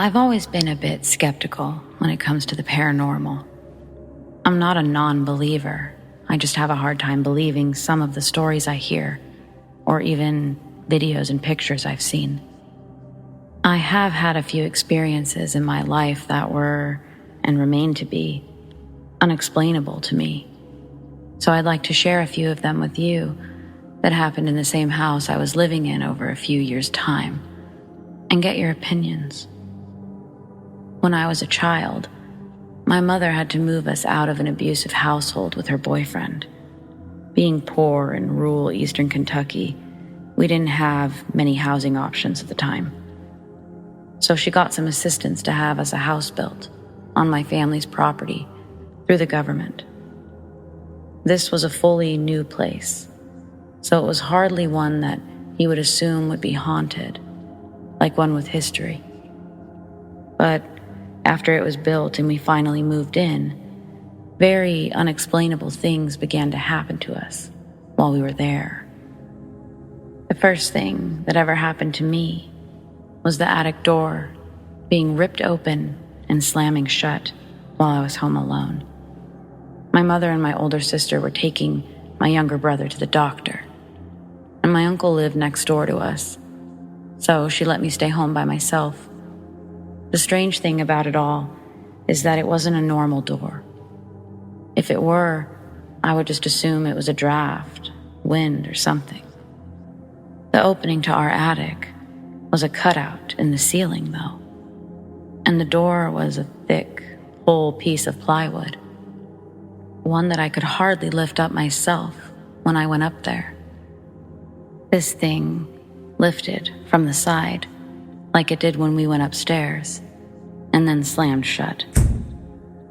I've always been a bit skeptical when it comes to the paranormal. I'm not a non-believer. I just have a hard time believing some of the stories I hear, or even videos and pictures I've seen. I have had a few experiences in my life that were, and remain to be, unexplainable to me. So I'd like to share a few of them with you that happened in the same house I was living in over a few years' time, and get your opinions. When I was a child, my mother had to move us out of an abusive household with her boyfriend. Being poor in rural eastern Kentucky, we didn't have many housing options at the time. So she got some assistance to have us a house built on my family's property through the government. This was a fully new place, so it was hardly one that he would assume would be haunted, like one with history. But after it was built and we finally moved in, very unexplainable things began to happen to us while we were there. The first thing that ever happened to me was the attic door being ripped open and slamming shut while I was home alone. My mother and my older sister were taking my younger brother to the doctor, and my uncle lived next door to us, so she let me stay home by myself. The strange thing about it all is that it wasn't a normal door. If it were, I would just assume it was a draft, wind, or something. The opening to our attic was a cutout in the ceiling, though, and the door was a thick, whole piece of plywood, one that I could hardly lift up myself when I went up there. This thing lifted from the side, like it did when we went upstairs, and then slammed shut,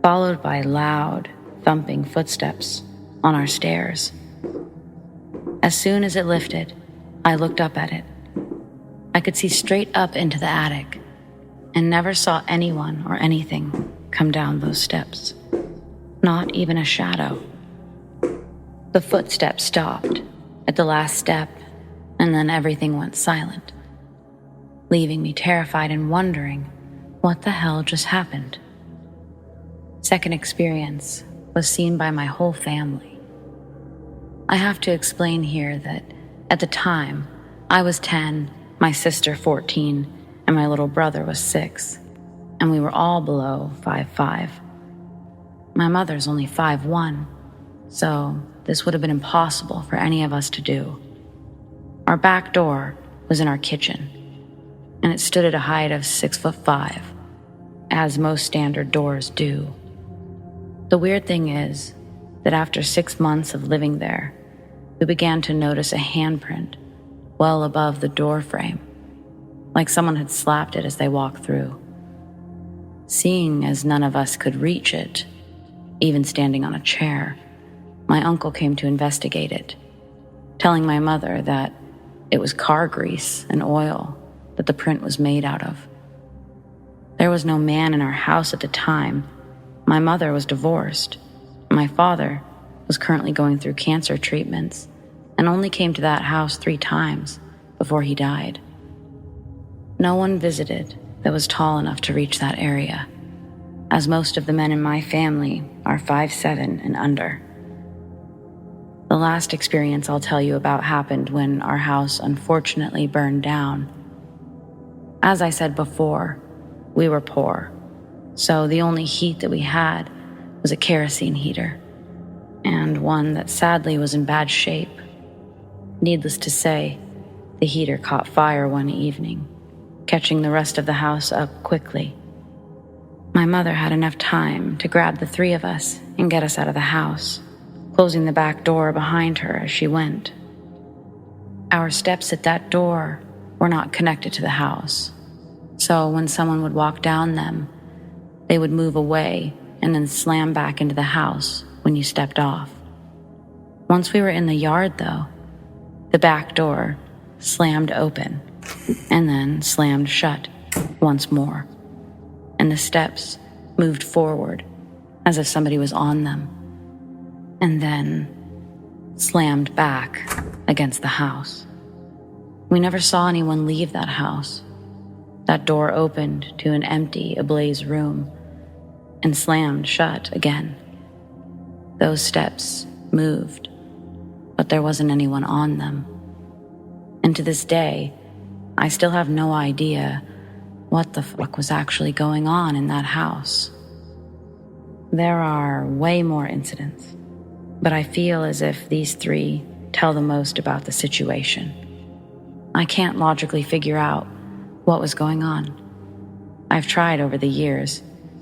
followed by loud, thumping footsteps on our stairs. As soon as it lifted, I looked up at it. I could see straight up into the attic, and never saw anyone or anything come down those steps. Not even a shadow. The footsteps stopped at the last step, and then everything went silent, leaving me terrified and wondering what the hell just happened. Second experience was seen by my whole family. I have to explain here that at the time, I was 10, my sister 14, and my little brother was 6, and we were all below 5'5". My mother's only 5'1", so this would have been impossible for any of us to do. Our back door was in our kitchen, and it stood at a height of 6'5", as most standard doors do. The weird thing is that after 6 months of living there, we began to notice a handprint well above the door frame, like someone had slapped it as they walked through. Seeing as none of us could reach it, even standing on a chair, my uncle came to investigate it, telling my mother that it was car grease and oil that the print was made out of. There was no man in our house at the time. My mother was divorced. My father was currently going through cancer treatments and only came to that house 3 times before he died. No one visited that was tall enough to reach that area, as most of the men in my family are 5'7" and under. The last experience I'll tell you about happened when our house unfortunately burned down. As I said before, we were poor, so the only heat that we had was a kerosene heater, and one that sadly was in bad shape. Needless to say, the heater caught fire one evening, catching the rest of the house up quickly. My mother had enough time to grab the 3 of us and get us out of the house, closing the back door behind her as she went. Our steps at that door were not connected to the house, so when someone would walk down them, they would move away and then slam back into the house when you stepped off. Once we were in the yard, though, the back door slammed open and then slammed shut once more, and the steps moved forward as if somebody was on them, and then slammed back against the house. We never saw anyone leave that house, That door opened to an empty, ablaze room and slammed shut again. Those steps moved, but there wasn't anyone on them. And to this day, I still have no idea what the fuck was actually going on in that house. There are way more incidents, but I feel as if these three tell the most about the situation. I can't logically figure out what was going on. I've tried over the years,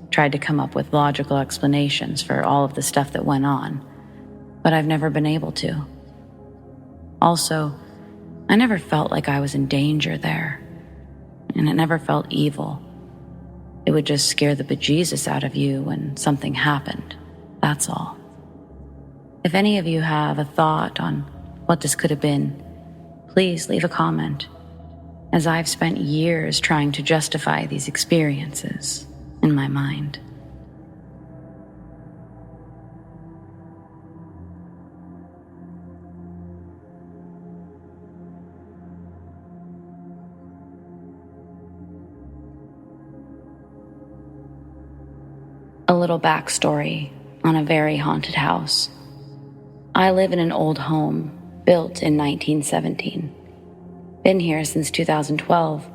tried to come up with logical explanations for all of the stuff that went on, but I've never been able to. Also, I never felt like I was in danger there, and it never felt evil. It would just scare the bejesus out of you when something happened, that's all. If any of you have a thought on what this could have been, please leave a comment, as I've spent years trying to justify these experiences in my mind. A little backstory on a very haunted house. I live in an old home built in 1917. Been here since 2012,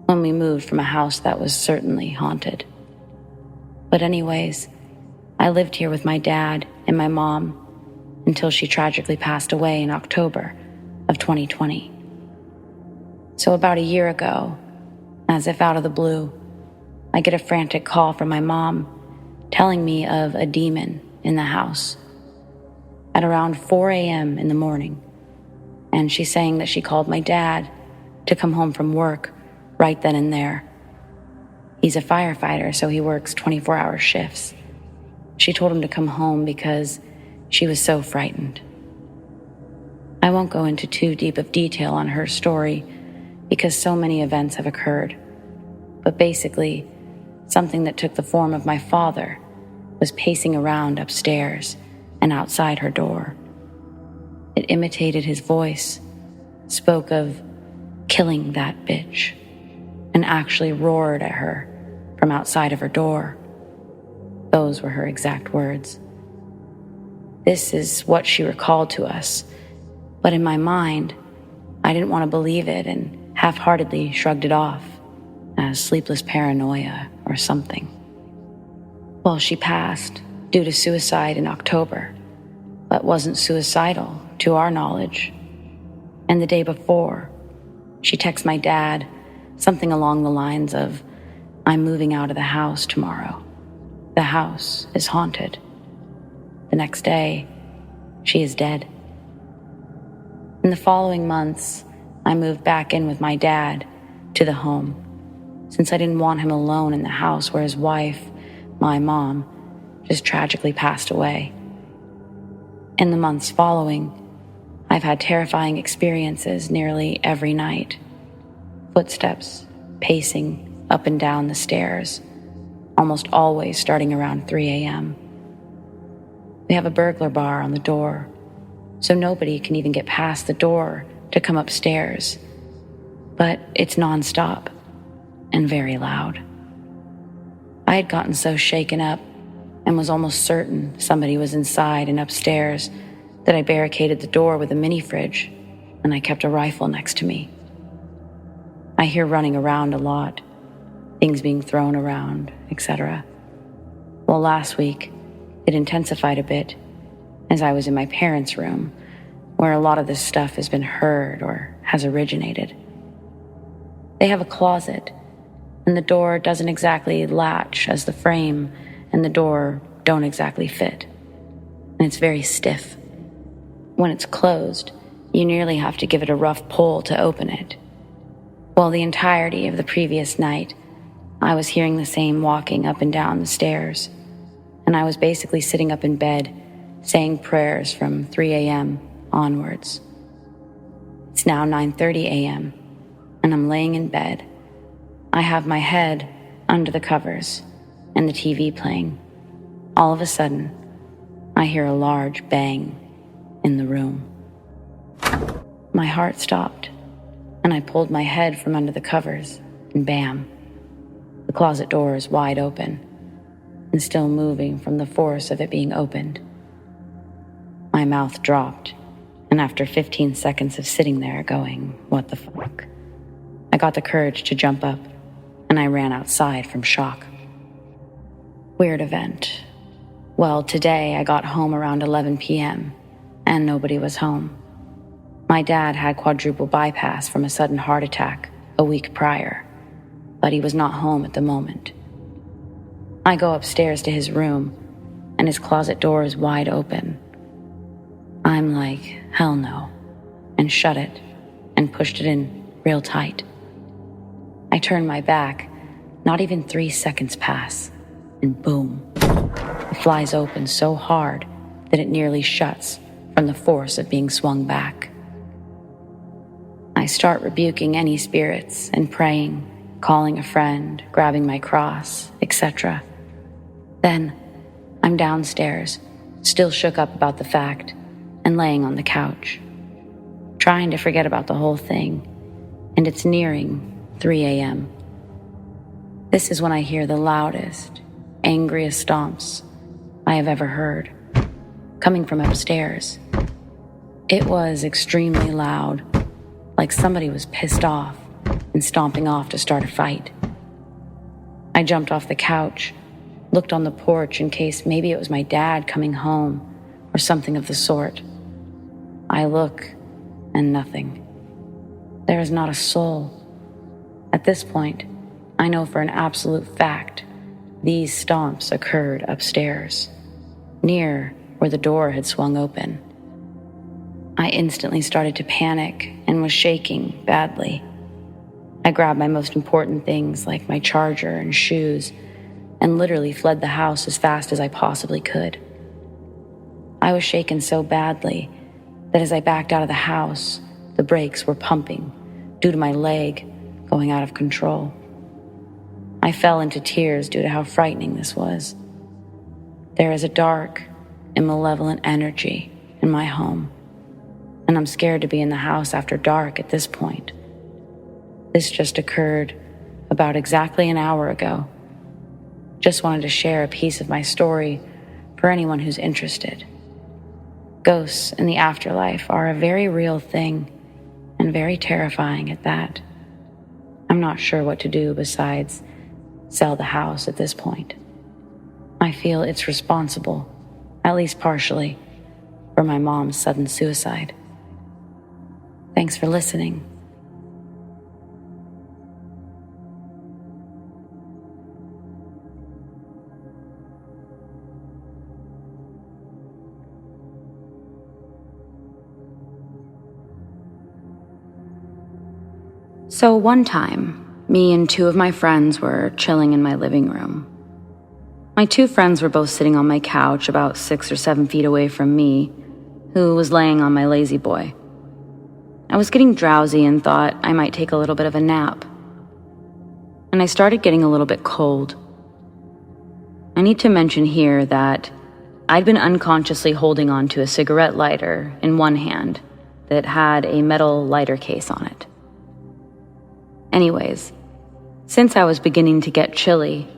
when we moved from a house that was certainly haunted. But anyways, I lived here with my dad and my mom until she tragically passed away in October of 2020. So about a year ago, as if out of the blue, I get a frantic call from my mom telling me of a demon in the house at around 4 a.m. in the morning. And she's saying that she called my dad to come home from work right then and there. He's a firefighter, so he works 24-hour shifts. She told him to come home because she was so frightened. I won't go into too deep of detail on her story because so many events have occurred. But basically, something that took the form of my father was pacing around upstairs and outside her door. It imitated his voice, spoke of killing that bitch, and actually roared at her from outside of her door. Those were her exact words. This is what she recalled to us, but in my mind, I didn't want to believe it and half-heartedly shrugged it off as sleepless paranoia or something. Well, she passed due to suicide in October, but wasn't suicidal to our knowledge. And the day before, she texts my dad something along the lines of, "I'm moving out of the house tomorrow. The house is haunted." The next day, she is dead. In the following months, I moved back in with my dad to the home, since I didn't want him alone in the house where his wife, my mom, just tragically passed away. In the months following, I've had terrifying experiences nearly every night. Footsteps, pacing up and down the stairs, almost always starting around 3 a.m. We have a burglar bar on the door, so nobody can even get past the door to come upstairs. But it's nonstop and very loud. I had gotten so shaken up and was almost certain somebody was inside and upstairs that I barricaded the door with a mini fridge, and I kept a rifle next to me. I hear running around a lot, things being thrown around, etc. Well, last week, it intensified a bit as I was in my parents' room, where a lot of this stuff has been heard or has originated. They have a closet, and the door doesn't exactly latch as the frame and the door don't exactly fit, and it's very stiff. When it's closed, you nearly have to give it a rough pull to open it. Well, the entirety of the previous night, I was hearing the same walking up and down the stairs, and I was basically sitting up in bed, saying prayers from 3 a.m. onwards. It's now 9:30 a.m., and I'm laying in bed. I have my head under the covers and the TV playing. All of a sudden, I hear a large bang in the room. My heart stopped, and I pulled my head from under the covers, and bam, the closet door is wide open and still moving from the force of it being opened. My mouth dropped, and after 15 seconds of sitting there going, what the fuck, I got the courage to jump up, and I ran outside from shock. Weird event. Well, today I got home around 11 p.m., and nobody was home. My dad had quadruple bypass from a sudden heart attack a week prior, but he was not home at the moment. I go upstairs to his room, and his closet door is wide open. I'm like, hell no, and shut it and pushed it in real tight. I turn my back, not even 3 seconds pass, and boom, it flies open so hard that it nearly shuts from the force of being swung back. I start rebuking any spirits and praying, calling a friend, grabbing my cross, etc. Then I'm downstairs, still shook up about the fact, and laying on the couch, trying to forget about the whole thing, and it's nearing 3 a.m. This is when I hear the loudest, angriest stomps I have ever heard, coming from upstairs. It was extremely loud, like somebody was pissed off and stomping off to start a fight. I jumped off the couch, looked on the porch in case maybe it was my dad coming home or something of the sort. I look, and nothing. There is not a soul. At this point, I know for an absolute fact these stomps occurred upstairs, near where the door had swung open. I instantly started to panic and was shaking badly. I grabbed my most important things like my charger and shoes and literally fled the house as fast as I possibly could. I was shaken so badly that as I backed out of the house, the brakes were pumping due to my leg going out of control. I fell into tears due to how frightening this was. There is a dark and malevolent energy in my home, and I'm scared to be in the house after dark at this point. This just occurred about exactly an hour ago. Just wanted to share a piece of my story for anyone who's interested. Ghosts in the afterlife are a very real thing, and very terrifying at that. I'm not sure what to do besides sell the house at this point. I feel it's responsible, at least partially, for my mom's sudden suicide. Thanks for listening. So one time, me and two of my friends were chilling in my living room. My two friends were both sitting on my couch about 6 or 7 feet away from me, who was laying on my lazy boy. I was getting drowsy and thought I might take a little bit of a nap. And I started getting a little bit cold. I need to mention here that I'd been unconsciously holding on to a cigarette lighter in one hand that had a metal lighter case on it. Anyways, since I was beginning to get chilly,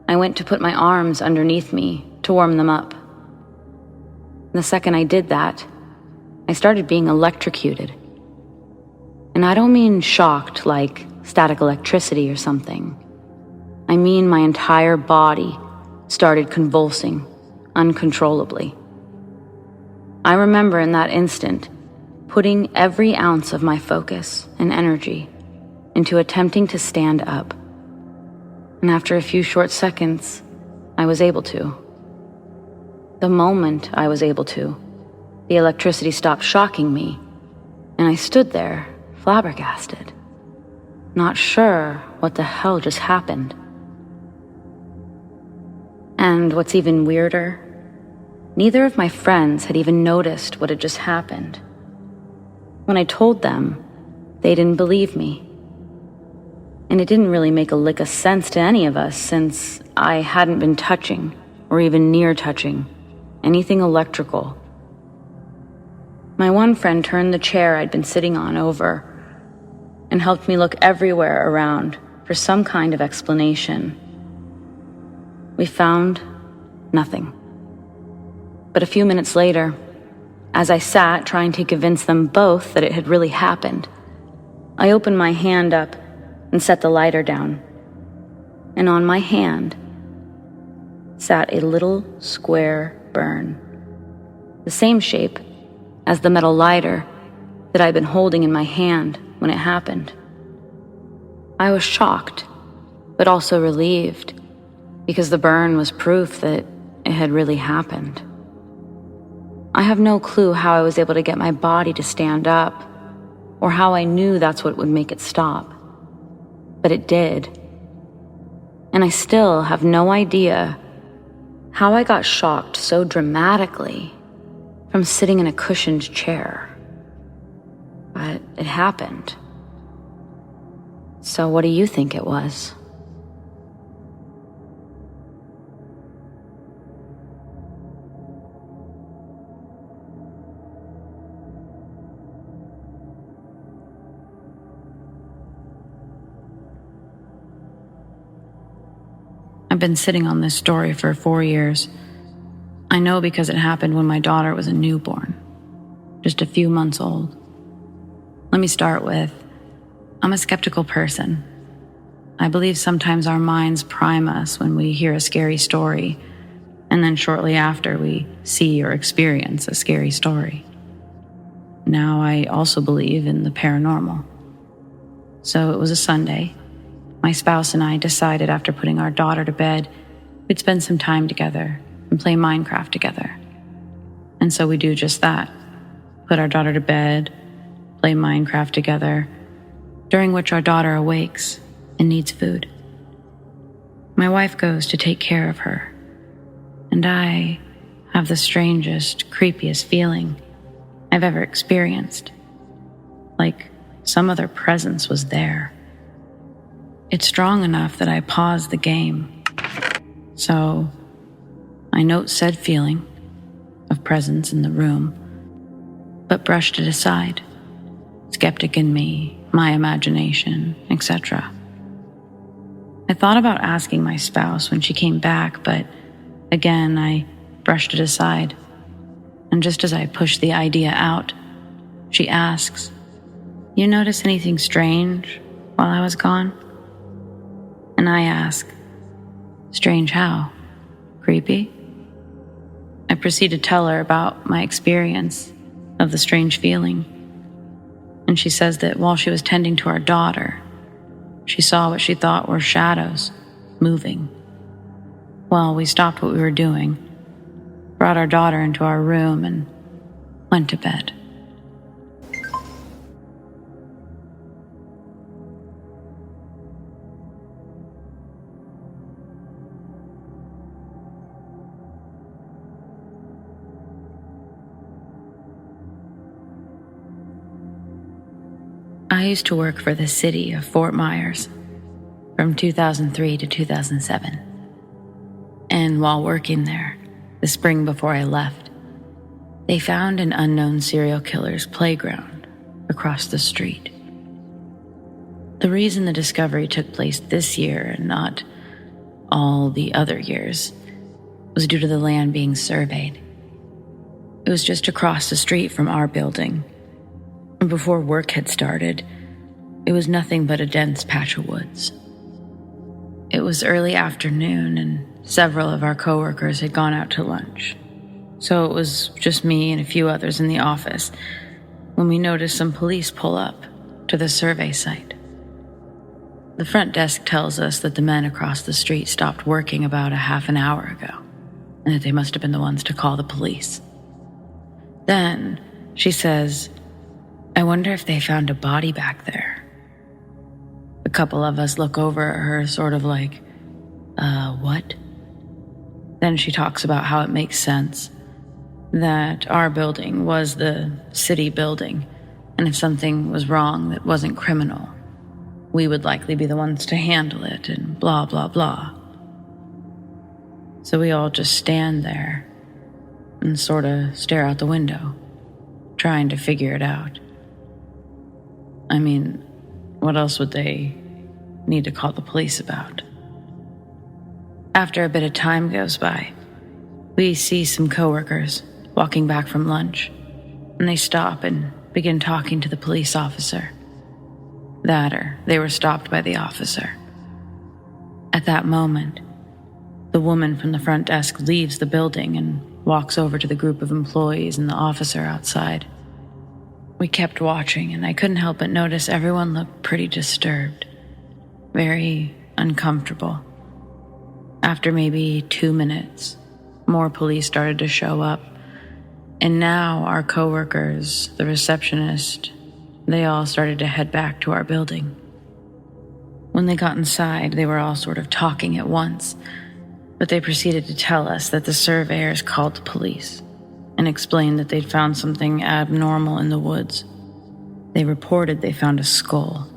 I went to put my arms underneath me to warm them up. The second I did that, I started being electrocuted. And I don't mean shocked like static electricity or something. I mean my entire body started convulsing uncontrollably. I remember in that instant putting every ounce of my focus and energy into attempting to stand up. And after a few short seconds, I was able to. The moment I was able to, the electricity stopped shocking me, and I stood there, flabbergasted, not sure what the hell just happened. And what's even weirder, neither of my friends had even noticed what had just happened. When I told them, they didn't believe me. And it didn't really make a lick of sense to any of us since I hadn't been touching, or even near touching, anything electrical. My one friend turned the chair I'd been sitting on over and helped me look everywhere around for some kind of explanation. We found nothing. But a few minutes later, as I sat trying to convince them both that it had really happened, I opened my hand up and set the lighter down. And on my hand sat a little square burn, the same shape as the metal lighter that I'd been holding in my hand when it happened. I was shocked, but also relieved, because the burn was proof that it had really happened. I have no clue how I was able to get my body to stand up, or how I knew that's what would make it stop. But it did. And I still have no idea how I got shocked so dramatically from sitting in a cushioned chair. But it happened. So what do you think it was? I've been sitting on this story for 4 years. I know because it happened when my daughter was a newborn, just a few months old. Let me start with, I'm a skeptical person. I believe sometimes our minds prime us when we hear a scary story, and then shortly after we see or experience a scary story. Now I also believe in the paranormal. So it was a Sunday. My spouse and I decided after putting our daughter to bed, we'd spend some time together and play Minecraft together. And so we do just that. Put our daughter to bed, play Minecraft together, during which our daughter awakes and needs food. My wife goes to take care of her, and I have the strangest, creepiest feeling I've ever experienced. Like some other presence was there. It's strong enough that I pause the game. So I note said feeling of presence in the room, but brushed it aside. Skeptic in me, my imagination, etc. I thought about asking my spouse when she came back, but again, I brushed it aside. And just as I pushed the idea out, she asks, "You notice anything strange while I was gone?" And I ask, "Strange how? Creepy?" I proceed to tell her about my experience of the strange feeling. And she says that while she was tending to our daughter, she saw what she thought were shadows moving. Well, we stopped what we were doing, brought our daughter into our room, and went to bed. I used to work for the city of Fort Myers from 2003 to 2007. And while working there, the spring before I left, they found an unknown serial killer's playground across the street. The reason the discovery took place this year and not all the other years was due to the land being surveyed. It was just across the street from our building. And before work had started, it was nothing but a dense patch of woods. It was early afternoon, and several of our coworkers had gone out to lunch. So it was just me and a few others in the office when we noticed some police pull up to the survey site. The front desk tells us that the men across the street stopped working about a half an hour ago, and that they must have been the ones to call the police. Then she says, "I wonder if they found a body back there." A couple of us look over at her sort of like, what? Then she talks about how it makes sense that our building was the city building, and if something was wrong that wasn't criminal, we would likely be the ones to handle it, and blah, blah, blah. So we all just stand there and sort of stare out the window, trying to figure it out. I mean, what else would they need to call the police about. After a bit of time goes by, we see some coworkers walking back from lunch, and they stop and begin talking to the police officer. That or they were stopped by the officer. At that moment, the woman from the front desk leaves the building and walks over to the group of employees and the officer outside. We kept watching, and I couldn't help but notice everyone looked pretty disturbed, very uncomfortable. After maybe 2 minutes, more police started to show up, and now our coworkers, the receptionist, they all started to head back to our building. When they got inside, they were all sort of talking at once, but they proceeded to tell us that the surveyors called the police and explained that they'd found something abnormal in the woods. They reported they found a skull.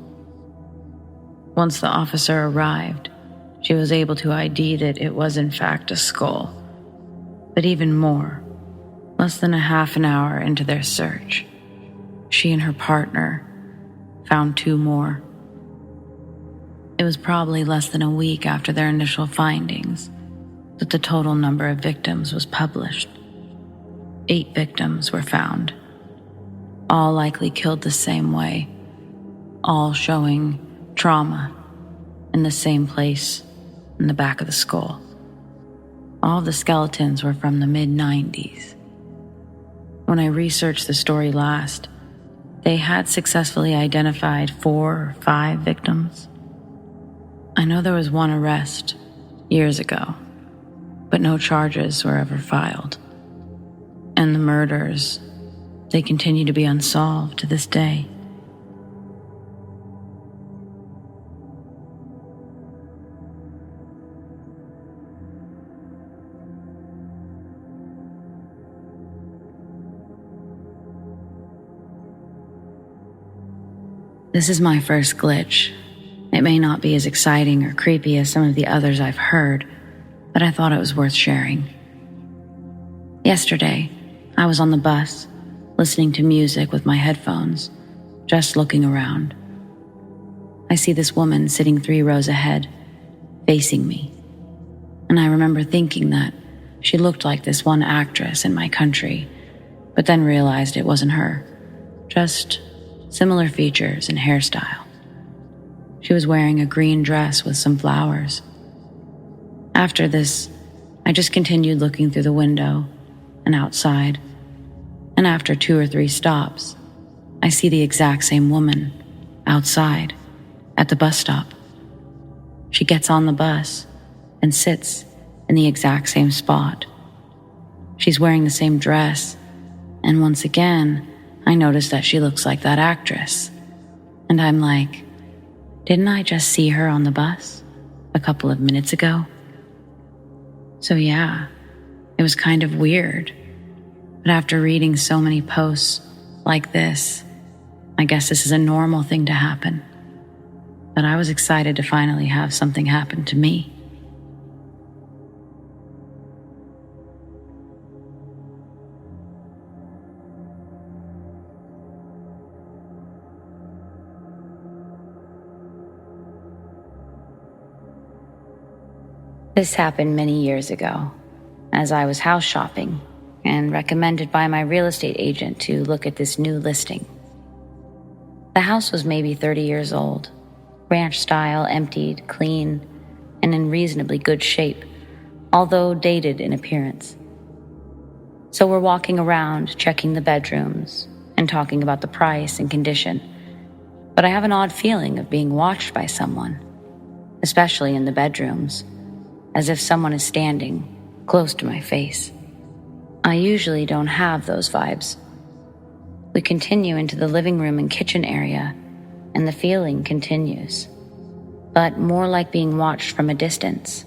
Once the officer arrived, she was able to ID that it was in fact a skull. But even more, less than a half an hour into their search, she and her partner found 2 more. It was probably less than a week after their initial findings that the total number of victims was published. 8 victims were found, all likely killed the same way, all showing trauma in the same place in the back of the skull. All the skeletons were from the mid-90s. When I researched the story last, they had successfully identified 4 or 5 victims. I know there was one arrest years ago, but no charges were ever filed. And the murders, they continue to be unsolved to this day. This is my first glitch. It may not be as exciting or creepy as some of the others I've heard, but I thought it was worth sharing. Yesterday, I was on the bus, listening to music with my headphones, just looking around. I see this woman sitting 3 rows ahead, facing me, and I remember thinking that she looked like this one actress in my country, but then realized it wasn't her, just similar features and hairstyle. She was wearing a green dress with some flowers. After this, I just continued looking through the window and outside, and after 2 or 3 stops, I see the exact same woman outside at the bus stop. She gets on the bus and sits in the exact same spot. She's wearing the same dress, and once again, I notice that she looks like that actress. And I'm like, didn't I just see her on the bus a couple of minutes ago? So yeah, it was kind of weird. But after reading so many posts like this, I guess this is a normal thing to happen. But I was excited to finally have something happen to me. This happened many years ago, as I was house shopping and recommended by my real estate agent to look at this new listing. The house was maybe 30 years old, ranch style, emptied, clean, and in reasonably good shape, although dated in appearance. So we're walking around, checking the bedrooms and talking about the price and condition, but I have an odd feeling of being watched by someone, especially in the bedrooms, as if someone is standing close to my face. I usually don't have those vibes. We continue into the living room and kitchen area, and the feeling continues, but more like being watched from a distance.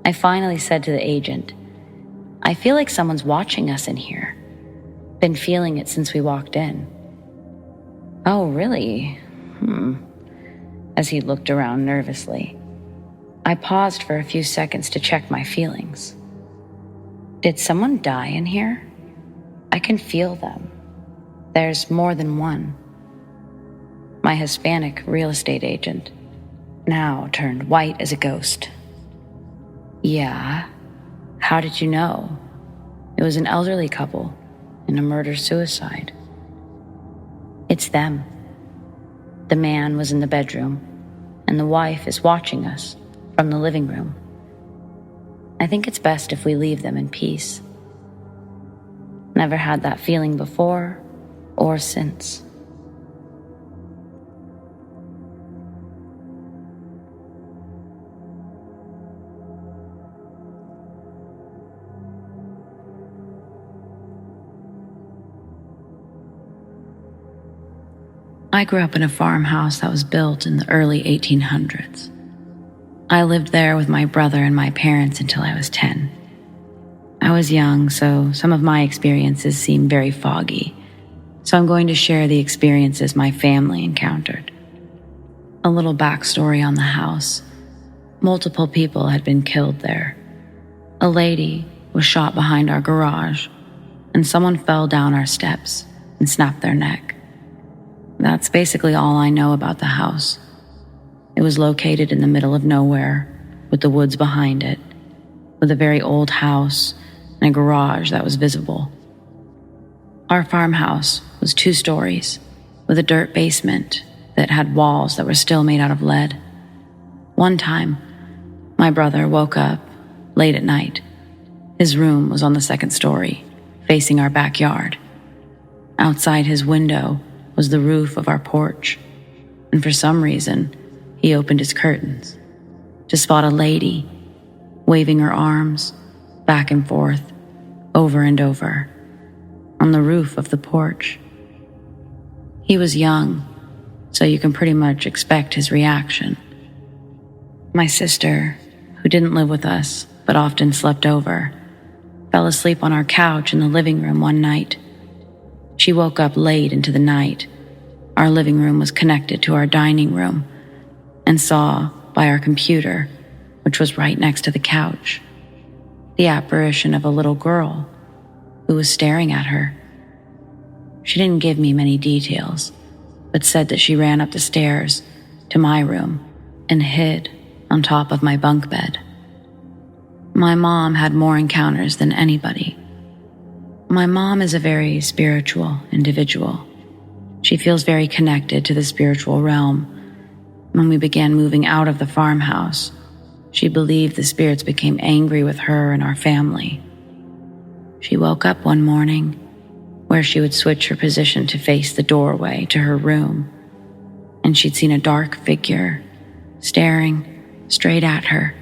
I finally said to the agent, I feel like someone's watching us in here. Been feeling it since we walked in. Oh, really? As he looked around nervously. I paused for a few seconds to check my feelings. Did someone die in here? I can feel them. There's more than one. My Hispanic real estate agent now turned white as a ghost. Yeah, how did you know? It was an elderly couple in a murder-suicide. It's them. The man was in the bedroom, and the wife is watching us from the living room. I think it's best if we leave them in peace. Never had that feeling before or since. I grew up in a farmhouse that was built in the early 1800s. I lived there with my brother and my parents until I was 10. I was young, so some of my experiences seem very foggy, so I'm going to share the experiences my family encountered. A little backstory on the house. Multiple people had been killed there. A lady was shot behind our garage, and someone fell down our steps and snapped their neck. That's basically all I know about the house. It was located in the middle of nowhere, with the woods behind it, with a very old house and a garage that was visible. Our farmhouse was 2 stories, with a dirt basement that had walls that were still made out of lead. One time, my brother woke up late at night. His room was on the 2nd story, facing our backyard. Outside his window was the roof of our porch, and for some reason, he opened his curtains to spot a lady waving her arms back and forth, over and over, on the roof of the porch. He was young, so you can pretty much expect his reaction. My sister, who didn't live with us but often slept over, fell asleep on our couch in the living room one night. She woke up late into the night. Our living room was connected to our dining room, and saw by our computer, which was right next to the couch, the apparition of a little girl who was staring at her. She didn't give me many details, but said that she ran up the stairs to my room and hid on top of my bunk bed. My mom had more encounters than anybody. My mom is a very spiritual individual. She feels very connected to the spiritual realm. When we began moving out of the farmhouse, she believed the spirits became angry with her and our family. She woke up one morning where she would switch her position to face the doorway to her room, and she'd seen a dark figure staring straight at her.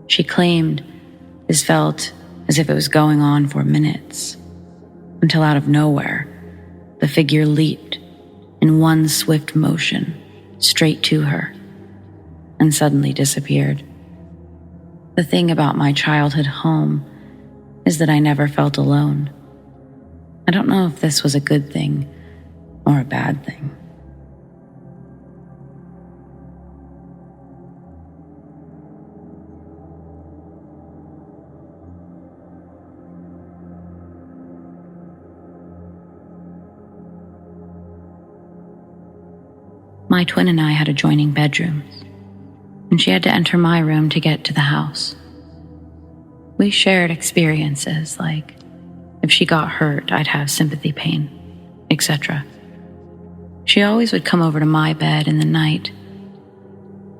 She claimed this felt as if it was going on for minutes, until out of nowhere, the figure leaped in one swift motion straight to her and suddenly disappeared. The thing about my childhood home is that I never felt alone. I don't know if this was a good thing or a bad thing. My twin and I had adjoining bedrooms, and she had to enter my room to get to the house. We shared experiences like if she got hurt, I'd have sympathy pain, etc. She always would come over to my bed in the night,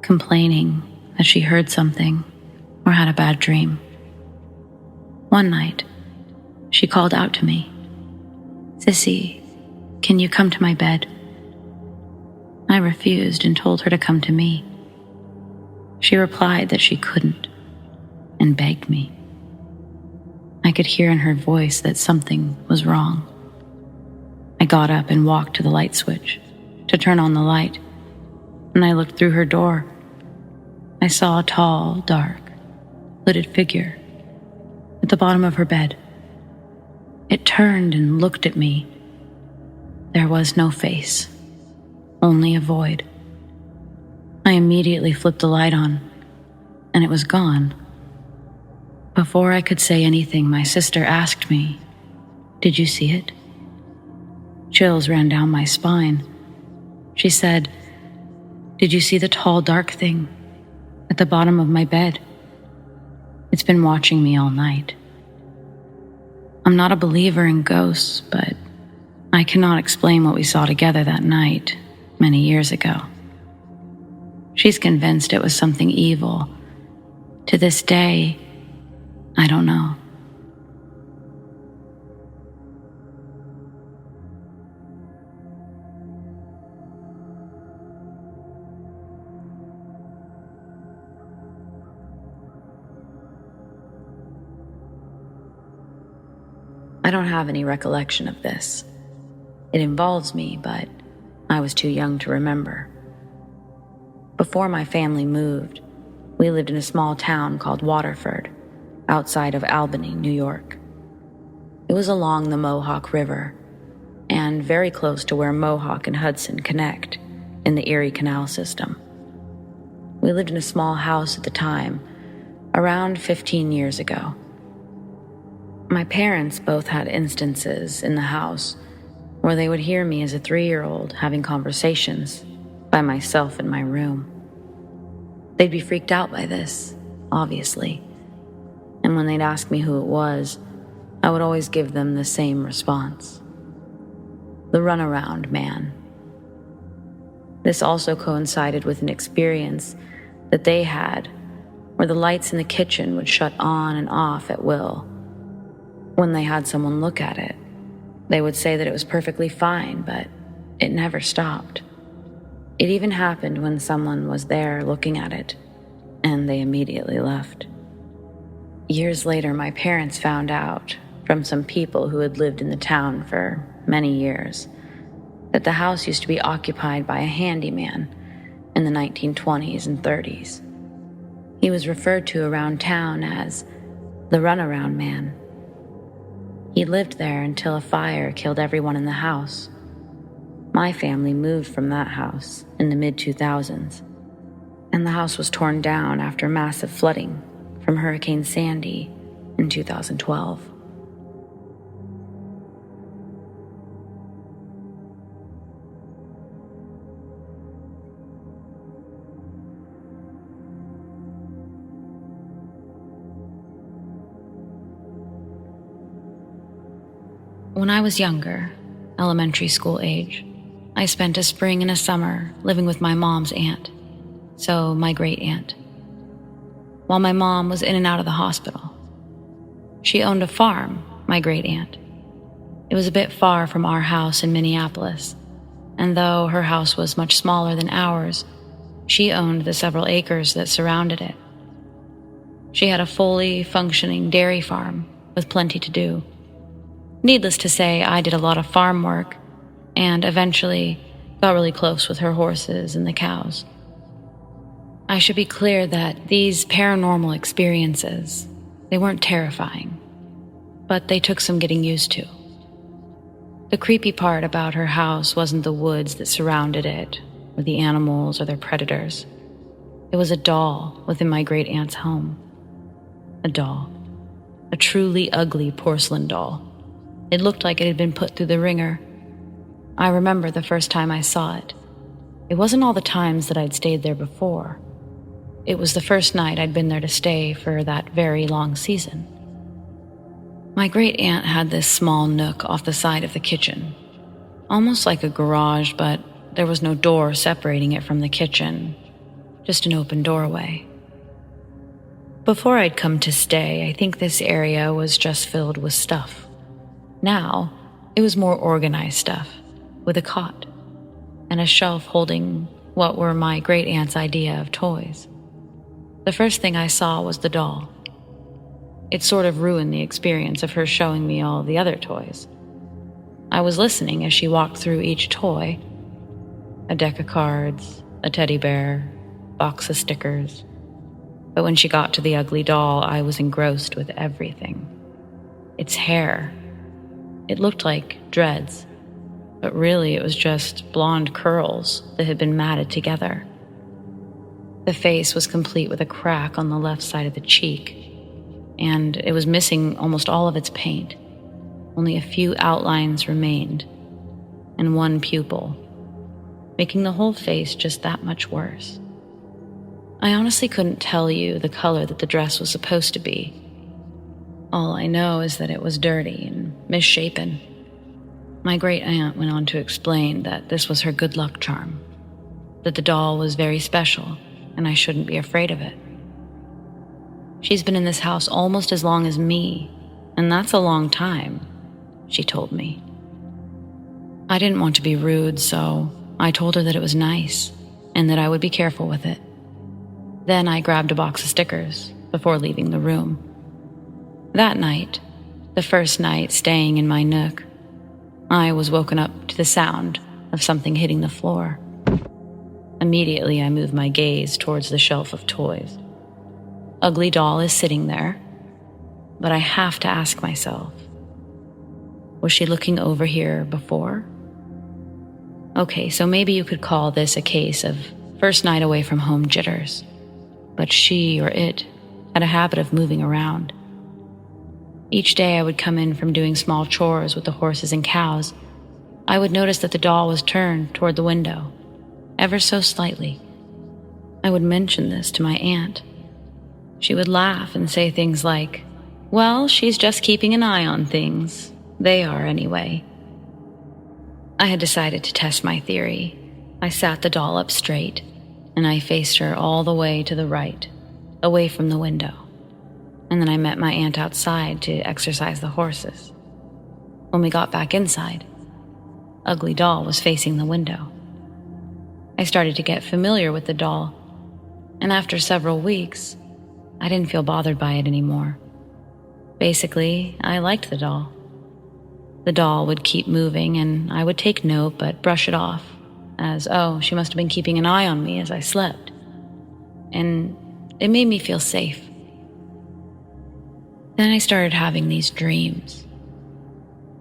complaining that she heard something or had a bad dream. One night, she called out to me, "Sissy, can you come to my bed?" I refused and told her to come to me. She replied that she couldn't and begged me. I could hear in her voice that something was wrong. I got up and walked to the light switch to turn on the light, and I looked through her door. I saw a tall, dark, hooded figure at the bottom of her bed. It turned and looked at me. There was no face. Only a void. I immediately flipped the light on, and it was gone. Before I could say anything, my sister asked me, "Did you see it?" Chills ran down my spine. She said, Did you see the tall, dark thing at the bottom of my bed? It's been watching me all night. I'm not a believer in ghosts, but I cannot explain what we saw together that night many years ago. She's convinced it was something evil. To this day, I don't know. I don't have any recollection of this. It involves me, but I was too young to remember. Before my family moved, we lived in a small town called Waterford, outside of Albany, New York. It was along the Mohawk River, and very close to where Mohawk and Hudson connect in the Erie Canal system. We lived in a small house at the time, around 15 years ago. My parents both had instances in the house where they would hear me as a 3-year-old having conversations by myself in my room. They'd be freaked out by this, obviously, and when they'd ask me who it was, I would always give them the same response. The runaround man. This also coincided with an experience that they had where the lights in the kitchen would shut on and off at will. When they had someone look at it, they would say that it was perfectly fine, but it never stopped. It even happened when someone was there looking at it, and they immediately left. Years later, my parents found out from some people who had lived in the town for many years that the house used to be occupied by a handyman in the 1920s and 30s. He was referred to around town as the runaround man. He lived there until a fire killed everyone in the house. My family moved from that house in the mid-2000s, and the house was torn down after massive flooding from Hurricane Sandy in 2012. When I was younger, elementary school age, I spent a spring and a summer living with my mom's aunt, so my great aunt, while my mom was in and out of the hospital. She owned a farm, my great aunt. It was a bit far from our house in Minneapolis, and though her house was much smaller than ours, she owned the several acres that surrounded it. She had a fully functioning dairy farm with plenty to do. Needless to say, I did a lot of farm work and eventually got really close with her horses and the cows. I should be clear that these paranormal experiences, they weren't terrifying, but they took some getting used to. The creepy part about her house wasn't the woods that surrounded it, or the animals or their predators. It was a doll within my great aunt's home. A doll. A truly ugly porcelain doll. It looked like it had been put through the ringer. I remember the first time I saw it. It wasn't all the times that I'd stayed there before. It was the first night I'd been there to stay for that very long season. My great aunt had this small nook off the side of the kitchen, almost like a garage, but there was no door separating it from the kitchen, just an open doorway. Before I'd come to stay, I think this area was just filled with stuff. Now, it was more organized stuff, with a cot, and a shelf holding what were my great aunt's idea of toys. The first thing I saw was the doll. It sort of ruined the experience of her showing me all the other toys. I was listening as she walked through each toy, a deck of cards, a teddy bear, box of stickers. But when she got to the ugly doll, I was engrossed with everything. Its hair. It looked like dreads, but really it was just blonde curls that had been matted together. The face was complete with a crack on the left side of the cheek, and it was missing almost all of its paint. Only a few outlines remained, and one pupil. making the whole face just that much worse. I honestly couldn't tell you the color that the dress was supposed to be. All I know is that it was dirty and misshapen. My great aunt went on to explain that this was her good luck charm, that the doll was very special and I shouldn't be afraid of it. She's been in this house almost as long as me, and that's a long time, she told me. I didn't want to be rude, so I told her that it was nice and that I would be careful with it. Then I grabbed a box of stickers before leaving the room. That night, the first night staying in my nook, I was woken up to the sound of something hitting the floor. Immediately, I moved my gaze towards the shelf of toys. Ugly Doll is sitting there, but I have to ask myself, was she looking over here before? Okay, so maybe you could call this a case of first night away from home jitters, but she or it had a habit of moving around. Each day I would come in from doing small chores with the horses and cows. I would notice that the doll was turned toward the window, ever so slightly. I would mention this to my aunt. She would laugh and say things like, "Well, she's just keeping an eye on things. They are anyway." I had decided to test my theory. I sat the doll up straight, and I faced her all the way to the right, away from the window. And then I met my aunt outside to exercise the horses. When we got back inside, Ugly Doll was facing the window. I started to get familiar with the doll, and after several weeks, I didn't feel bothered by it anymore. Basically, I liked the doll. The doll would keep moving, and I would take note but brush it off as, oh, she must have been keeping an eye on me as I slept. And it made me feel safe. Then I started having these dreams.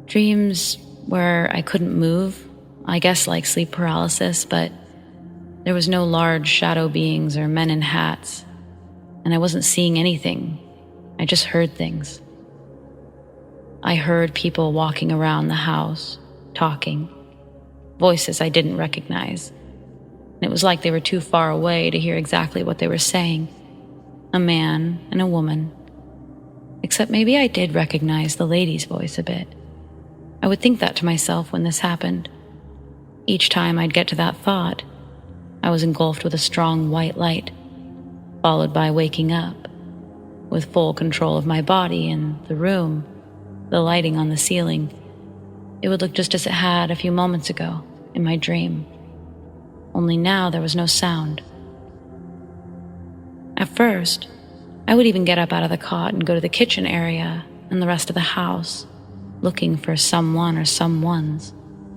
Dreams where I couldn't move, I guess like sleep paralysis, but there was no large shadow beings or men in hats, and I wasn't seeing anything. I just heard things. I heard people walking around the house, talking, voices I didn't recognize. And it was like they were too far away to hear exactly what they were saying. A man and a woman. Except maybe I did recognize the lady's voice a bit. I would think that to myself when this happened. Each time I'd get to that thought, I was engulfed with a strong white light, followed by waking up, with full control of my body and the room, the lighting on the ceiling. It would look just as it had a few moments ago in my dream. Only now there was no sound. At first, I would even get up out of the cot and go to the kitchen area and the rest of the house, looking for someone or someones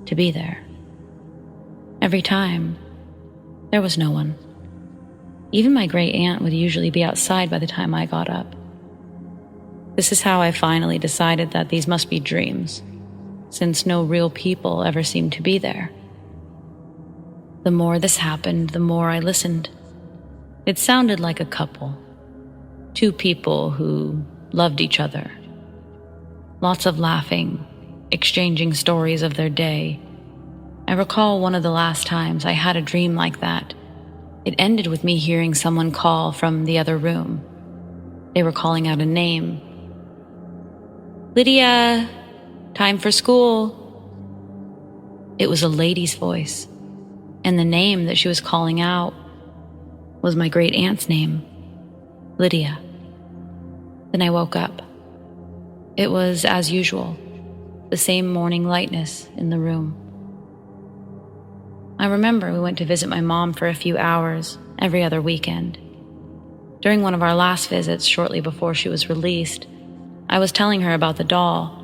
to be there. Every time, there was no one. Even my great aunt would usually be outside by the time I got up. This is how I finally decided that these must be dreams, since no real people ever seemed to be there. The more this happened, the more I listened. It sounded like a couple. Two people who loved each other. Lots of laughing, exchanging stories of their day. I recall one of the last times I had a dream like that. It ended with me hearing someone call from the other room. They were calling out a name. "Lydia, time for school." It was a lady's voice, and the name that she was calling out was my great aunt's name, Lydia. Then I woke up. It was as usual, the same morning lightness in the room. I remember we went to visit my mom for a few hours every other weekend. During one of our last visits, shortly before she was released, I was telling her about the doll,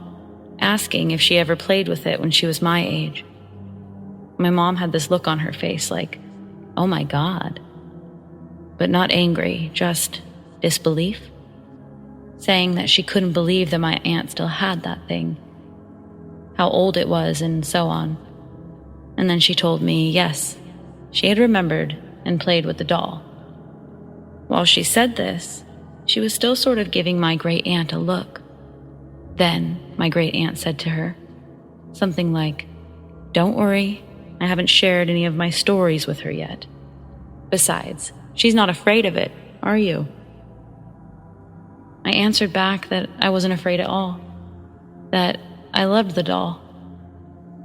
asking if she ever played with it when she was my age. My mom had this look on her face like, oh my God. But not angry, just disbelief, saying that she couldn't believe that my aunt still had that thing, how old it was, and so on. And then she told me, yes, she had remembered and played with the doll. While she said this, she was still sort of giving my great aunt a look. Then my great aunt said to her something like, "Don't worry, I haven't shared any of my stories with her yet. Besides, she's not afraid of it, are you?" I answered back that I wasn't afraid at all, that I loved the doll.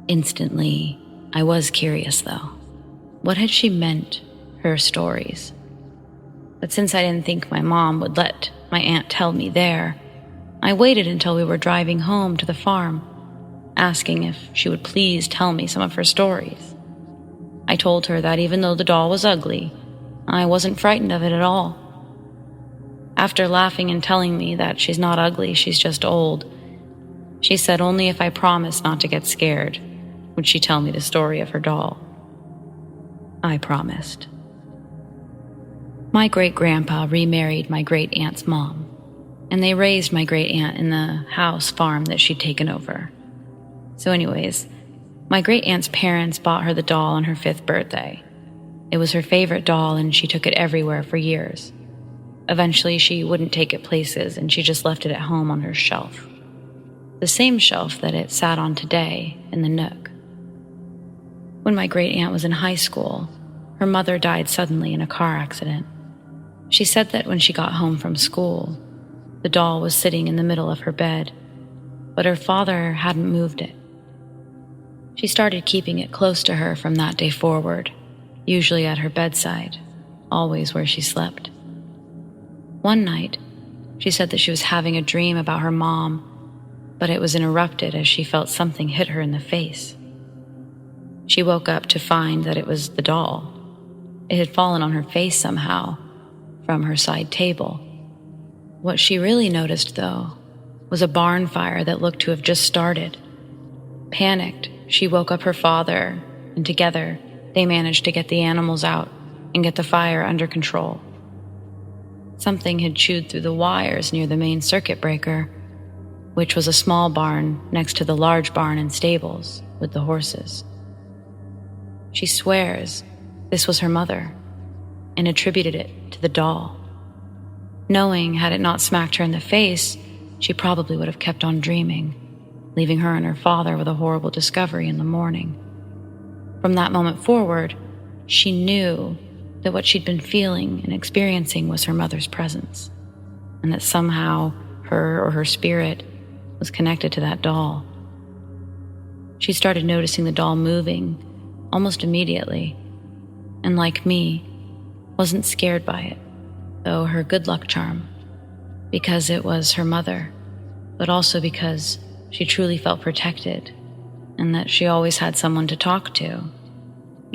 Instantly, I was curious, though. What had she meant, her stories? But since I didn't think my mom would let my aunt tell me there, I waited until we were driving home to the farm, asking if she would please tell me some of her stories. I told her that even though the doll was ugly, I wasn't frightened of it at all. After laughing and telling me that she's not ugly, she's just old, she said only if I promised not to get scared would she tell me the story of her doll. I promised. My great-grandpa remarried my great-aunt's mom, and they raised my great-aunt in the house farm that she'd taken over. So anyways, my great-aunt's parents bought her the doll on her 5th birthday. It was her favorite doll, and she took it everywhere for years. Eventually, she wouldn't take it places, and she just left it at home on her shelf. The same shelf that it sat on today in the nook. When my great-aunt was in high school, her mother died suddenly in a car accident. She said that when she got home from school, the doll was sitting in the middle of her bed, but her father hadn't moved it. She started keeping it close to her from that day forward, usually at her bedside, always where she slept. One night, she said that she was having a dream about her mom, but it was interrupted as she felt something hit her in the face. She woke up to find that it was the doll. It had fallen on her face somehow from her side table. What she really noticed, though, was a barn fire that looked to have just started. Panicked, she woke up her father, and together they managed to get the animals out and get the fire under control. Something had chewed through the wires near the main circuit breaker, which was a small barn next to the large barn and stables with the horses. She swears this was her mother and attributed it to the doll, knowing had it not smacked her in the face, she probably would have kept on dreaming, leaving her and her father with a horrible discovery in the morning. From that moment forward, she knew that what she'd been feeling and experiencing was her mother's presence, and that somehow her or her spirit was connected to that doll. She started noticing the doll moving almost immediately, and like me, wasn't scared by it, though her good luck charm, because it was her mother, but also because she truly felt protected, and that she always had someone to talk to,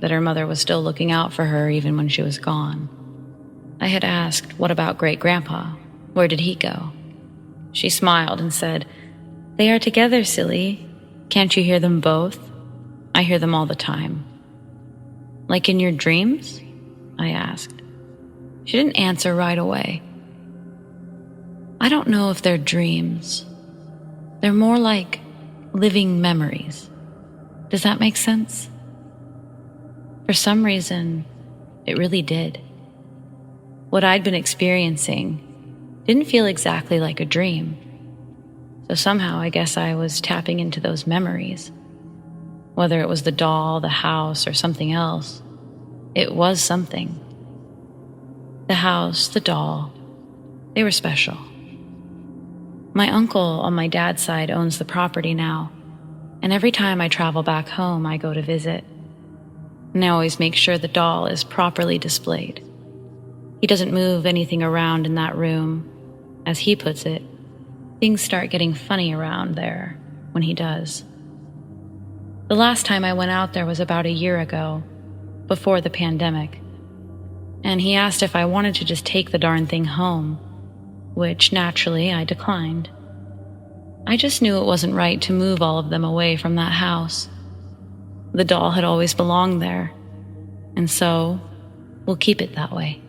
that her mother was still looking out for her even when she was gone. I had asked, what about great-grandpa? Where did he go? She smiled and said, "They are together, silly. Can't you hear them both? I hear them all the time." "Like in your dreams?" I asked. She didn't answer right away. I don't know if they're dreams. They're more like living memories. Does that make sense? For some reason, it really did. What I'd been experiencing didn't feel exactly like a dream. So somehow I guess I was tapping into those memories. Whether it was the doll, the house, or something else, it was something. The house, the doll, they were special. My uncle on my dad's side owns the property now, and every time I travel back home, I go to visit. And I always make sure the doll is properly displayed. He doesn't move anything around in that room. As he puts it, things start getting funny around there when he does. The last time I went out there was about a year ago, before the pandemic, and he asked if I wanted to just take the darn thing home, which naturally I declined. I just knew it wasn't right to move all of them away from that house. The doll had always belonged there, and so we'll keep it that way.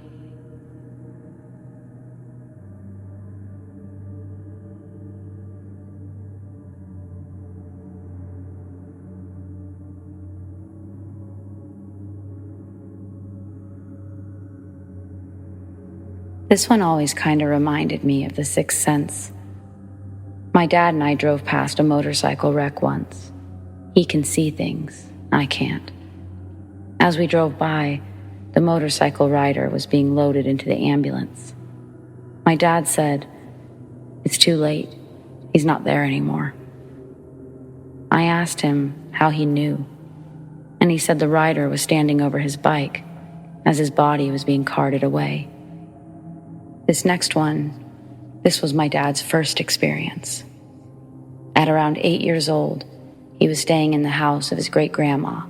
This one always kind of reminded me of The Sixth Sense. My dad and I drove past a motorcycle wreck once. He can see things, I can't. As we drove by, the motorcycle rider was being loaded into the ambulance. My dad said, "It's too late. He's not there anymore." I asked him how he knew, and he said the rider was standing over his bike as his body was being carted away. This was my dad's first experience. At around 8 years old, he was staying in the house of his great-grandma,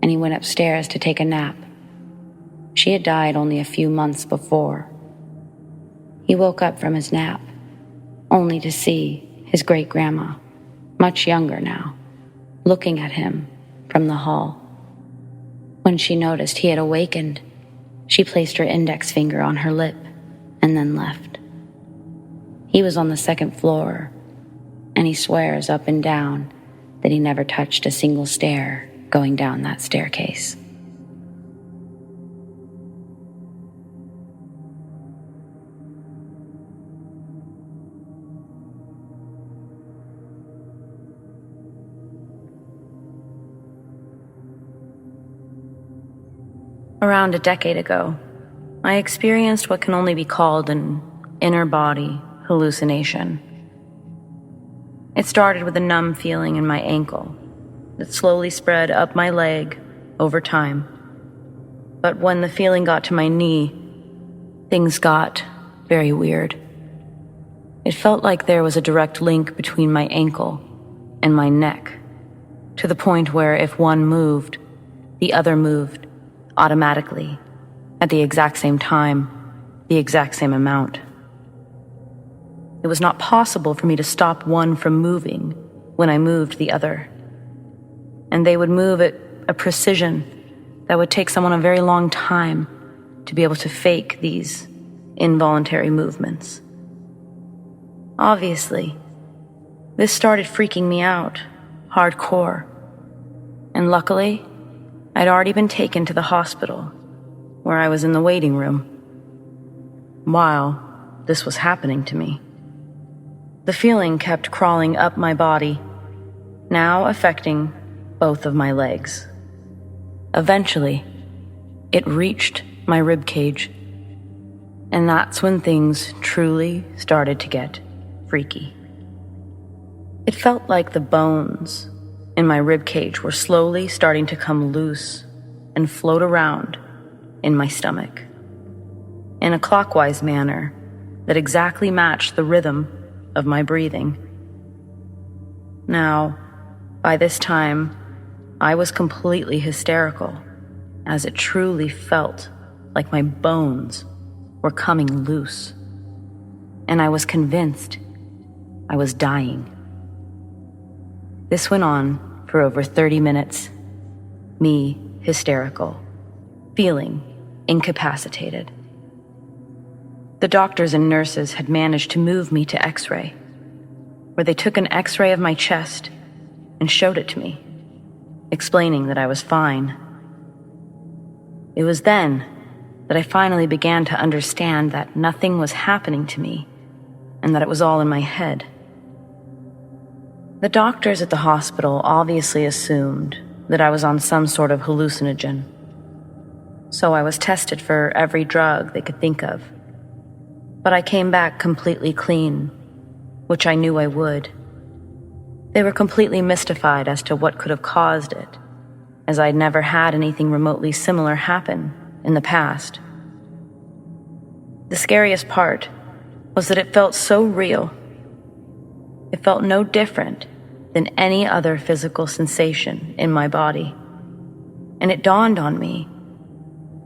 and he went upstairs to take a nap. She had died only a few months before. He woke up from his nap, only to see his great-grandma, much younger now, looking at him from the hall. When she noticed he had awakened, she placed her index finger on her lip and then left. He was on the second floor, and he swears up and down that he never touched a single stair going down that staircase. Around a decade ago, I experienced what can only be called an inner body hallucination. It started with a numb feeling in my ankle that slowly spread up my leg over time. But when the feeling got to my knee, things got very weird. It felt like there was a direct link between my ankle and my neck, to the point where if one moved, the other moved automatically, at the exact same time, the exact same amount. It was not possible for me to stop one from moving when I moved the other. And they would move at a precision that would take someone a very long time to be able to fake these involuntary movements. Obviously, this started freaking me out, hardcore. And luckily, I'd already been taken to the hospital, where I was in the waiting room, while this was happening to me. The feeling kept crawling up my body, now affecting both of my legs. Eventually, it reached my rib cage, and that's when things truly started to get freaky. It felt like the bones in my rib cage were slowly starting to come loose and float around in my stomach in a clockwise manner that exactly matched the rhythm of my breathing. Now, by this time, I was completely hysterical, as it truly felt like my bones were coming loose, and I was convinced I was dying. This went on for over 30 minutes, me hysterical, feeling incapacitated. The doctors and nurses had managed to move me to X-ray, where they took an X-ray of my chest and showed it to me, explaining that I was fine. It was then that I finally began to understand that nothing was happening to me and that it was all in my head. The doctors at the hospital obviously assumed that I was on some sort of hallucinogen, so I was tested for every drug they could think of. But I came back completely clean, which I knew I would. They were completely mystified as to what could have caused it, as I'd never had anything remotely similar happen in the past. The scariest part was that it felt so real. It felt no different than any other physical sensation in my body. And it dawned on me,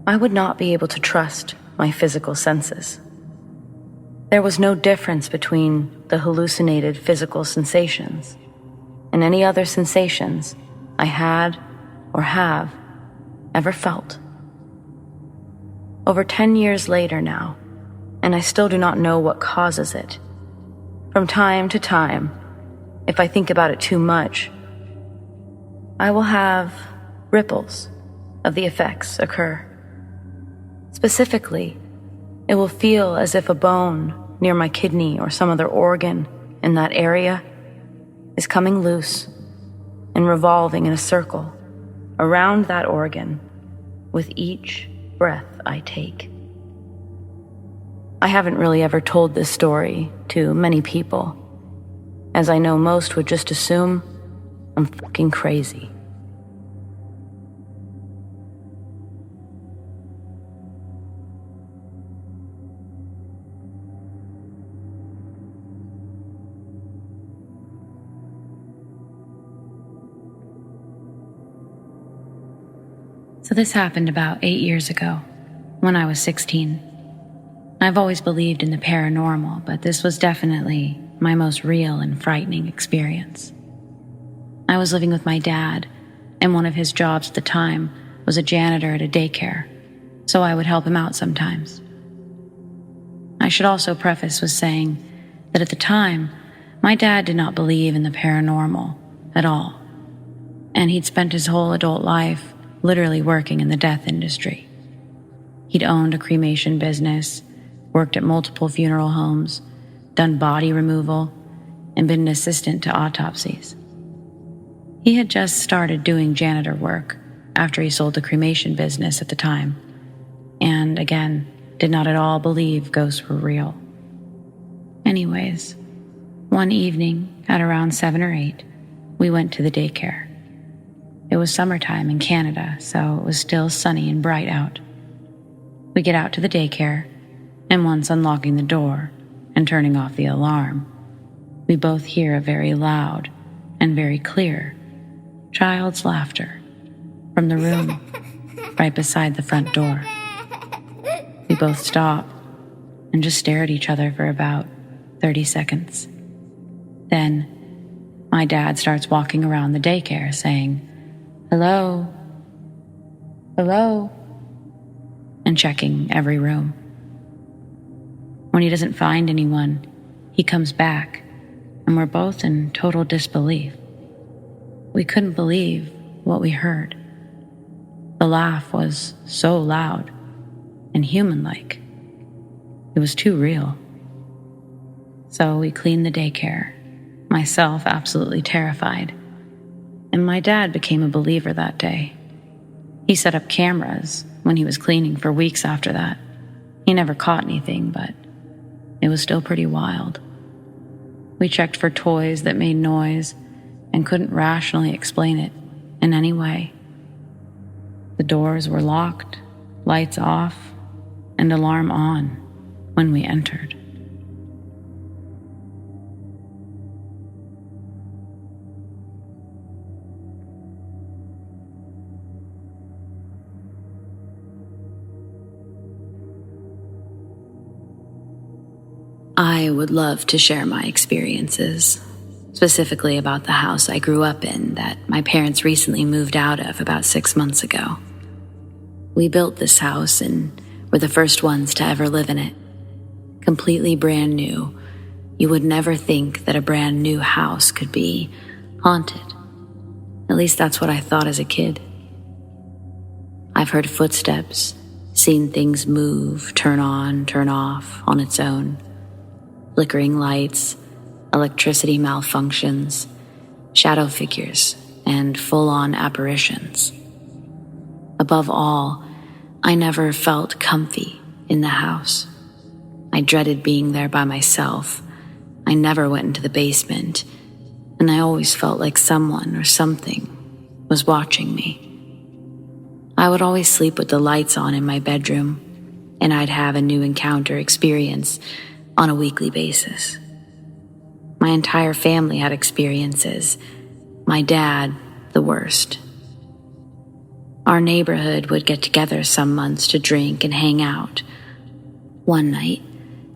I would not be able to trust my physical senses. There was no difference between the hallucinated physical sensations and any other sensations I had or have ever felt. Over 10 years later now, and I still do not know what causes it. From time to time, if I think about it too much, I will have ripples of the effects occur. Specifically, it will feel as if a bone near my kidney or some other organ in that area is coming loose and revolving in a circle around that organ with each breath I take. I haven't really ever told this story to many people, as I know most would just assume I'm fucking crazy. So this happened about 8 years ago, when I was 16. I've always believed in the paranormal, but this was definitely my most real and frightening experience. I was living with my dad, and one of his jobs at the time was a janitor at a daycare, so I would help him out sometimes. I should also preface with saying that at the time, my dad did not believe in the paranormal at all, and he'd spent his whole adult life literally working in the death industry. He'd owned a cremation business, worked at multiple funeral homes, done body removal, and been an assistant to autopsies. He had just started doing janitor work after he sold the cremation business at the time, and again, did not at all believe ghosts were real. Anyways, one evening at around 7 or 8, we went to the daycare. It was summertime in Canada, so it was still sunny and bright out. We get out to the daycare, and once unlocking the door and turning off the alarm, we both hear a very loud and very clear child's laughter from the room right beside the front door. We both stop and just stare at each other for about 30 seconds. Then, my dad starts walking around the daycare saying, "Hello? Hello?" and checking every room. When he doesn't find anyone, he comes back, and we're both in total disbelief. We couldn't believe what we heard. The laugh was so loud and human-like. It was too real. So we cleaned the daycare, myself absolutely terrified. And my dad became a believer that day. He set up cameras when he was cleaning for weeks after that. He never caught anything, but it was still pretty wild. We checked for toys that made noise and couldn't rationally explain it in any way. The doors were locked, lights off, and alarm on when we entered. I would love to share my experiences, specifically about the house I grew up in that my parents recently moved out of about 6 months ago. We built this house and were the first ones to ever live in it. Completely brand new. You would never think that a brand new house could be haunted. At least that's what I thought as a kid. I've heard footsteps, seen things move, turn on, turn off on its own. Flickering lights, electricity malfunctions, shadow figures, and full-on apparitions. Above all, I never felt comfy in the house. I dreaded being there by myself. I never went into the basement, and I always felt like someone or something was watching me. I would always sleep with the lights on in my bedroom, and I'd have a new encounter experience on a weekly basis. My entire family had experiences. My dad, the worst. Our neighborhood would get together some months to drink and hang out. One night,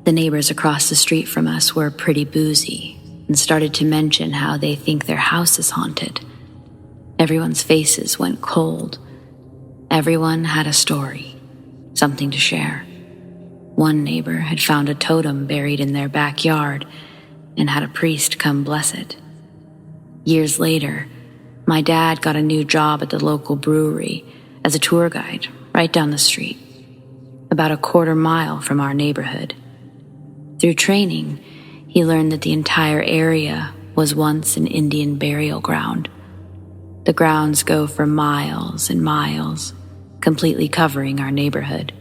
the neighbors across the street from us were pretty boozy and started to mention how they think their house is haunted. Everyone's faces went cold. Everyone had a story, something to share. One neighbor had found a totem buried in their backyard and had a priest come bless it. Years later, my dad got a new job at the local brewery as a tour guide right down the street, about a quarter mile from our neighborhood. Through training, he learned that the entire area was once an Indian burial ground. The grounds go for miles and miles, completely covering our neighborhood.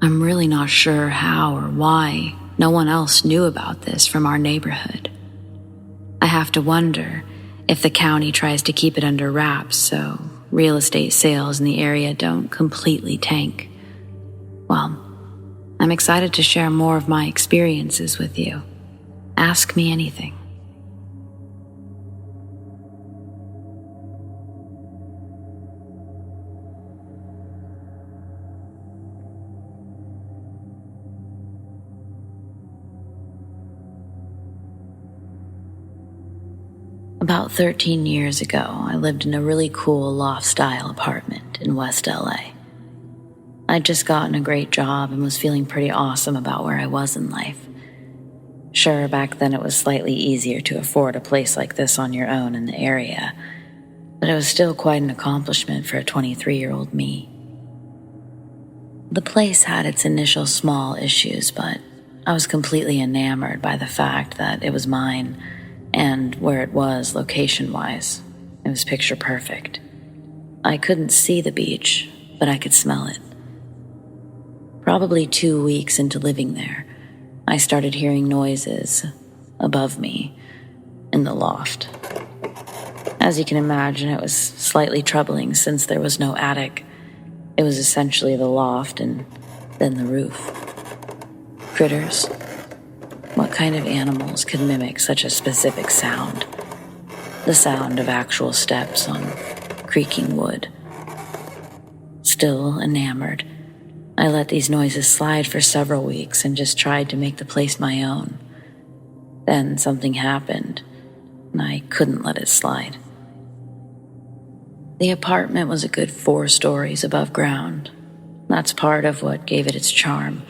I'm really not sure how or why no one else knew about this from our neighborhood. I have to wonder if the county tries to keep it under wraps so real estate sales in the area don't completely tank. Well, I'm excited to share more of my experiences with you. Ask me anything. About 13 years ago, I lived in a really cool loft-style apartment in West LA. I'd just gotten a great job and was feeling pretty awesome about where I was in life. Sure, back then it was slightly easier to afford a place like this on your own in the area, but it was still quite an accomplishment for a 23-year-old me. The place had its initial small issues, but I was completely enamored by the fact that it was mine, and where it was location-wise, it was picture perfect. I couldn't see the beach, but I could smell it. Probably 2 weeks into living there, I started hearing noises above me in the loft. As you can imagine, it was slightly troubling since there was no attic. It was essentially the loft and then the roof. Critters. What kind of animals could mimic such a specific sound? The sound of actual steps on creaking wood. Still enamored, I let these noises slide for several weeks and just tried to make the place my own. Then something happened, and I couldn't let it slide. The apartment was a good 4 stories above ground. That's part of what gave it its charm.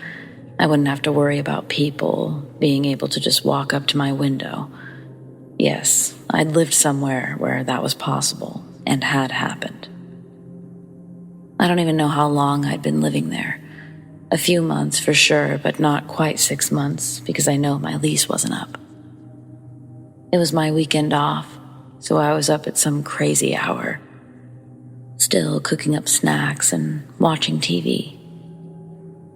I wouldn't have to worry about people being able to just walk up to my window. Yes, I'd lived somewhere where that was possible and had happened. I don't even know how long I'd been living there. A few months for sure, but not quite 6 months because I know my lease wasn't up. It was my weekend off, so I was up at some crazy hour, still cooking up snacks and watching TV.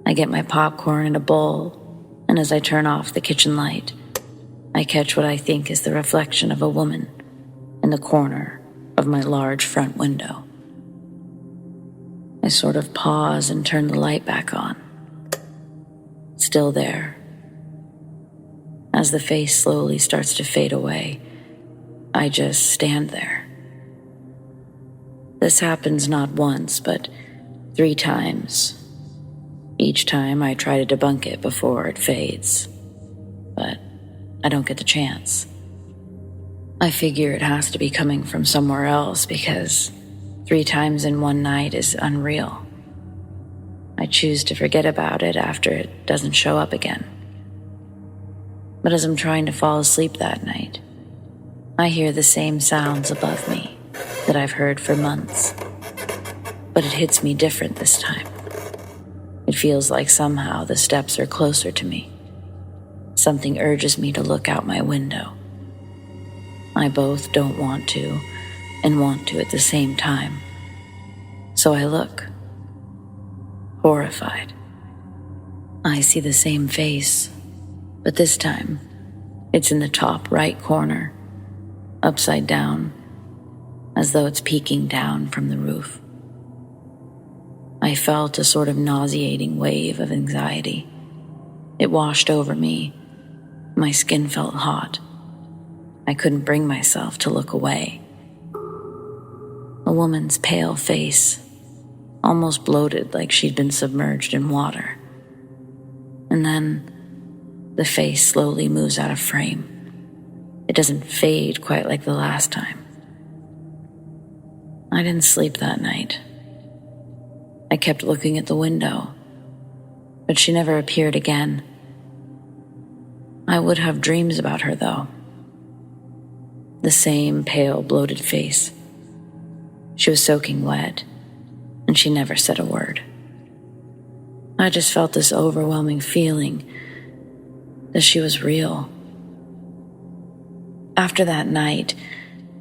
I get my popcorn in a bowl, and as I turn off the kitchen light, I catch what I think is the reflection of a woman in the corner of my large front window. I sort of pause and turn the light back on. Still there. As the face slowly starts to fade away, I just stand there. This happens not once, but 3 times. Each time I try to debunk it before it fades, but I don't get the chance. I figure it has to be coming from somewhere else because 3 times in one night is unreal. I choose to forget about it after it doesn't show up again. But as I'm trying to fall asleep that night, I hear the same sounds above me that I've heard for months, but it hits me different this time. It feels like somehow the steps are closer to me. Something urges me to look out my window. I both don't want to and want to at the same time. So I look, horrified. I see the same face, but this time it's in the top right corner, upside down, as though it's peeking down from the roof. I felt a sort of nauseating wave of anxiety. It washed over me. My skin felt hot. I couldn't bring myself to look away. A woman's pale face, almost bloated like she'd been submerged in water. And then the face slowly moves out of frame. It doesn't fade quite like the last time. I didn't sleep that night. I kept looking at the window, but she never appeared again. I would have dreams about her, though. The same pale, bloated face. She was soaking wet, and she never said a word. I just felt this overwhelming feeling that she was real. After that night,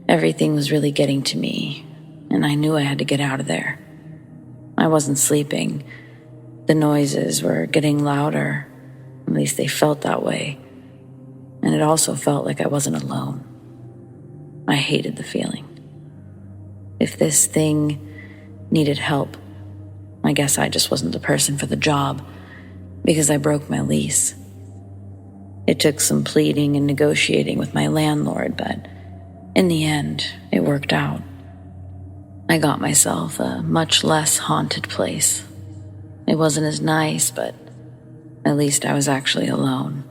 everything was really getting to me, and I knew I had to get out of there. I wasn't sleeping. The noises were getting louder. At least they felt that way. And it also felt like I wasn't alone. I hated the feeling. If this thing needed help, I guess I just wasn't the person for the job, because I broke my lease. It took some pleading and negotiating with my landlord, but in the end, it worked out. I got myself a much less haunted place. It wasn't as nice, but at least I was actually alone.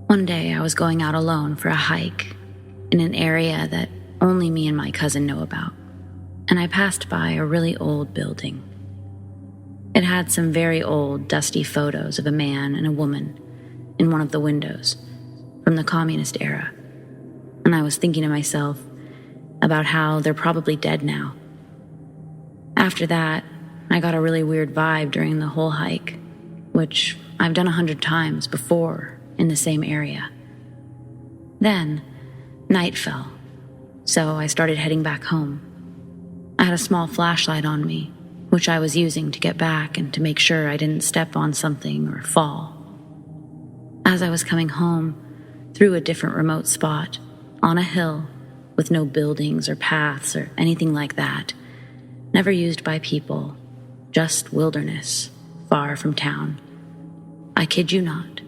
One day I was going out alone for a hike in an area that only me and my cousin know about, and I passed by a really old building. It had some very old, dusty photos of a man and a woman in one of the windows from the communist era, and I was thinking to myself about how they're probably dead now. After that, I got a really weird vibe during the whole hike, which I've done 100 times before in the same area. Then, night fell, so I started heading back home. I had a small flashlight on me, which I was using to get back and to make sure I didn't step on something or fall. As I was coming home, through a different remote spot, on a hill, with no buildings or paths or anything like that, never used by people, just wilderness, far from town. I kid you not.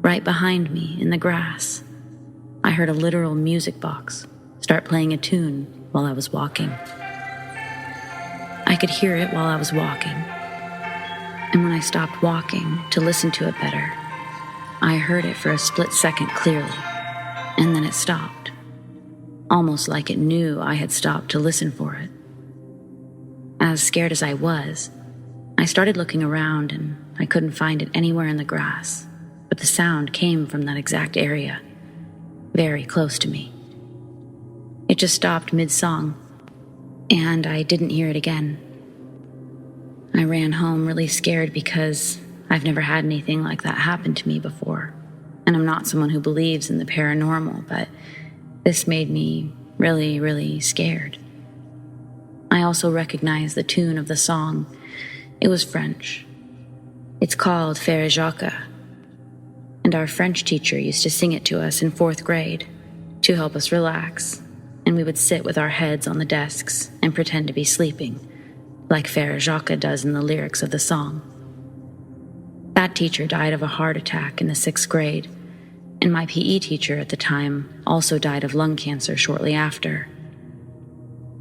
Right behind me, in the grass, I heard a literal music box start playing a tune while I was walking. I could hear it while I was walking, and when I stopped walking to listen to it better, I heard it for a split second clearly, and then it stopped, almost like it knew I had stopped to listen for it. As scared as I was, I started looking around and I couldn't find it anywhere in the grass. But the sound came from that exact area, very close to me. It just stopped mid-song, and I didn't hear it again. I ran home really scared because I've never had anything like that happen to me before, and I'm not someone who believes in the paranormal, but this made me really, really scared. I also recognized the tune of the song. It was French. It's called Farmhouse. And our French teacher used to sing it to us in 4th grade to help us relax, and we would sit with our heads on the desks and pretend to be sleeping, like Farmhouse does in the lyrics of the song. That teacher died of a heart attack in the 6th grade, and my PE teacher at the time also died of lung cancer shortly after.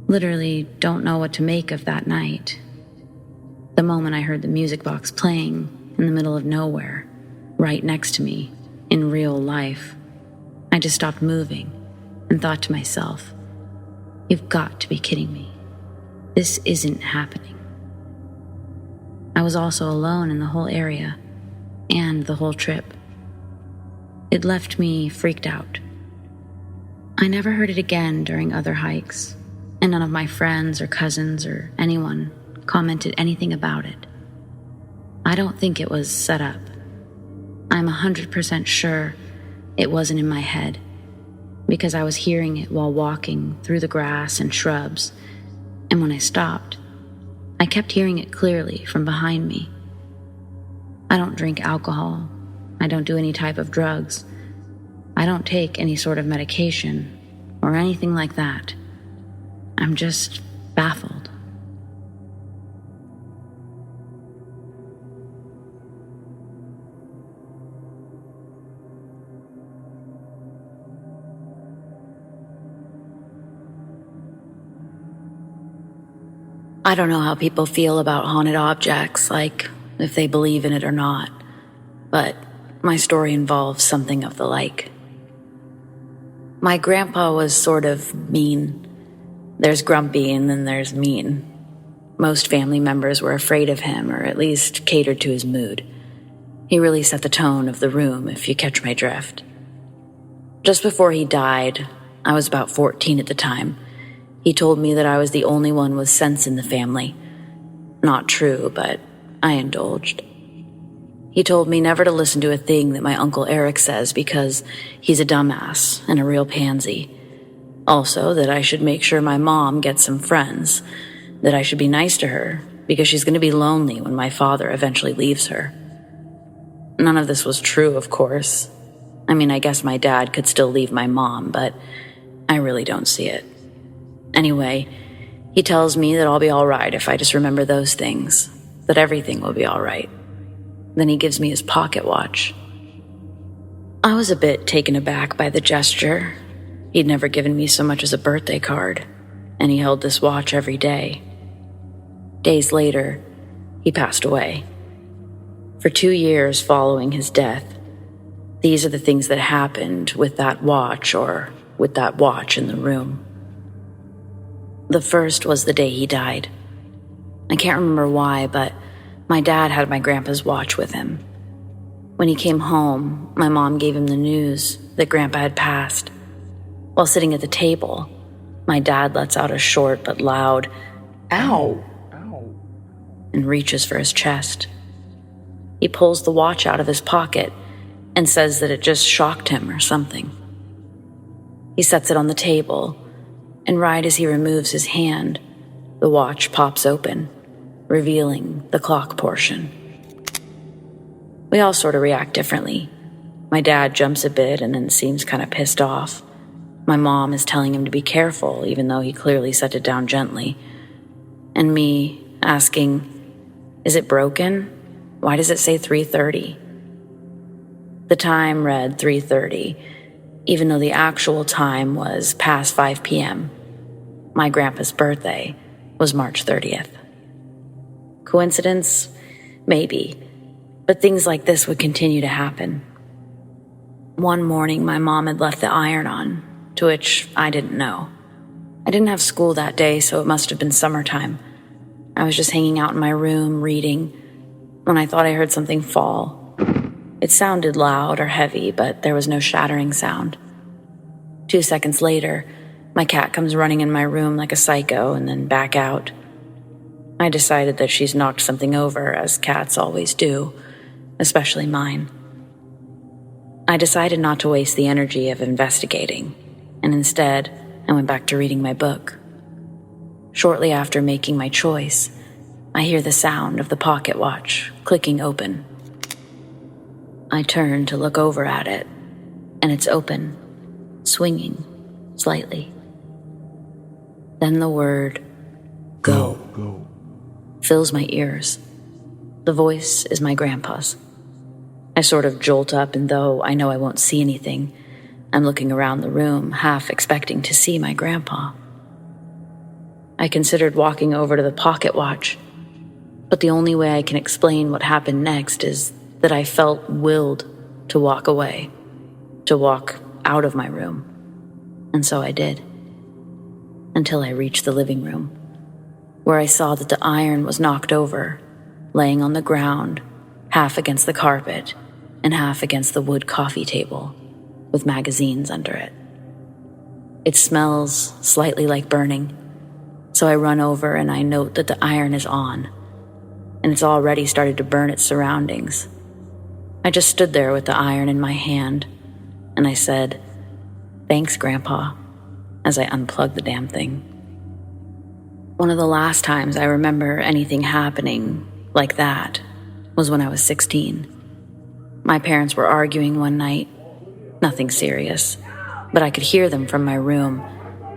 Literally don't know what to make of that night. The moment I heard the music box playing in the middle of nowhere, right next to me, in real life, I just stopped moving and thought to myself, you've got to be kidding me. This isn't happening. I was also alone in the whole area and the whole trip. It left me freaked out. I never heard it again during other hikes, and none of my friends or cousins or anyone commented anything about it. I don't think it was set up. I'm 100% sure it wasn't in my head, because I was hearing it while walking through the grass and shrubs, and when I stopped, I kept hearing it clearly from behind me. I don't drink alcohol. I don't do any type of drugs. I don't take any sort of medication or anything like that. I'm just baffled. I don't know how people feel about haunted objects, like if they believe in it or not, but my story involves something of the like. My grandpa was sort of mean. There's grumpy and then there's mean. Most family members were afraid of him, or at least catered to his mood. He really set the tone of the room, if you catch my drift. Just before he died, I was about 14 at the time, he told me that I was the only one with sense in the family, Not true, but I indulged. He told me never to listen to a thing that my Uncle Eric says because he's a dumbass and a real pansy. Also, that I should make sure my mom gets some friends, that I should be nice to her because she's going to be lonely when my father eventually leaves her. None of this was true, of course. I mean, I guess my dad could still leave my mom, but I really don't see it. Anyway, he tells me that I'll be all right if I just remember those things, that everything will be all right. Then he gives me his pocket watch. I was a bit taken aback by the gesture. He'd never given me so much as a birthday card, and he held this watch every day. Days later, he passed away. For 2 years following his death, these are the things that happened with that watch or with that watch in the room. The first was the day he died. I can't remember why, but my dad had my grandpa's watch with him. When he came home, my mom gave him the news that Grandpa had passed. While sitting at the table, my dad lets out a short but loud, "Ow!" and reaches for his chest. He pulls the watch out of his pocket and says that it just shocked him or something. He sets it on the table, and right as he removes his hand, the watch pops open, revealing the clock portion. We all sort of react differently. My dad jumps a bit and then seems kind of pissed off. My mom is telling him to be careful, even though he clearly set it down gently. And me asking, "Is it broken? Why does it say 3:30? The time read 3:30, even though the actual time was past 5 p.m. My grandpa's birthday was March 30th. Coincidence? Maybe. But things like this would continue to happen. One morning, my mom had left the iron on, to which I didn't know. I didn't have school that day, so it must have been summertime. I was just hanging out in my room, reading, when I thought I heard something fall. It sounded loud or heavy, but there was no shattering sound. 2 seconds later, my cat comes running in my room like a psycho and then back out. I decided that she's knocked something over, as cats always do, especially mine. I decided not to waste the energy of investigating, and instead, I went back to reading my book. Shortly after making my choice, I hear the sound of the pocket watch clicking open. I turn to look over at it, and it's open, swinging slightly. Then the word, "Go," fills my ears. The voice is my grandpa's. I sort of jolt up, and though I know I won't see anything, I'm looking around the room, half expecting to see my grandpa. I considered walking over to the pocket watch, but the only way I can explain what happened next is that I felt willed to walk away, to walk out of my room. And so I did, until I reached the living room, where I saw that the iron was knocked over, laying on the ground, half against the carpet and half against the wood coffee table, with magazines under it. It smells slightly like burning, so I run over and I note that the iron is on, and it's already started to burn its surroundings. I just stood there with the iron in my hand, and I said, "Thanks, Grandpa," as I unplugged the damn thing. One of the last times I remember anything happening like that was when I was 16. My parents were arguing one night. Nothing serious, but I could hear them from my room,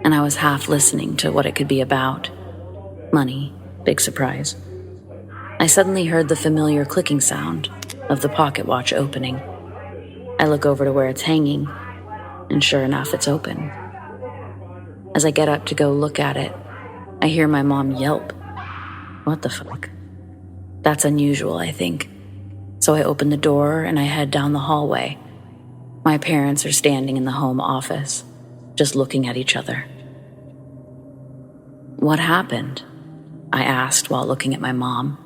and I was half listening to what it could be about. Money, big surprise. I suddenly heard the familiar clicking sound of the pocket watch opening. I look over to where it's hanging, and sure enough, it's open. As I get up to go look at it, I hear my mom yelp. What the fuck? That's unusual, I think. So I open the door and I head down the hallway. My parents are standing in the home office, just looking at each other. "What happened?" I asked while looking at my mom.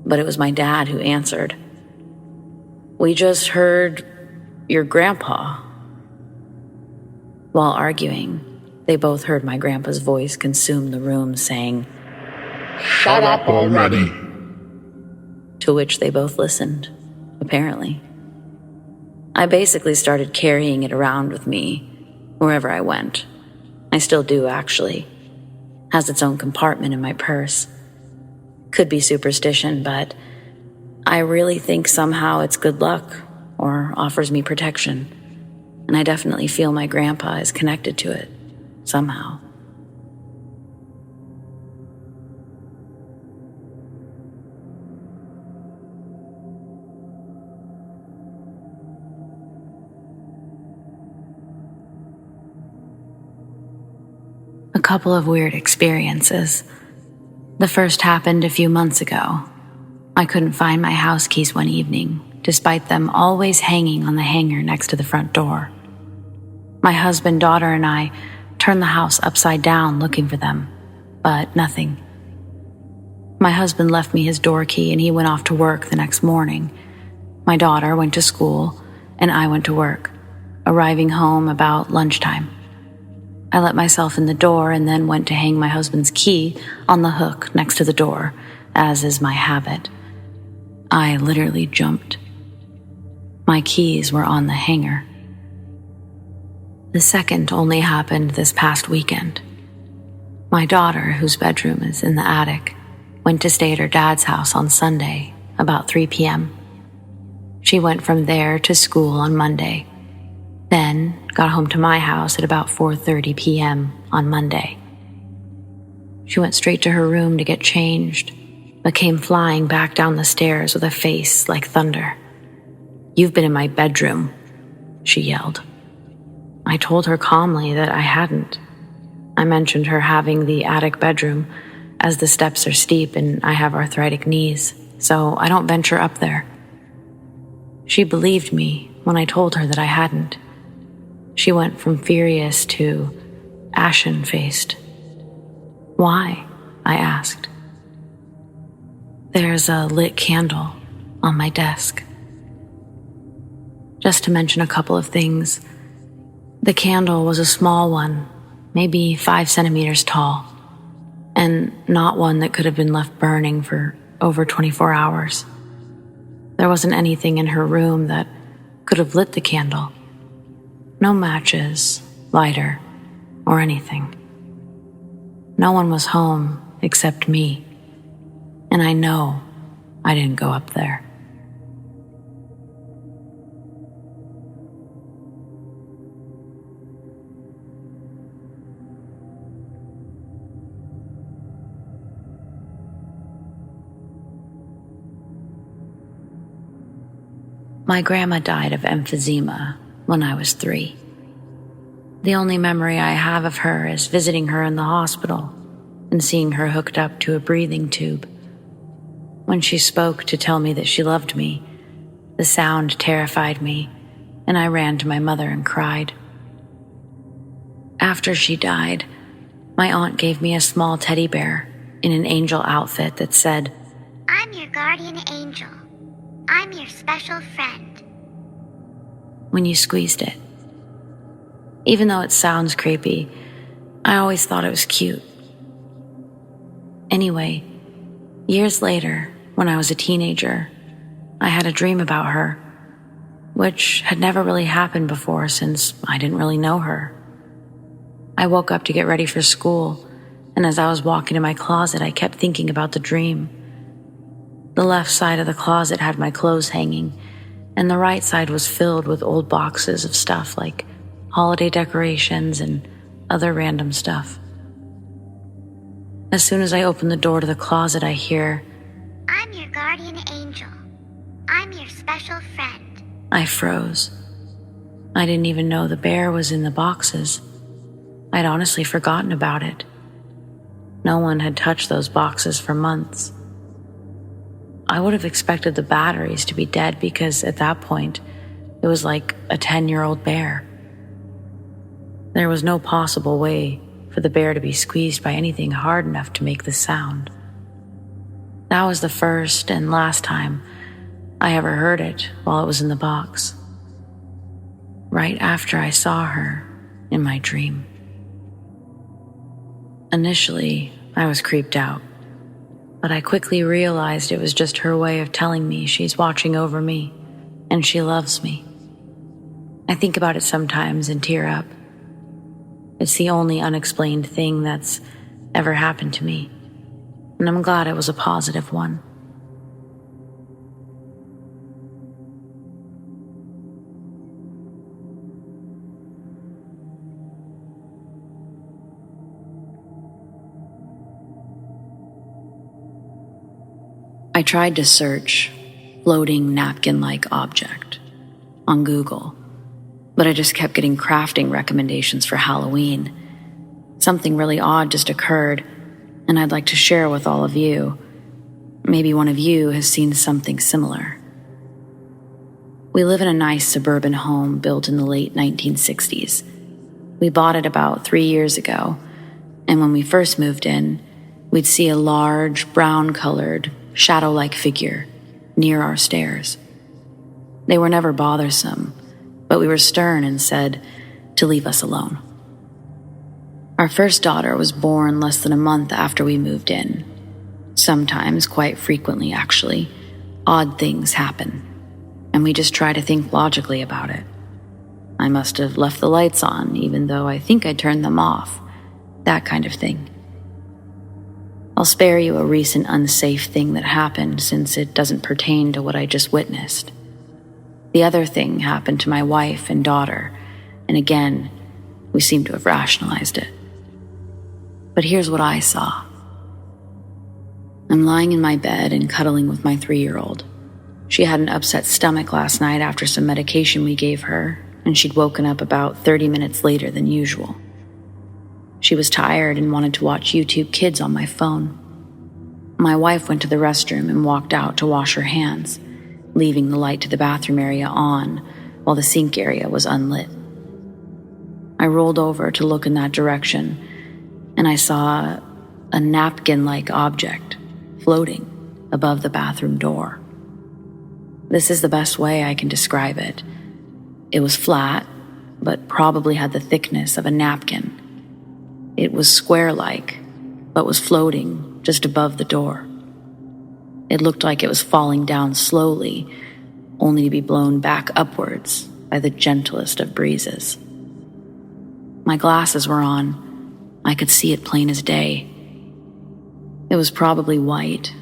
But it was my dad who answered. "We just heard your grandpa." While arguing, they both heard my grandpa's voice consume the room, saying, Shut up already. To which they both listened, apparently. I basically started carrying it around with me wherever I went. I still do, actually. Has its own compartment in my purse. Could be superstition, but I really think somehow it's good luck or offers me protection. And I definitely feel my grandpa is connected to it, somehow. A couple of weird experiences. The first happened a few months ago. I couldn't find my house keys one evening, despite them always hanging on the hanger next to the front door. My husband, daughter, and I turned the house upside down looking for them, but nothing. My husband left me his door key and he went off to work the next morning. My daughter went to school and I went to work, arriving home about lunchtime. I let myself in the door and then went to hang my husband's key on the hook next to the door, as is my habit. I literally jumped. My keys were on the hanger. The second only happened this past weekend. My daughter, whose bedroom is in the attic, went to stay at her dad's house on Sunday, about 3 p.m. She went from there to school on Monday, then got home to my house at about 4:30 p.m. on Monday. She went straight to her room to get changed, but came flying back down the stairs with a face like thunder. "You've been in my bedroom," she yelled. I told her calmly that I hadn't. I mentioned her having the attic bedroom, as the steps are steep and I have arthritic knees, so I don't venture up there. She believed me when I told her that I hadn't. She went from furious to ashen-faced. "Why?" I asked. "There's a lit candle on my desk." Just to mention a couple of things, the candle was a small one, maybe 5 centimeters tall, and not one that could have been left burning for over 24 hours. There wasn't anything in her room that could have lit the candle. No matches, lighter, or anything. No one was home except me, and I know I didn't go up there. My grandma died of emphysema when I was 3. The only memory I have of her is visiting her in the hospital and seeing her hooked up to a breathing tube. When she spoke to tell me that she loved me, the sound terrified me, and I ran to my mother and cried. After she died, my aunt gave me a small teddy bear in an angel outfit that said, "I'm your guardian angel. I'm your special friend," when you squeezed it. Even though it sounds creepy, I always thought it was cute. Anyway, years later, when I was a teenager, I had a dream about her, which had never really happened before since I didn't really know her. I woke up to get ready for school, and as I was walking to my closet, I kept thinking about the dream. The left side of the closet had my clothes hanging, and the right side was filled with old boxes of stuff like holiday decorations and other random stuff. As soon as I open the door to the closet, I hear, "I'm your guardian angel. I'm your special friend." I froze. I didn't even know the bear was in the boxes. I'd honestly forgotten about it. No one had touched those boxes for months. I would have expected the batteries to be dead because at that point, it was like a 10-year-old bear. There was no possible way for the bear to be squeezed by anything hard enough to make the sound. That was the first and last time I ever heard it while it was in the box. Right after I saw her in my dream. Initially, I was creeped out. But I quickly realized it was just her way of telling me she's watching over me and she loves me. I think about it sometimes and tear up. It's the only unexplained thing that's ever happened to me, and I'm glad it was a positive one. I tried to search floating napkin-like object on Google, but I just kept getting crafting recommendations for Halloween. Something really odd just occurred, and I'd like to share with all of you. Maybe one of you has seen something similar. We live in a nice suburban home built in the late 1960s. We bought it about 3 years ago, and when we first moved in, we'd see a large, brown-colored, shadow-like figure near our stairs. They were never bothersome, but we were stern and said to leave us alone. Our first daughter was born less than a month after we moved in. Sometimes, quite frequently actually, odd things happen, and we just try to think logically about it. I must have left the lights on, even though I think I turned them off. That kind of thing. I'll spare you a recent unsafe thing that happened since it doesn't pertain to what I just witnessed. The other thing happened to my wife and daughter, and again, we seem to have rationalized it. But here's what I saw. I'm lying in my bed and cuddling with my 3-year-old. She had an upset stomach last night after some medication we gave her, and she'd woken up about 30 minutes later than usual. She was tired and wanted to watch YouTube Kids on my phone. My wife went to the restroom and walked out to wash her hands, leaving the light to the bathroom area on while the sink area was unlit. I rolled over to look in that direction, and I saw a napkin-like object floating above the bathroom door. This is the best way I can describe it. It was flat, but probably had the thickness of a napkin. It was square-like, but was floating just above the door. It looked like it was falling down slowly, only to be blown back upwards by the gentlest of breezes. My glasses were on. I could see it plain as day. It was probably white,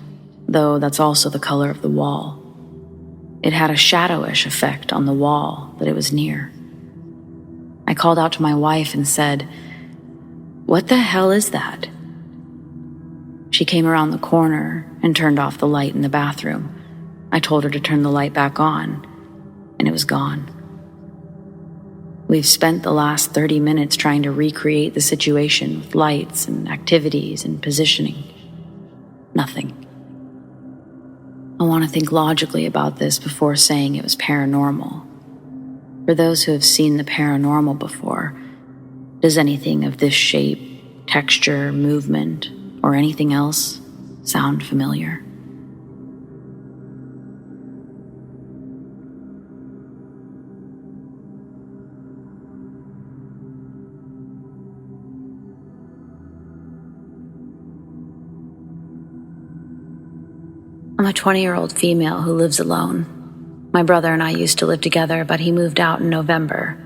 though that's also the color of the wall. It had a shadowish effect on the wall that it was near. I called out to my wife and said, "What the hell is that?" She came around the corner and turned off the light in the bathroom. I told her to turn the light back on, and it was gone. We've spent the last 30 minutes trying to recreate the situation with lights and activities and positioning. Nothing. I want to think logically about this before saying it was paranormal. For those who have seen the paranormal before, does anything of this shape, texture, movement, or anything else sound familiar? I'm a 20-year-old female who lives alone. My brother and I used to live together, but he moved out in November.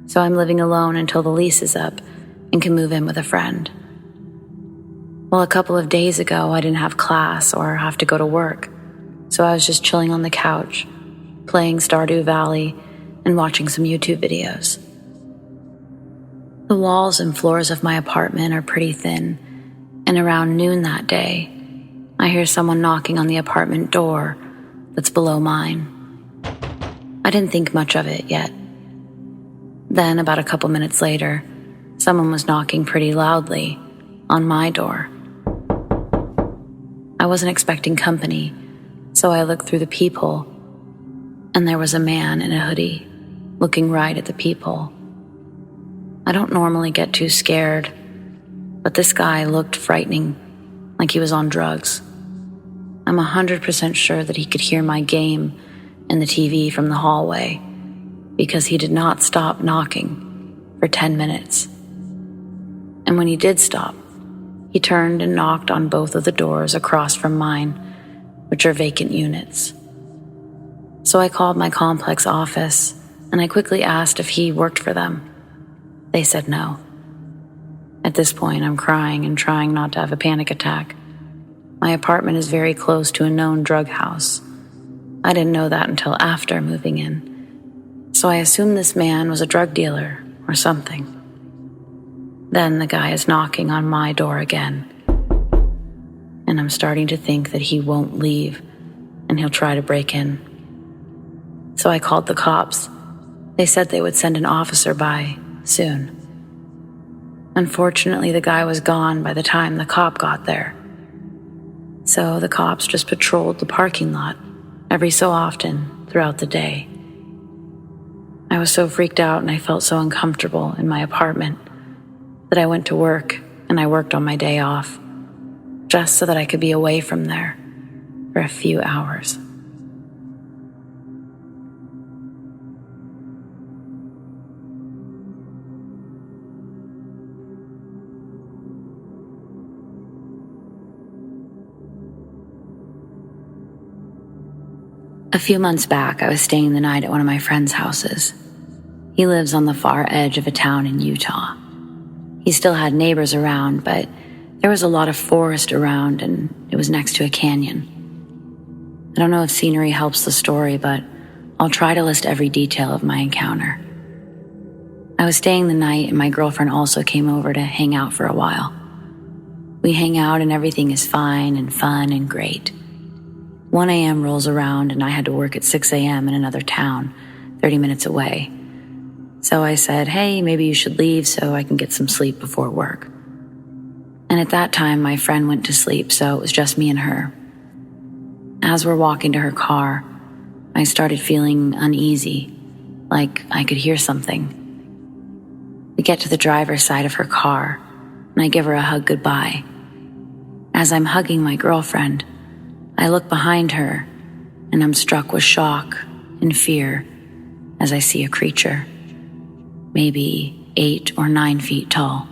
So I'm living alone until the lease is up and can move in with a friend. Well, a couple of days ago, I didn't have class or have to go to work, so I was just chilling on the couch, playing Stardew Valley and watching some YouTube videos. The walls and floors of my apartment are pretty thin, and around noon that day, I hear someone knocking on the apartment door that's below mine. I didn't think much of it yet. Then, about a couple minutes later, someone was knocking pretty loudly on my door. I wasn't expecting company, so I looked through the peephole, and there was a man in a hoodie looking right at the peephole. I don't normally get too scared, but this guy looked frightening, like he was on drugs. I'm 100% sure that he could hear my game and the TV from the hallway, because he did not stop knocking for 10 minutes. And when he did stop, He turned and knocked on both of the doors across from mine, which are vacant units. So I called my complex office, and I quickly asked if he worked for them. They said no. At this point, I'm crying and trying not to have a panic attack. My apartment is very close to a known drug house. I didn't know that until after moving in, so I assumed this man was a drug dealer or something. Then the guy is knocking on my door again, and I'm starting to think that he won't leave and he'll try to break in. So I called the cops. They said they would send an officer by soon. Unfortunately, the guy was gone by the time the cop got there. So the cops just patrolled the parking lot every so often throughout the day. I was so freaked out and I felt so uncomfortable in my apartment that I went to work, and I worked on my day off, just so that I could be away from there for a few hours. A few months back, I was staying the night at one of my friend's houses. He lives on the far edge of a town in Utah. He still had neighbors around, but there was a lot of forest around, and it was next to a canyon. I don't know if scenery helps the story, but I'll try to list every detail of my encounter. I was staying the night, and my girlfriend also came over to hang out for a while. We hang out, and everything is fine and fun and great. 1 a.m. rolls around, and I had to work at 6 a.m. in another town, 30 minutes away. So I said, hey, maybe you should leave so I can get some sleep before work. And at that time, my friend went to sleep, so it was just me and her. As we're walking to her car, I started feeling uneasy, like I could hear something. We get to the driver's side of her car, and I give her a hug goodbye. As I'm hugging my girlfriend, I look behind her, and I'm struck with shock and fear as I see a creature, maybe 8 or 9 feet tall.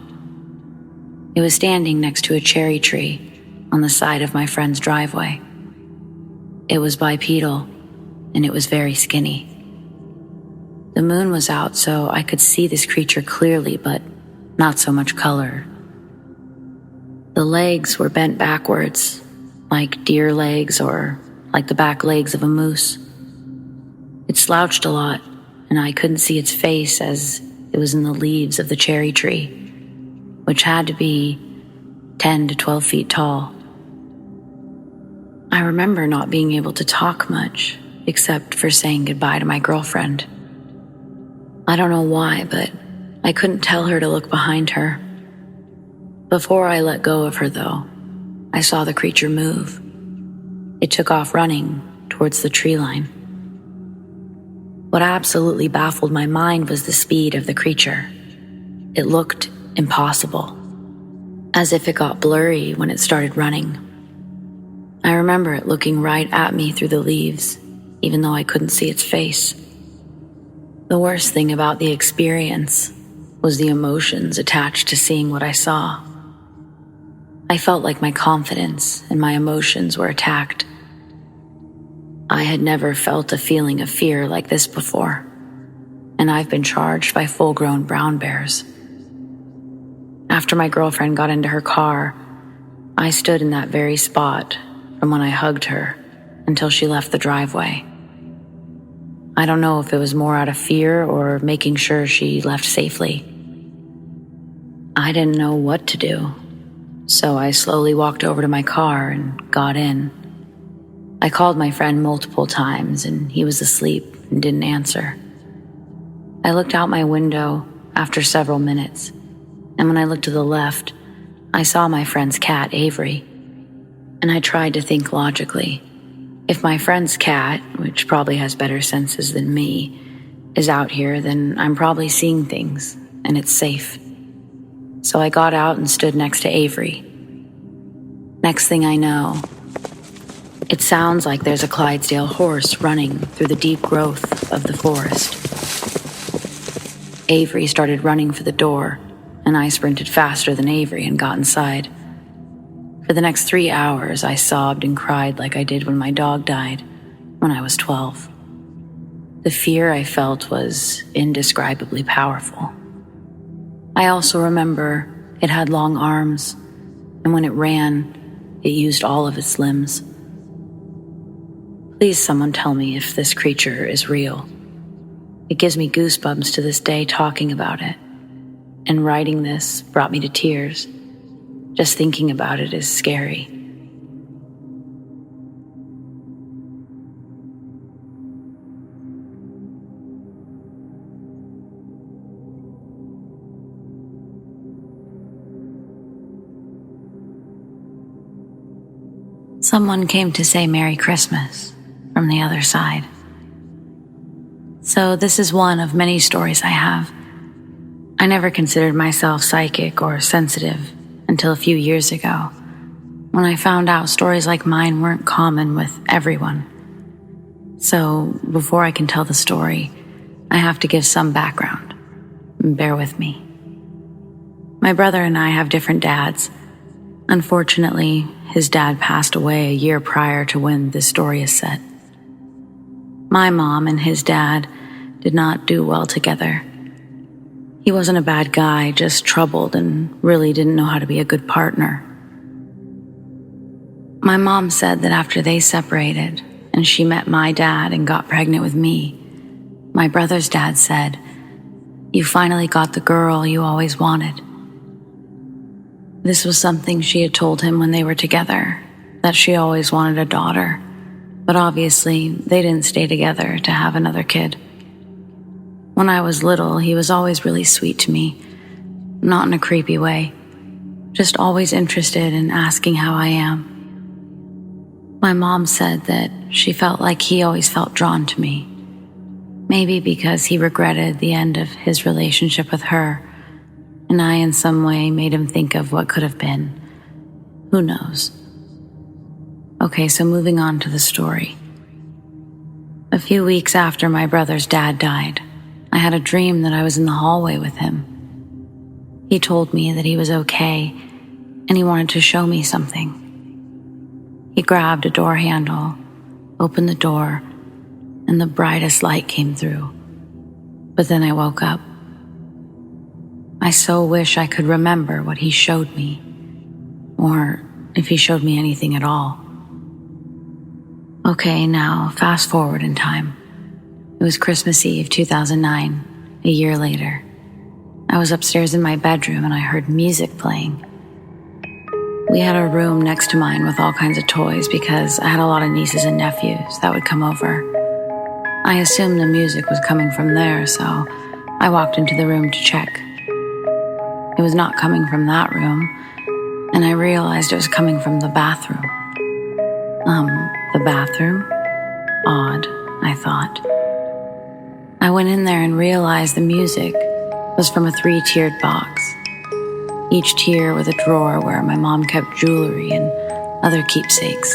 It was standing next to a cherry tree on the side of my friend's driveway. It was bipedal, and it was very skinny. The moon was out, so I could see this creature clearly, but not so much color. The legs were bent backwards, like deer legs or like the back legs of a moose. It slouched a lot, and I couldn't see its face as it was in the leaves of the cherry tree, which had to be 10 to 12 feet tall. I remember not being able to talk much, except for saying goodbye to my girlfriend. I don't know why, but I couldn't tell her to look behind her. Before I let go of her, though, I saw the creature move. It took off running towards the tree line. What absolutely baffled my mind was the speed of the creature. It looked impossible, as if it got blurry when it started running. I remember it looking right at me through the leaves, even though I couldn't see its face. The worst thing about the experience was the emotions attached to seeing what I saw. I felt like my confidence and my emotions were attacked. I had never felt a feeling of fear like this before, and I've been charged by full-grown brown bears. After my girlfriend got into her car, I stood in that very spot from when I hugged her until she left the driveway. I don't know if it was more out of fear or making sure she left safely. I didn't know what to do, so I slowly walked over to my car and got in. I called my friend multiple times, and he was asleep and didn't answer. I looked out my window after several minutes, and when I looked to the left, I saw my friend's cat, Avery. And I tried to think logically. If my friend's cat, which probably has better senses than me, is out here, then I'm probably seeing things, and it's safe. So I got out and stood next to Avery. Next thing I know, it sounds like there's a Clydesdale horse running through the deep growth of the forest. Avery started running for the door, and I sprinted faster than Avery and got inside. For the next 3 hours, I sobbed and cried like I did when my dog died when I was 12. The fear I felt was indescribably powerful. I also remember it had long arms, and when it ran, it used all of its limbs. Please, someone tell me if this creature is real. It gives me goosebumps to this day talking about it, and writing this brought me to tears. Just thinking about it is scary. Someone came to say Merry Christmas from the other side. So this is one of many stories I have. I never considered myself psychic or sensitive until a few years ago, when I found out stories like mine weren't common with everyone. So before I can tell the story, I have to give some background. Bear with me. My brother and I have different dads. Unfortunately, his dad passed away a year prior to when this story is set. My mom and his dad did not do well together. He wasn't a bad guy, just troubled and really didn't know how to be a good partner. My mom said that after they separated and she met my dad and got pregnant with me, my brother's dad said, "You finally got the girl you always wanted." This was something she had told him when they were together, that she always wanted a daughter, but obviously they didn't stay together to have another kid. When I was little, he was always really sweet to me, not in a creepy way, just always interested in asking how I am. My mom said that she felt like he always felt drawn to me, maybe because he regretted the end of his relationship with her, and I in some way made him think of what could have been. Who knows? Okay, so moving on to the story. A few weeks after my brother's dad died, I had a dream that I was in the hallway with him. He told me that he was okay, and he wanted to show me something. He grabbed a door handle, opened the door, and the brightest light came through. But then I woke up. I so wish I could remember what he showed me, or if he showed me anything at all. Okay, now fast forward in time. It was Christmas Eve 2009, a year later. I was upstairs in my bedroom and I heard music playing. We had a room next to mine with all kinds of toys because I had a lot of nieces and nephews that would come over. I assumed the music was coming from there, so I walked into the room to check. It was not coming from that room, and I realized it was coming from the bathroom. The bathroom? Odd, I thought. I went in there and realized the music was from a 3-tiered box, each tier with a drawer where my mom kept jewelry and other keepsakes.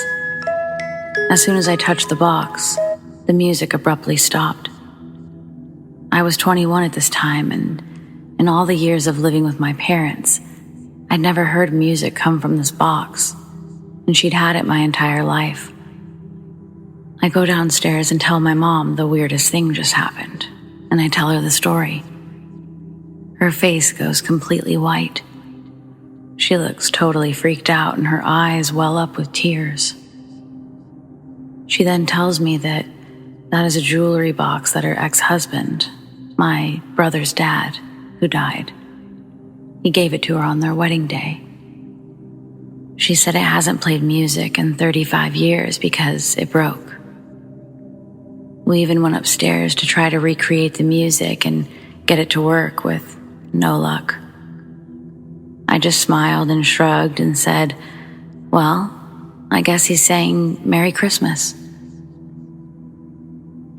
As soon as I touched the box, the music abruptly stopped. I was 21 at this time, and in all the years of living with my parents, I'd never heard music come from this box, and she'd had it my entire life. I go downstairs and tell my mom the weirdest thing just happened, and I tell her the story. Her face goes completely white. She looks totally freaked out and her eyes well up with tears. She then tells me that is a jewelry box that her ex-husband, my brother's dad, who died, he gave it to her on their wedding day. She said it hasn't played music in 35 years because it broke. We even went upstairs to try to recreate the music and get it to work with no luck. I just smiled and shrugged and said, "Well, I guess he's saying Merry Christmas."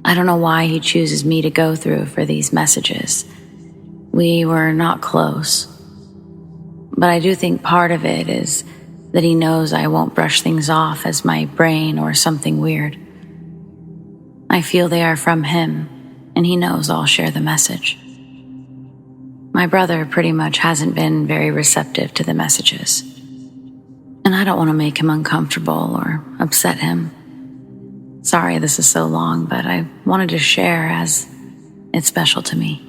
I don't know why he chooses me to go through for these messages. We were not close. But I do think part of it is that he knows I won't brush things off as my brain or something weird. I feel they are from him, and he knows I'll share the message. My brother pretty much hasn't been very receptive to the messages. And I don't want to make him uncomfortable or upset him. Sorry this is so long, but I wanted to share as it's special to me.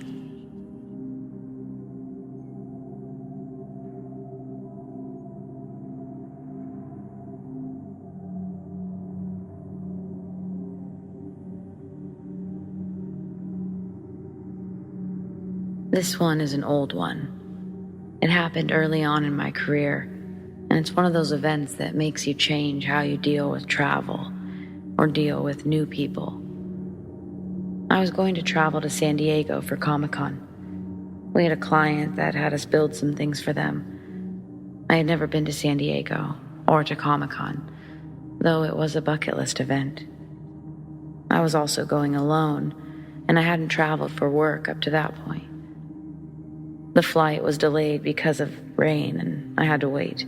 This one is an old one. It happened early on in my career, and it's one of those events that makes you change how you deal with travel or deal with new people. I was going to travel to San Diego for Comic-Con. We had a client that had us build some things for them. I had never been to San Diego or to Comic-Con, though it was a bucket list event. I was also going alone, and I hadn't traveled for work up to that point. The flight was delayed because of rain, and I had to wait.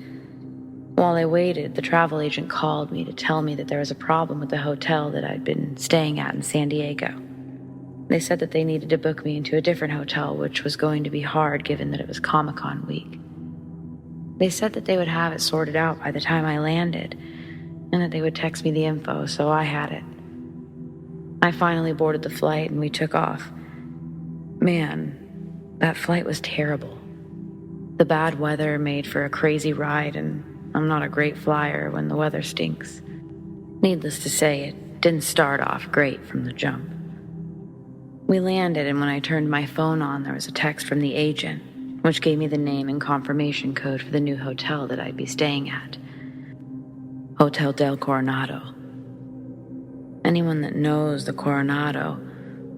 While I waited, the travel agent called me to tell me that there was a problem with the hotel that I'd been staying at in San Diego. They said that they needed to book me into a different hotel, which was going to be hard given that it was Comic-Con week. They said that they would have it sorted out by the time I landed, and that they would text me the info, so I had it. I finally boarded the flight and we took off. Man, that flight was terrible. The bad weather made for a crazy ride, and I'm not a great flyer when the weather stinks. Needless to say, it didn't start off great from the jump. We landed, and when I turned my phone on, there was a text from the agent, which gave me the name and confirmation code for the new hotel that I'd be staying at. Hotel del Coronado. Anyone that knows the Coronado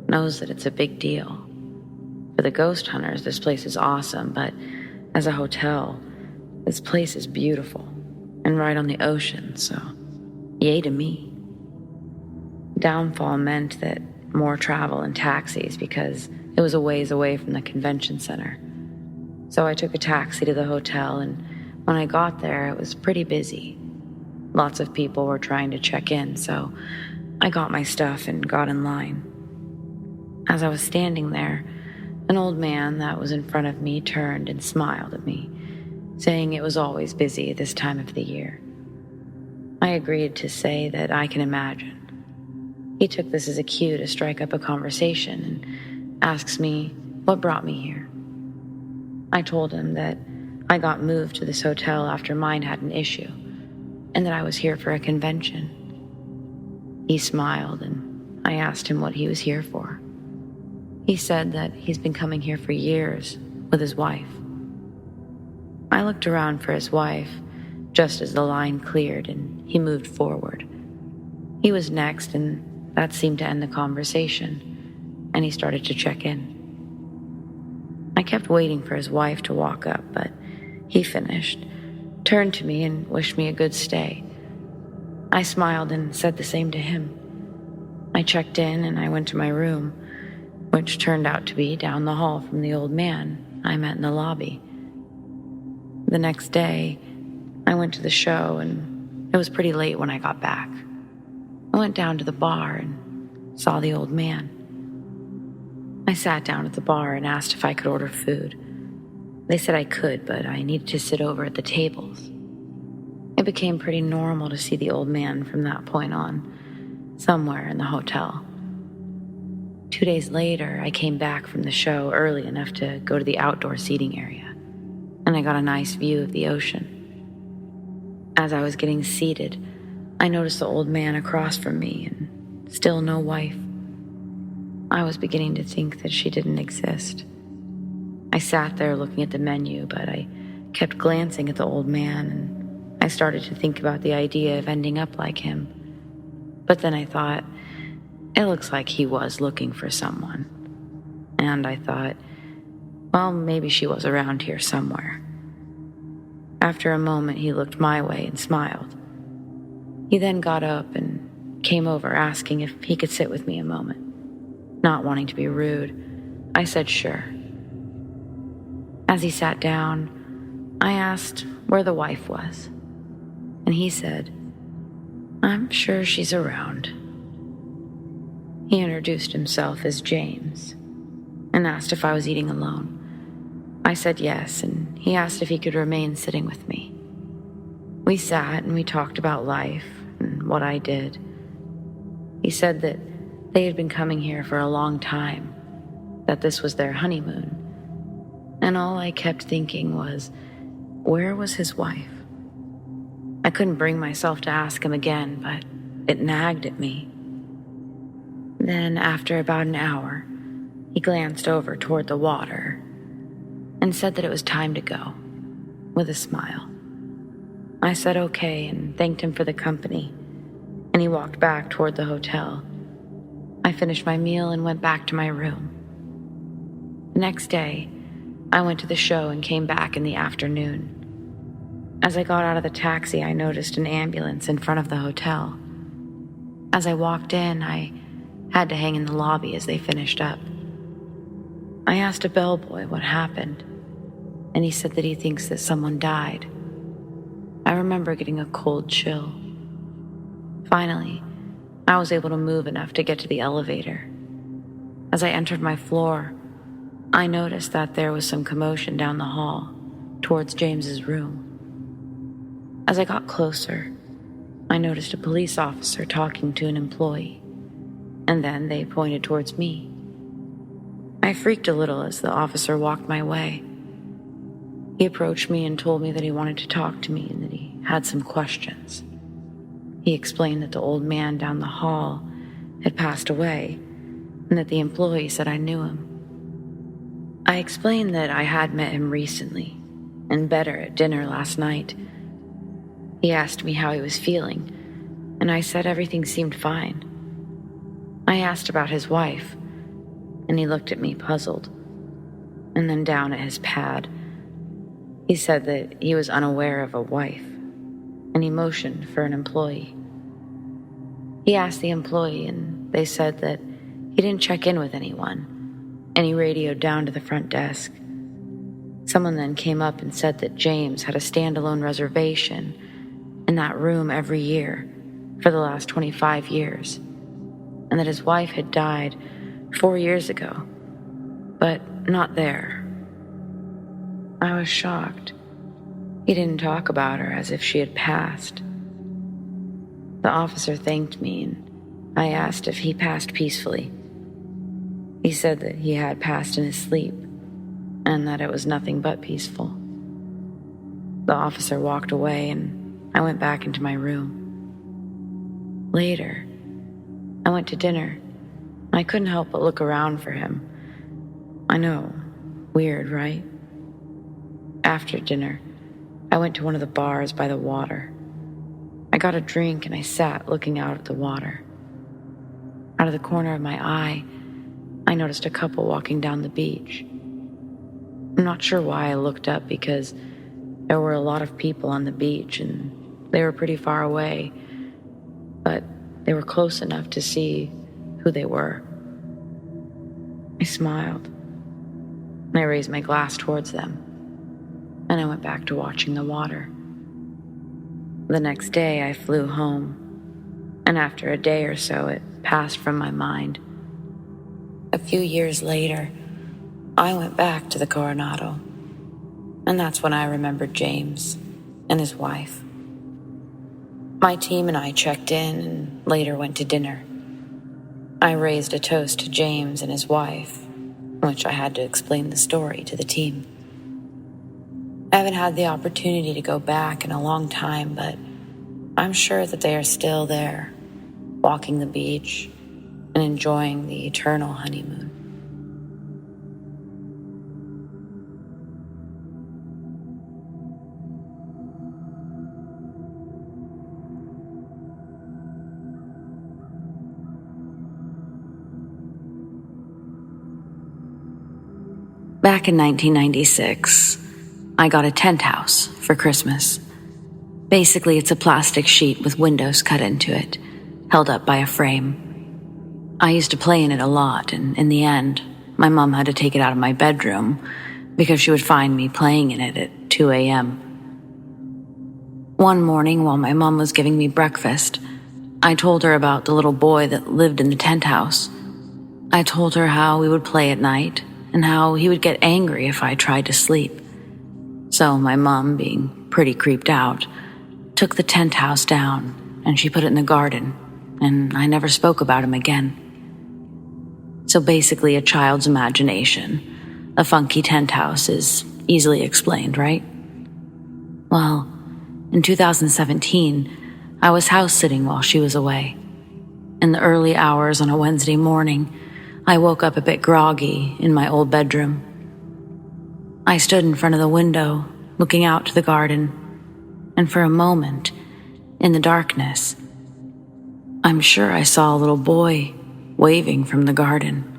knows that it's a big deal. For the ghost hunters, this place is awesome, but as a hotel, this place is beautiful and right on the ocean, so yay to me. Downfall meant that more travel and taxis because it was a ways away from the convention center. So I took a taxi to the hotel, and when I got there, it was pretty busy. Lots of people were trying to check in, so I got my stuff and got in line. As I was standing there, an old man that was in front of me turned and smiled at me, saying it was always busy this time of the year. I agreed to say that I can imagine. He took this as a cue to strike up a conversation and asks me what brought me here. I told him that I got moved to this hotel after mine had an issue, and that I was here for a convention. He smiled, and I asked him what he was here for. He said that he's been coming here for years with his wife. I looked around for his wife just as the line cleared and he moved forward. He was next, and that seemed to end the conversation, and he started to check in. I kept waiting for his wife to walk up, but he finished, turned to me and wished me a good stay. I smiled and said the same to him. I checked in and I went to my room, which turned out to be down the hall from the old man I met in the lobby. The next day, I went to the show, and it was pretty late when I got back. I went down to the bar and saw the old man. I sat down at the bar and asked if I could order food. They said I could, but I needed to sit over at the tables. It became pretty normal to see the old man from that point on, somewhere in the hotel. 2 days later, I came back from the show early enough to go to the outdoor seating area, and I got a nice view of the ocean. As I was getting seated, I noticed the old man across from me, and still no wife. I was beginning to think that she didn't exist. I sat there looking at the menu, but I kept glancing at the old man, and I started to think about the idea of ending up like him. But then I thought, it looks like he was looking for someone. And I thought, well, maybe she was around here somewhere. After a moment, he looked my way and smiled. He then got up and came over, asking if he could sit with me a moment. Not wanting to be rude, I said sure. As he sat down, I asked where the wife was, and he said, I'm sure she's around. He introduced himself as James and asked if I was eating alone. I said yes, and he asked if he could remain sitting with me. We sat and we talked about life and what I did. He said that they had been coming here for a long time, that this was their honeymoon. And all I kept thinking was, where was his wife? I couldn't bring myself to ask him again, but it nagged at me. Then, after about an hour, he glanced over toward the water and said that it was time to go, with a smile. I said okay and thanked him for the company, and he walked back toward the hotel. I finished my meal and went back to my room. The next day, I went to the show and came back in the afternoon. As I got out of the taxi, I noticed an ambulance in front of the hotel. As I walked in, I had to hang in the lobby as they finished up. I asked a bellboy what happened, and he said that he thinks that someone died. I remember getting a cold chill. Finally, I was able to move enough to get to the elevator. As I entered my floor, I noticed that there was some commotion down the hall towards James's room. As I got closer, I noticed a police officer talking to an employee, and then they pointed towards me. I freaked a little as the officer walked my way. He approached me and told me that he wanted to talk to me and that he had some questions. He explained that the old man down the hall had passed away and that the employee said I knew him. I explained that I had met him recently and better at dinner last night. He asked me how he was feeling, and I said everything seemed fine. I asked about his wife, and he looked at me puzzled, and then down at his pad. He said that he was unaware of a wife, and he motioned for an employee. He asked the employee, and they said that he didn't check in with anyone, and he radioed down to the front desk. Someone then came up and said that James had a standalone reservation in that room every year for the last 25 years, and that his wife had died 4 years ago, but not there. I was shocked. He didn't talk about her as if she had passed. The officer thanked me, and I asked if he passed peacefully. He said that he had passed in his sleep, and that it was nothing but peaceful. The officer walked away, and I went back into my room. Later, I went to dinner. I couldn't help but look around for him. I know, weird, right? After dinner, I went to one of the bars by the water. I got a drink and I sat looking out at the water. Out of the corner of my eye, I noticed a couple walking down the beach. I'm not sure why I looked up because there were a lot of people on the beach and they were pretty far away, but they were close enough to see who they were. I smiled, and I raised my glass towards them, and I went back to watching the water. The next day, I flew home, and after a day or so, it passed from my mind. A few years later, I went back to the Coronado, and that's when I remembered James and his wife. My team and I checked in and later went to dinner. I raised a toast to James and his wife, in which I had to explain the story to the team. I haven't had the opportunity to go back in a long time, but I'm sure that they are still there, walking the beach and enjoying the eternal honeymoon. Back in 1996, I got a tent house for Christmas. Basically, it's a plastic sheet with windows cut into it, held up by a frame. I used to play in it a lot, and in the end, my mom had to take it out of my bedroom because she would find me playing in it at 2 a.m. One morning, while my mom was giving me breakfast, I told her about the little boy that lived in the tent house. I told her how we would play at night, and how he would get angry if I tried to sleep. So my mom, being pretty creeped out, took the tent house down, and she put it in the garden, and I never spoke about him again. So basically a child's imagination. A funky tent house is easily explained, right? Well, in 2017, I was house sitting while she was away. In the early hours on a Wednesday morning, I woke up a bit groggy in my old bedroom. I stood in front of the window, looking out to the garden, and for a moment, in the darkness, I'm sure I saw a little boy waving from the garden.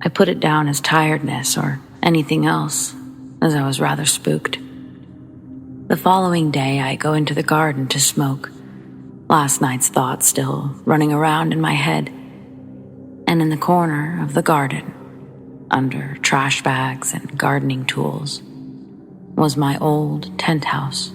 I put it down as tiredness or anything else, as I was rather spooked. The following day, I go into the garden to smoke, last night's thoughts still running around in my head. And in the corner of the garden, under trash bags and gardening tools, was my old tent house.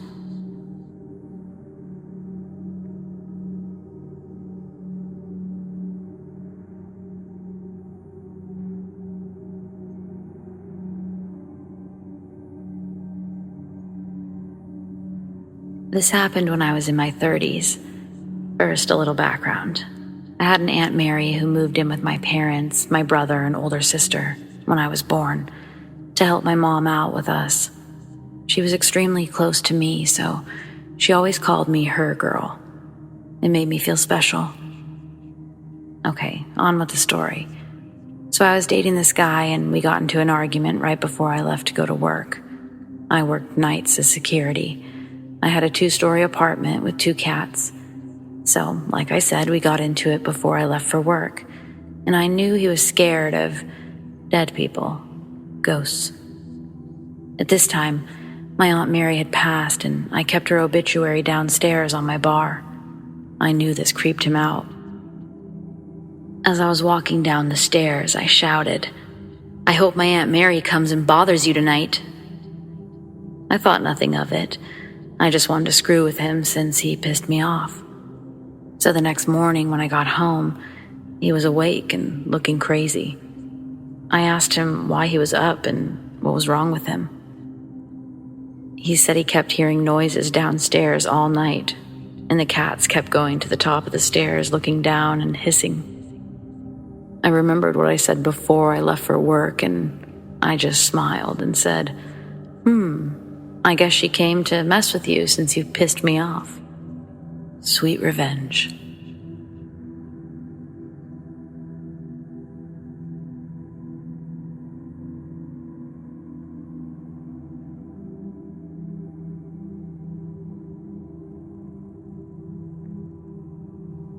This happened when I was in my 30s. First, a little background. I had an Aunt Mary who moved in with my parents, my brother, and older sister when I was born to help my mom out with us. She was extremely close to me, so she always called me her girl. It made me feel special. Okay, on with the story. So I was dating this guy and we got into an argument right before I left to go to work. I worked nights as security. I had a 2-story apartment with 2 cats. So, like I said, we got into it before I left for work. And I knew he was scared of dead people, ghosts. At this time, my Aunt Mary had passed and I kept her obituary downstairs on my bar. I knew this creeped him out. As I was walking down the stairs, I shouted, "I hope my Aunt Mary comes and bothers you tonight." I thought nothing of it. I just wanted to screw with him since he pissed me off. So the next morning when I got home, he was awake and looking crazy. I asked him why he was up and what was wrong with him. He said he kept hearing noises downstairs all night, and the cats kept going to the top of the stairs, looking down and hissing. I remembered what I said before I left for work, and I just smiled and said, I guess she came to mess with you since you pissed me off. Sweet revenge.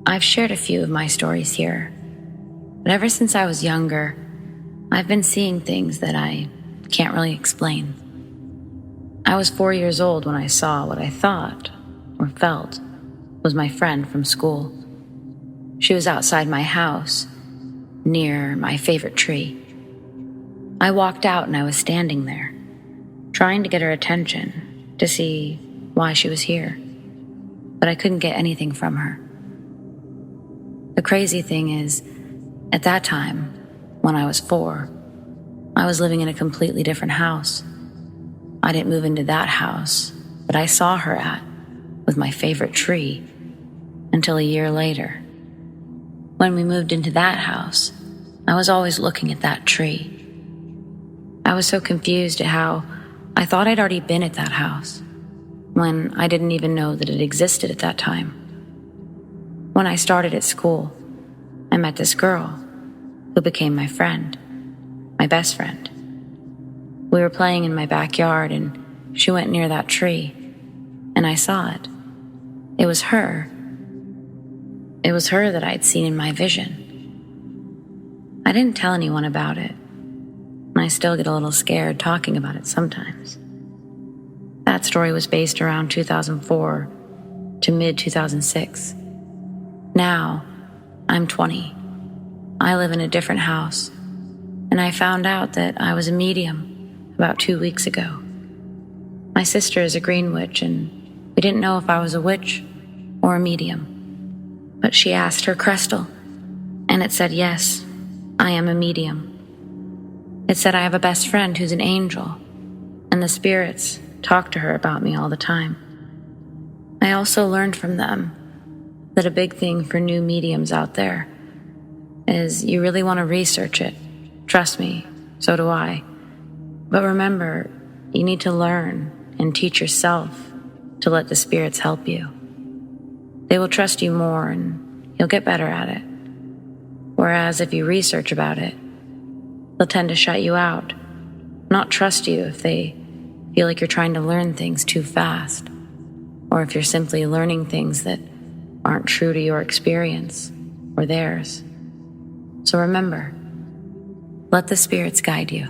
I've shared a few of my stories here, but ever since I was younger, I've been seeing things that I can't really explain. I was 4 years old when I saw what I thought, or felt, was my friend from school. She was outside my house, near my favorite tree. I walked out and I was standing there, trying to get her attention to see why she was here, but I couldn't get anything from her. The crazy thing is, at that time, when I was 4, I was living in a completely different house. I didn't move into that house, but I saw her with my favorite tree, until a year later. When we moved into that house, I was always looking at that tree. I was so confused at how I thought I'd already been at that house, when I didn't even know that it existed at that time. When I started at school, I met this girl who became my friend, my best friend. We were playing in my backyard and she went near that tree, and I saw it. It was her. It was her that I'd seen in my vision. I didn't tell anyone about it, and I still get a little scared talking about it sometimes. That story was based around 2004 to mid-2006. Now, I'm 20. I live in a different house, and I found out that I was a medium about 2 weeks ago. My sister is a green witch, and we didn't know if I was a witch or a medium. But she asked her crystal, and it said, yes, I am a medium. It said I have a best friend who's an angel, and the spirits talk to her about me all the time. I also learned from them that a big thing for new mediums out there is you really want to research it. Trust me, so do I. But remember, you need to learn and teach yourself to let the spirits help you. They will trust you more and you'll get better at it. Whereas if you research about it, they'll tend to shut you out, not trust you if they feel like you're trying to learn things too fast, or if you're simply learning things that aren't true to your experience or theirs. So remember, let the spirits guide you.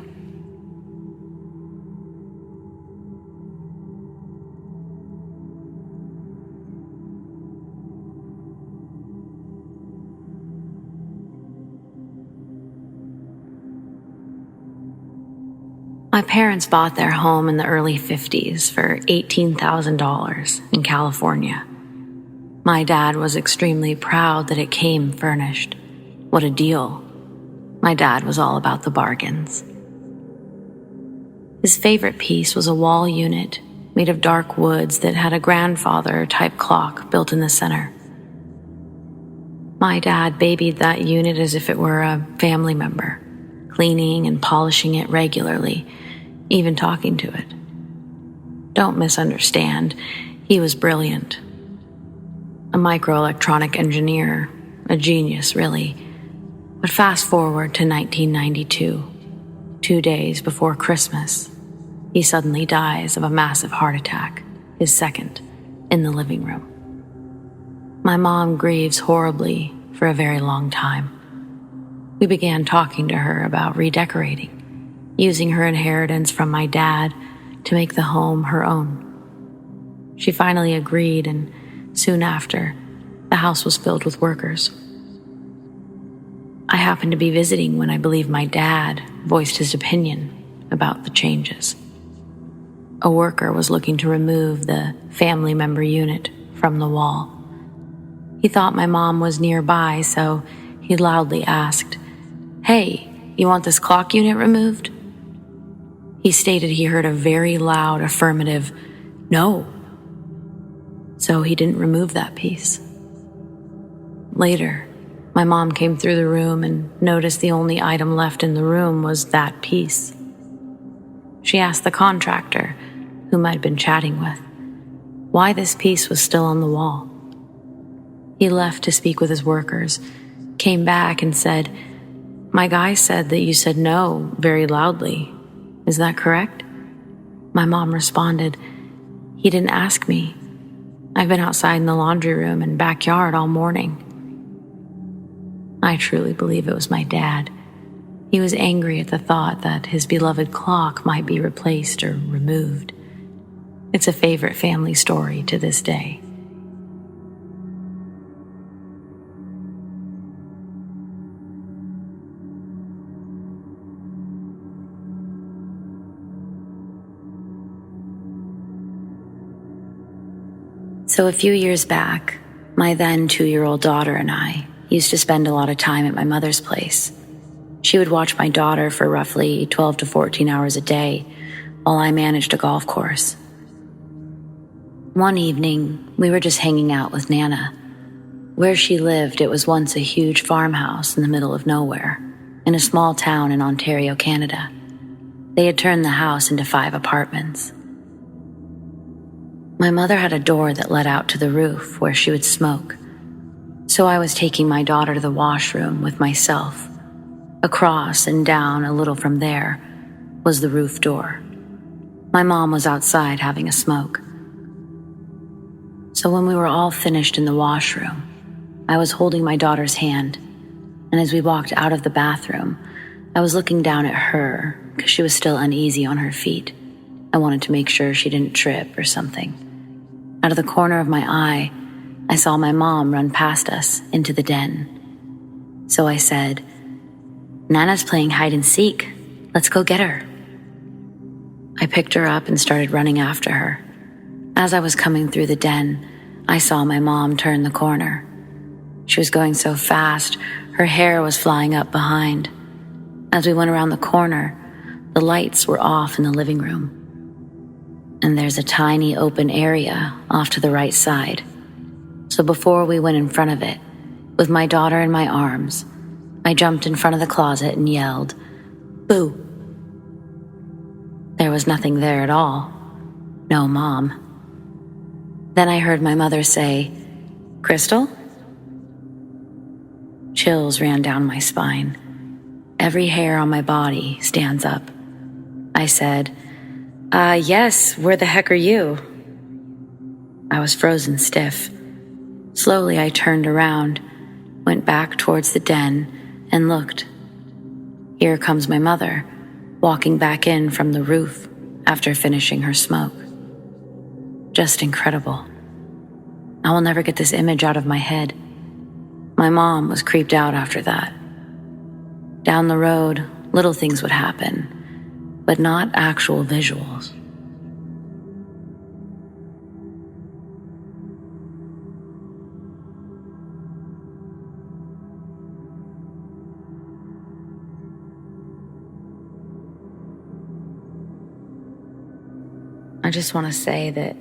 My parents bought their home in the early 50s for $18,000 in California. My dad was extremely proud that it came furnished. What a deal. My dad was all about the bargains. His favorite piece was a wall unit made of dark woods that had a grandfather-type clock built in the center. My dad babied that unit as if it were a family member, cleaning and polishing it regularly, even talking to it. Don't misunderstand, he was brilliant. A microelectronic engineer, a genius really. But fast forward to 1992, 2 days before Christmas, he suddenly dies of a massive heart attack, his second, in the living room. My mom grieves horribly for a very long time. We began talking to her about redecorating, using her inheritance from my dad to make the home her own. She finally agreed, and soon after, the house was filled with workers. I happened to be visiting when I believe my dad voiced his opinion about the changes. A worker was looking to remove the family member unit from the wall. He thought my mom was nearby, so he loudly asked, "Hey, you want this clock unit removed?" He stated he heard a very loud affirmative, "No." So he didn't remove that piece. Later, my mom came through the room and noticed the only item left in the room was that piece. She asked the contractor, whom I'd been chatting with, why this piece was still on the wall. He left to speak with his workers, came back and said, "My guy said that you said no very loudly. Is that correct?" My mom responded, "He didn't ask me. I've been outside in the laundry room and backyard all morning." I truly believe it was my dad. He was angry at the thought that his beloved clock might be replaced or removed. It's a favorite family story to this day. So a few years back, my then 2-year-old daughter and I used to spend a lot of time at my mother's place. She would watch my daughter for roughly 12 to 14 hours a day while I managed a golf course. One evening, we were just hanging out with Nana. Where she lived, it was once a huge farmhouse in the middle of nowhere, in a small town in Ontario, Canada. They had turned the house into 5 apartments. My mother had a door that led out to the roof where she would smoke, so I was taking my daughter to the washroom with myself. Across and down a little from there was the roof door. My mom was outside having a smoke. So when we were all finished in the washroom, I was holding my daughter's hand, and as we walked out of the bathroom, I was looking down at her because she was still uneasy on her feet. I wanted to make sure she didn't trip or something. Out of the corner of my eye, I saw my mom run past us into the den. So I said, "Nana's playing hide and seek. Let's go get her." I picked her up and started running after her. As I was coming through the den, I saw my mom turn the corner. She was going so fast, her hair was flying up behind. As we went around the corner, the lights were off in the living room. and there's a tiny open area off to the right side. So before we went in front of it, with my daughter in my arms, I jumped in front of the closet and yelled, "Boo!" There was nothing there at all. No Mom. Then I heard my mother say, "Crystal?" Chills ran down my spine. Every hair on my body stands up. I said, yes, where the heck are you?" I was frozen stiff. Slowly I turned around, went back towards the den, and looked. Here comes my mother, walking back in from the roof after finishing her smoke. Just incredible. I will never get this image out of my head. My mom was creeped out after that. Down the road, little things would happen, but not actual visuals. I just want to say that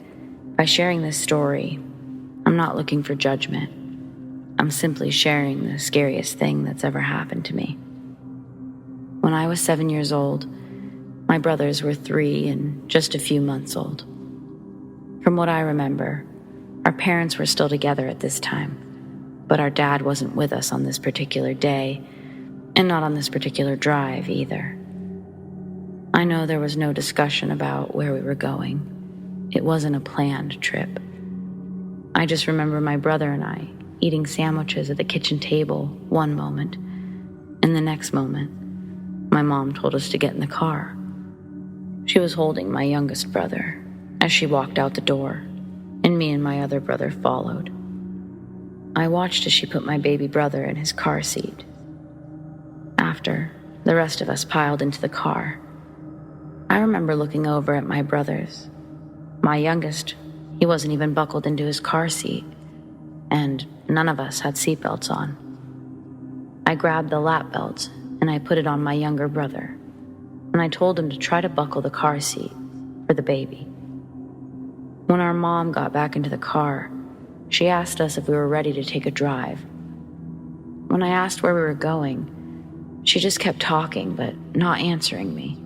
by sharing this story, I'm not looking for judgment. I'm simply sharing the scariest thing that's ever happened to me. When I was 7 years old, my brothers were 3 and just a few months old. From what I remember, our parents were still together at this time, but our dad wasn't with us on this particular day, and not on this particular drive either. I know there was no discussion about where we were going. It wasn't a planned trip. I just remember my brother and I eating sandwiches at the kitchen table one moment, and the next moment, my mom told us to get in the car. She was holding my youngest brother as she walked out the door, and me and my other brother followed. I watched as she put my baby brother in his car seat. After, the rest of us piled into the car. I remember looking over at my brothers. My youngest, he wasn't even buckled into his car seat, and none of us had seatbelts on. I grabbed the lap belt and I put it on my younger brother, and I told him to try to buckle the car seat for the baby. When our mom got back into the car, she asked us if we were ready to take a drive. When I asked where we were going, she just kept talking but not answering me,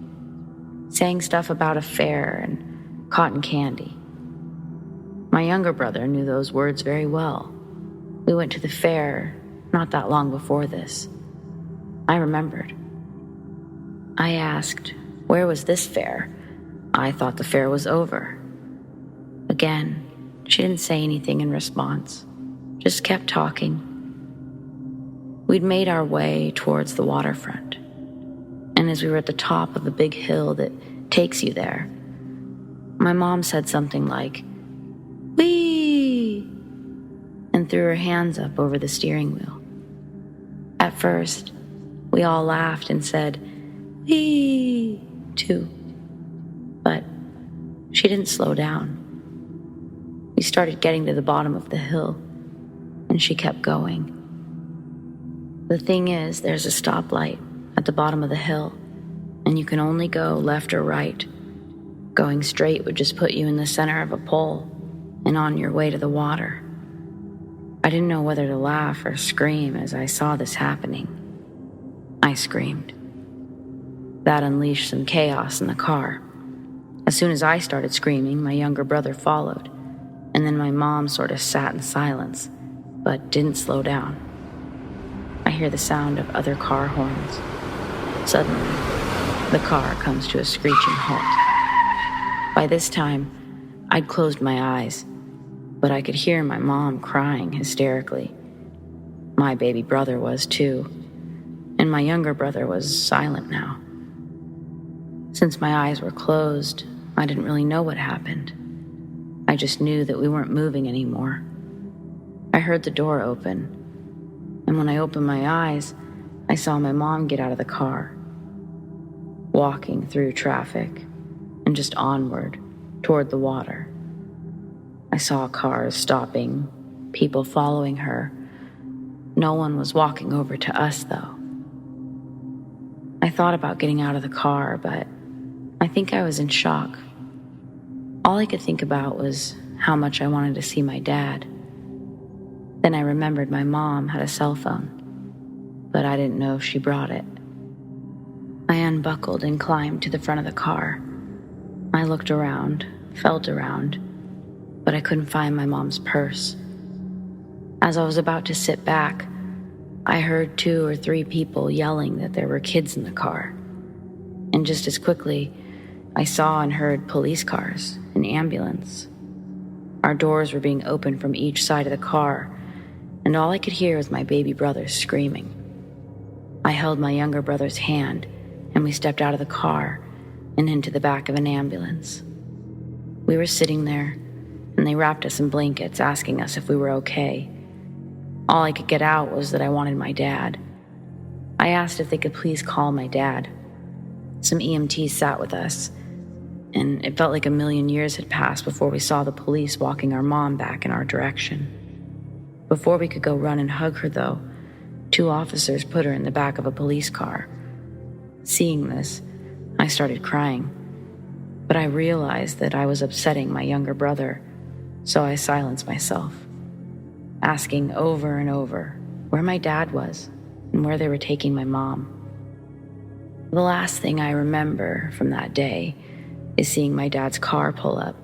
saying stuff about a fair and cotton candy. My younger brother knew those words very well. We went to the fair not that long before this. I remembered. I asked, where was this fair? I thought the fair was over. Again, she didn't say anything in response, just kept talking. We'd made our way towards the waterfront, and as we were at the top of a big hill that takes you there, my mom said something like, "Whee!" and threw her hands up over the steering wheel. At first, we all laughed and said, "Whee!" too. But she didn't slow down. We started getting to the bottom of the hill, and she kept going. The thing is, there's a stoplight at the bottom of the hill, and you can only go left or right. Going straight would just put you in the center of a pole and on your way to the water. I didn't know whether to laugh or scream as I saw this happening. I screamed. That unleashed some chaos in the car. As soon as I started screaming, my younger brother followed, and then my mom sort of sat in silence, but didn't slow down. I hear the sound of other car horns. Suddenly, the car comes to a screeching halt. By this time, I'd closed my eyes, but I could hear my mom crying hysterically. My baby brother was too, and my younger brother was silent now. Since my eyes were closed, I didn't really know what happened. I just knew that we weren't moving anymore. I heard the door open, and when I opened my eyes, I saw my mom get out of the car, walking through traffic and just onward toward the water. I saw cars stopping, people following her. No one was walking over to us, though. I thought about getting out of the car, but I think I was in shock. All I could think about was how much I wanted to see my dad. Then I remembered my mom had a cell phone, but I didn't know if she brought it. I unbuckled and climbed to the front of the car. I looked around, felt around, but I couldn't find my mom's purse. As I was about to sit back, I heard 2 or 3 people yelling that there were kids in the car. And just as quickly, I saw and heard police cars, an ambulance. Our doors were being opened from each side of the car, and all I could hear was my baby brother screaming. I held my younger brother's hand, and we stepped out of the car and into the back of an ambulance. We were sitting there, and they wrapped us in blankets, asking us if we were okay. All I could get out was that I wanted my dad. I asked if they could please call my dad. Some EMTs sat with us, and it felt like a million years had passed before we saw the police walking our mom back in our direction. Before we could go run and hug her, though, 2 officers put her in the back of a police car. Seeing this, I started crying, but I realized that I was upsetting my younger brother, so I silenced myself, asking over and over where my dad was and where they were taking my mom. The last thing I remember from that day is seeing my dad's car pull up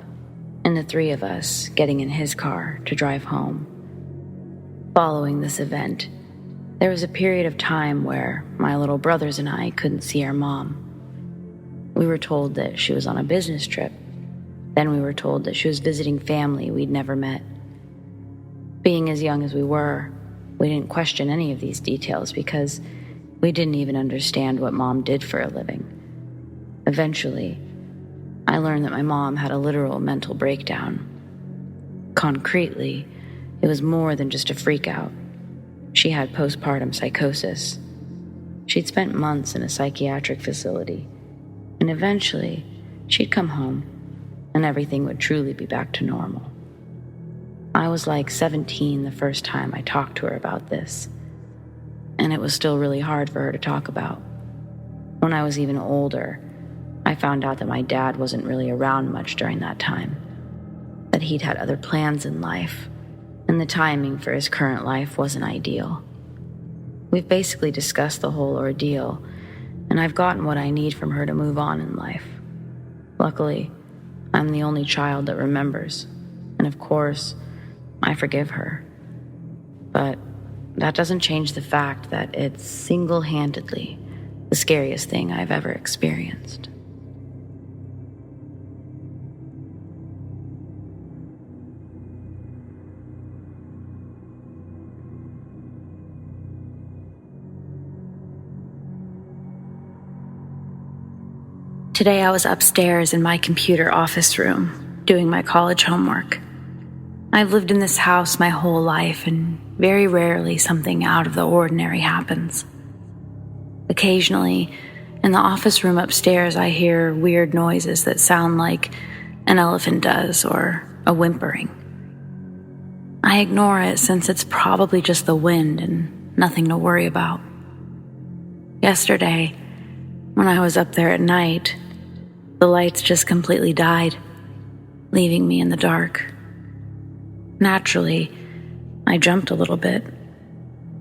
and the 3 of us getting in his car to drive home. Following this event, there was a period of time where my little brothers and I couldn't see our mom. We were told that she was on a business trip. Then we were told that she was visiting family we'd never met. Being as young as we were, we didn't question any of these details because we didn't even understand what Mom did for a living. Eventually, I learned that my mom had a literal mental breakdown. Concretely, it was more than just a freak out. She had postpartum psychosis. She'd spent months in a psychiatric facility, and eventually, she'd come home, and everything would truly be back to normal. I was like 17 the first time I talked to her about this, and it was still really hard for her to talk about. When I was even older, I found out that my dad wasn't really around much during that time, that he'd had other plans in life, and the timing for his current life wasn't ideal. We've basically discussed the whole ordeal, and I've gotten what I need from her to move on in life. Luckily, I'm the only child that remembers, and of course, I forgive her. But that doesn't change the fact that it's single-handedly the scariest thing I've ever experienced. Today I was upstairs in my computer office room, doing my college homework. I've lived in this house my whole life, and very rarely something out of the ordinary happens. Occasionally, in the office room upstairs, I hear weird noises that sound like an elephant does or a whimpering. I ignore it since it's probably just the wind and nothing to worry about. Yesterday, when I was up there at night, the lights just completely died, leaving me in the dark. Naturally, I jumped a little bit,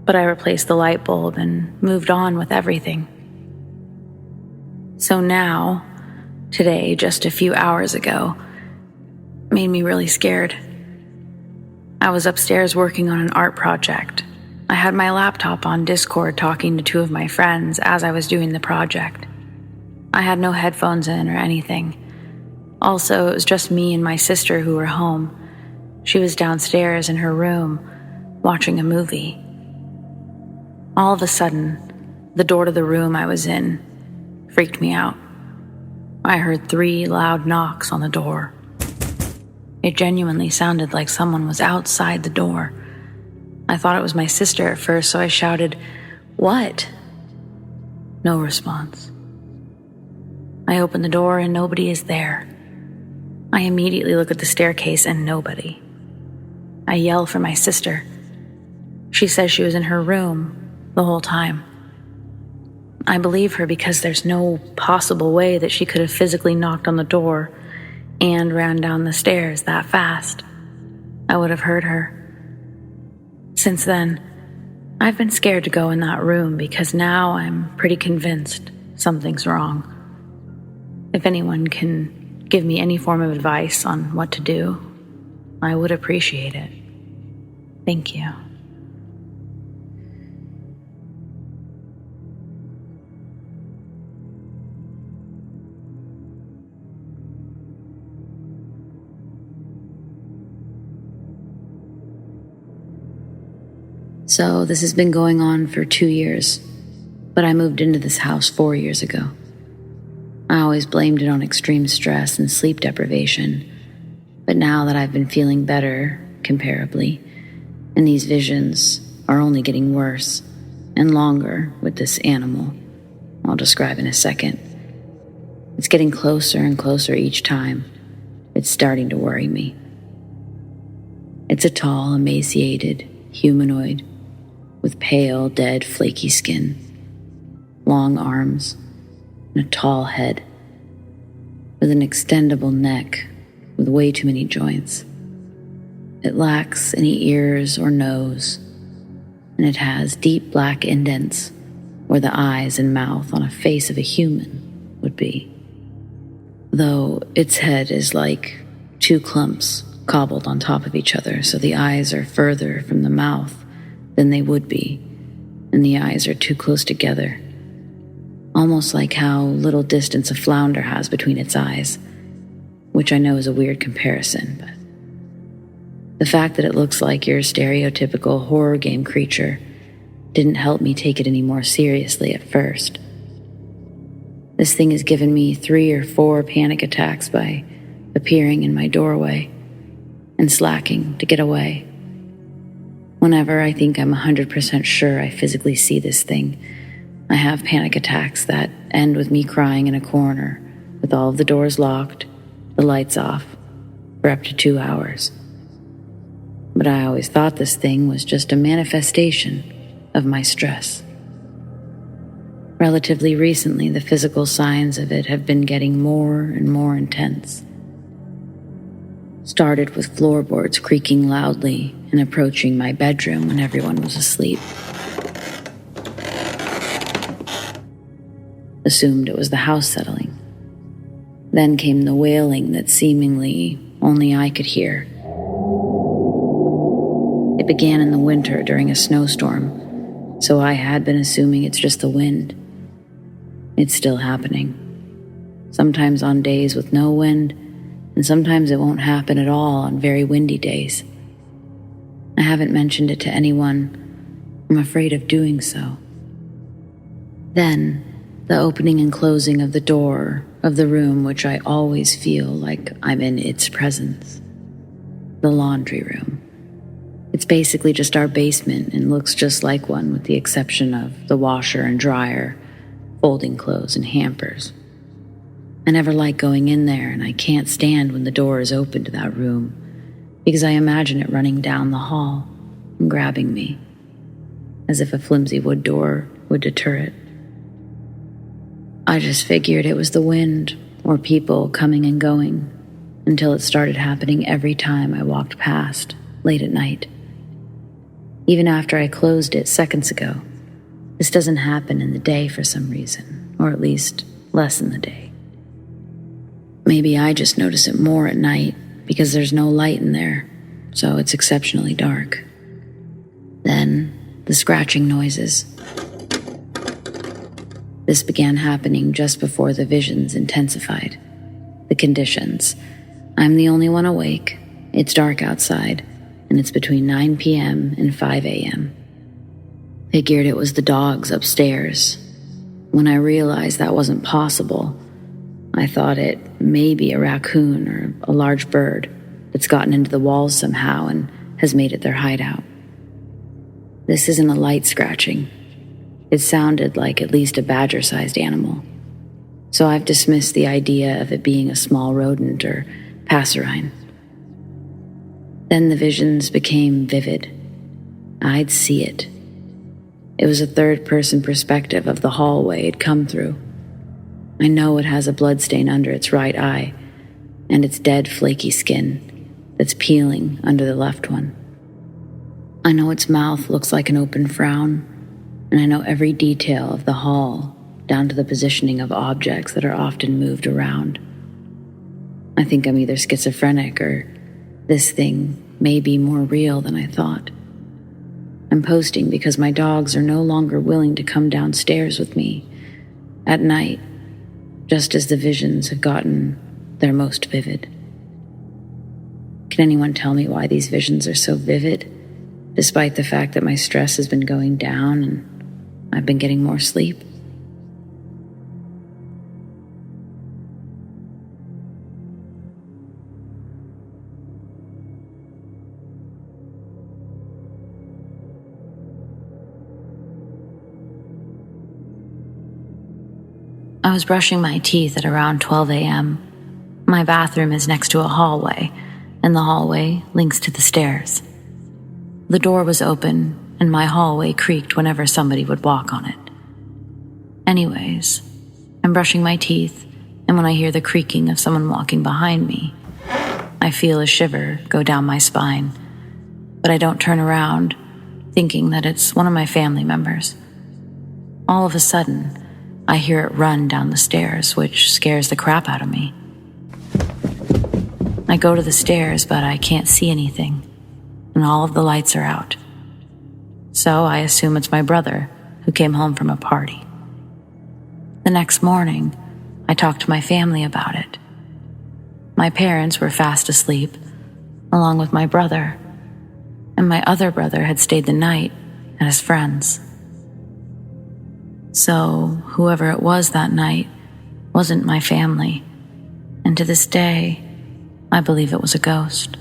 but I replaced the light bulb and moved on with everything. So now, today, just a few hours ago, made me really scared. I was upstairs working on an art project. I had my laptop on Discord talking to 2 of my friends as I was doing the project. I had no headphones in or anything. Also, it was just me and my sister who were home. She was downstairs in her room, watching a movie. All of a sudden, the door to the room I was in freaked me out. I heard 3 loud knocks on the door. It genuinely sounded like someone was outside the door. I thought it was my sister at first, so I shouted, "What?" No response. I open the door and nobody is there. I immediately look at the staircase and nobody. I yell for my sister. She says she was in her room the whole time. I believe her because there's no possible way that she could have physically knocked on the door and ran down the stairs that fast, I would have heard her. Since then, I've been scared to go in that room because now I'm pretty convinced something's wrong. If anyone can give me any form of advice on what to do, I would appreciate it. Thank you. So this has been going on for 2 years, but I moved into this house 4 years ago. I always blamed it on extreme stress and sleep deprivation, but now that I've been feeling better, comparably, and these visions are only getting worse and longer with this animal I'll describe in a second. It's getting closer and closer each time. It's starting to worry me. It's a tall, emaciated humanoid with pale, dead, flaky skin, long arms, and a tall head with an extendable neck with way too many joints. It lacks any ears or nose, and it has deep black indents where the eyes and mouth on a face of a human would be, though its head is like 2 clumps cobbled on top of each other, so the eyes are further from the mouth than they would be, and the eyes are too close together, almost like how little distance a flounder has between its eyes, which I know is a weird comparison, but the fact that it looks like your stereotypical horror game creature didn't help me take it any more seriously at first. This thing has given me 3 or 4 panic attacks by appearing in my doorway and slacking to get away. Whenever I think I'm 100% sure I physically see this thing, I have panic attacks that end with me crying in a corner with all of the doors locked, the lights off, for up to 2 hours. But I always thought this thing was just a manifestation of my stress. Relatively recently, the physical signs of it have been getting more and more intense. Started with floorboards creaking loudly and approaching my bedroom when everyone was asleep. Assumed it was the house settling. Then came the wailing that seemingly only I could hear. It began in the winter during a snowstorm, so I had been assuming it's just the wind. It's still happening. Sometimes on days with no wind, and sometimes it won't happen at all on very windy days. I haven't mentioned it to anyone. I'm afraid of doing so. Then, the opening and closing of the door of the room which I always feel like I'm in its presence. The laundry room. It's basically just our basement and looks just like one with the exception of the washer and dryer, folding clothes and hampers. I never like going in there, and I can't stand when the door is open to that room because I imagine it running down the hall and grabbing me, as if a flimsy wood door would deter it. I just figured it was the wind or people coming and going until it started happening every time I walked past late at night. Even after I closed it seconds ago, this doesn't happen in the day for some reason, or at least less in the day. Maybe I just notice it more at night because there's no light in there, so it's exceptionally dark. Then, the scratching noises. This began happening just before the visions intensified. The conditions. I'm the only one awake, it's dark outside, and it's between 9 p.m. and 5 a.m. Figured it was the dogs upstairs. When I realized that wasn't possible, I thought it may be a raccoon or a large bird that's gotten into the walls somehow and has made it their hideout. This isn't a light scratching. It sounded like at least a badger-sized animal. So I've dismissed the idea of it being a small rodent or passerine. Then the visions became vivid. I'd see it. It was a third-person perspective of the hallway it'd come through. I know it has a bloodstain under its right eye, and its dead, flaky skin that's peeling under the left one. I know its mouth looks like an open frown, and I know every detail of the hall down to the positioning of objects that are often moved around. I think I'm either schizophrenic or this thing may be more real than I thought. I'm posting because my dogs are no longer willing to come downstairs with me at night, just as the visions have gotten their most vivid. Can anyone tell me why these visions are so vivid, despite the fact that my stress has been going down and I've been getting more sleep? I was brushing my teeth at around 12 a.m. My bathroom is next to a hallway, and the hallway links to the stairs. The door was open, and my hallway creaked whenever somebody would walk on it. Anyways, I'm brushing my teeth, and when I hear the creaking of someone walking behind me, I feel a shiver go down my spine, but I don't turn around, thinking that it's one of my family members. All of a sudden, I hear it run down the stairs, which scares the crap out of me. I go to the stairs, but I can't see anything, and all of the lights are out. So I assume it's my brother who came home from a party. The next morning, I talked to my family about it. My parents were fast asleep, along with my brother, and my other brother had stayed the night at his friend's. So whoever it was that night wasn't my family, and to this day, I believe it was a ghost.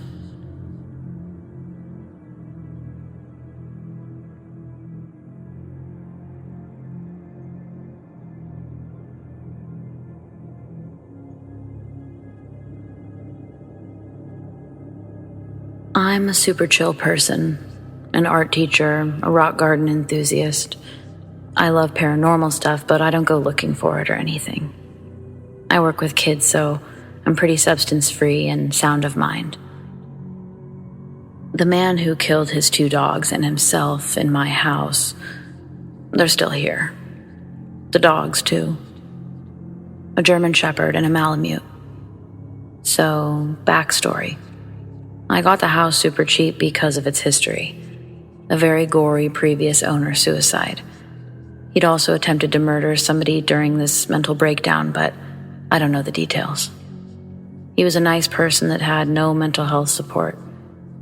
I'm a super chill person, an art teacher, a rock garden enthusiast. I love paranormal stuff, but I don't go looking for it or anything. I work with kids, so I'm pretty substance-free and sound of mind. The man who killed his 2 dogs and himself in my house, they're still here. The dogs, too. A German Shepherd and a Malamute. So, backstory. I got the house super cheap because of its history. A very gory previous owner suicide. He'd also attempted to murder somebody during this mental breakdown, but I don't know the details. He was a nice person that had no mental health support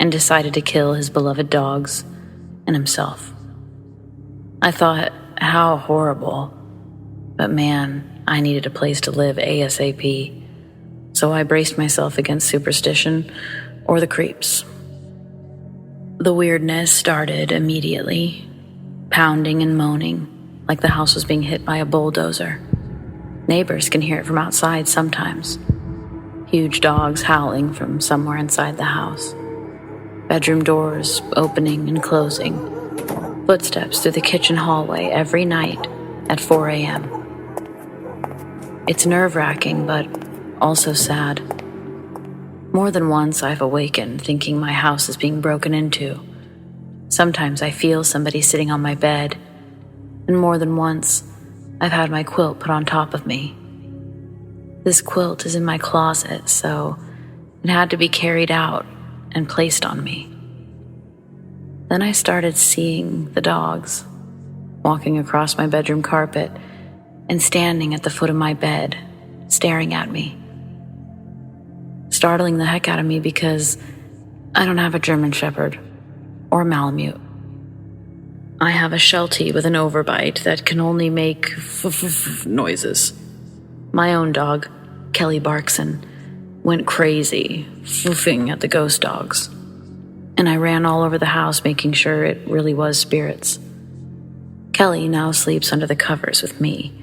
and decided to kill his beloved dogs and himself. I thought, how horrible. But man, I needed a place to live ASAP. So I braced myself against superstition or the creeps. The weirdness started immediately, pounding and moaning, like the house was being hit by a bulldozer. Neighbors can hear it from outside sometimes. Huge dogs howling from somewhere inside the house. Bedroom doors opening and closing. Footsteps through the kitchen hallway every night at 4 a.m. It's nerve-wracking, but also sad. More than once I've awakened thinking my house is being broken into. Sometimes I feel somebody sitting on my bed, and more than once, I've had my quilt put on top of me. This quilt is in my closet, so it had to be carried out and placed on me. Then I started seeing the dogs, walking across my bedroom carpet and standing at the foot of my bed, staring at me. Startling the heck out of me because I don't have a German Shepherd or a Malamute. I have a Sheltie with an overbite that can only make noises. My own dog, Kelly Barkson, went crazy, foofing at the ghost dogs. And I ran all over the house making sure it really was spirits. Kelly now sleeps under the covers with me.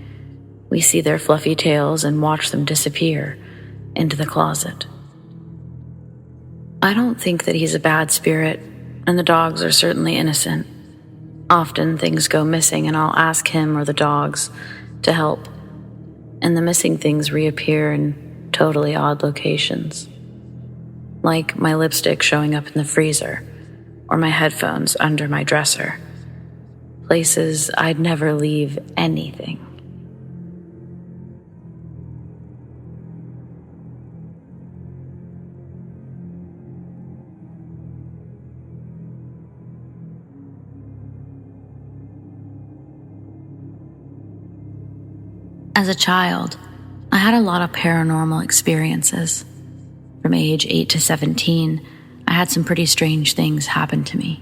We see their fluffy tails and watch them disappear into the closet. I don't think that he's a bad spirit, and the dogs are certainly innocent. Often things go missing and I'll ask him or the dogs to help, and the missing things reappear and totally odd locations. Like my lipstick showing up in the freezer, or my headphones under my dresser. Places I'd never leave anything. As a child, I had a lot of paranormal experiences. From age 8 to 17, I had some pretty strange things happen to me.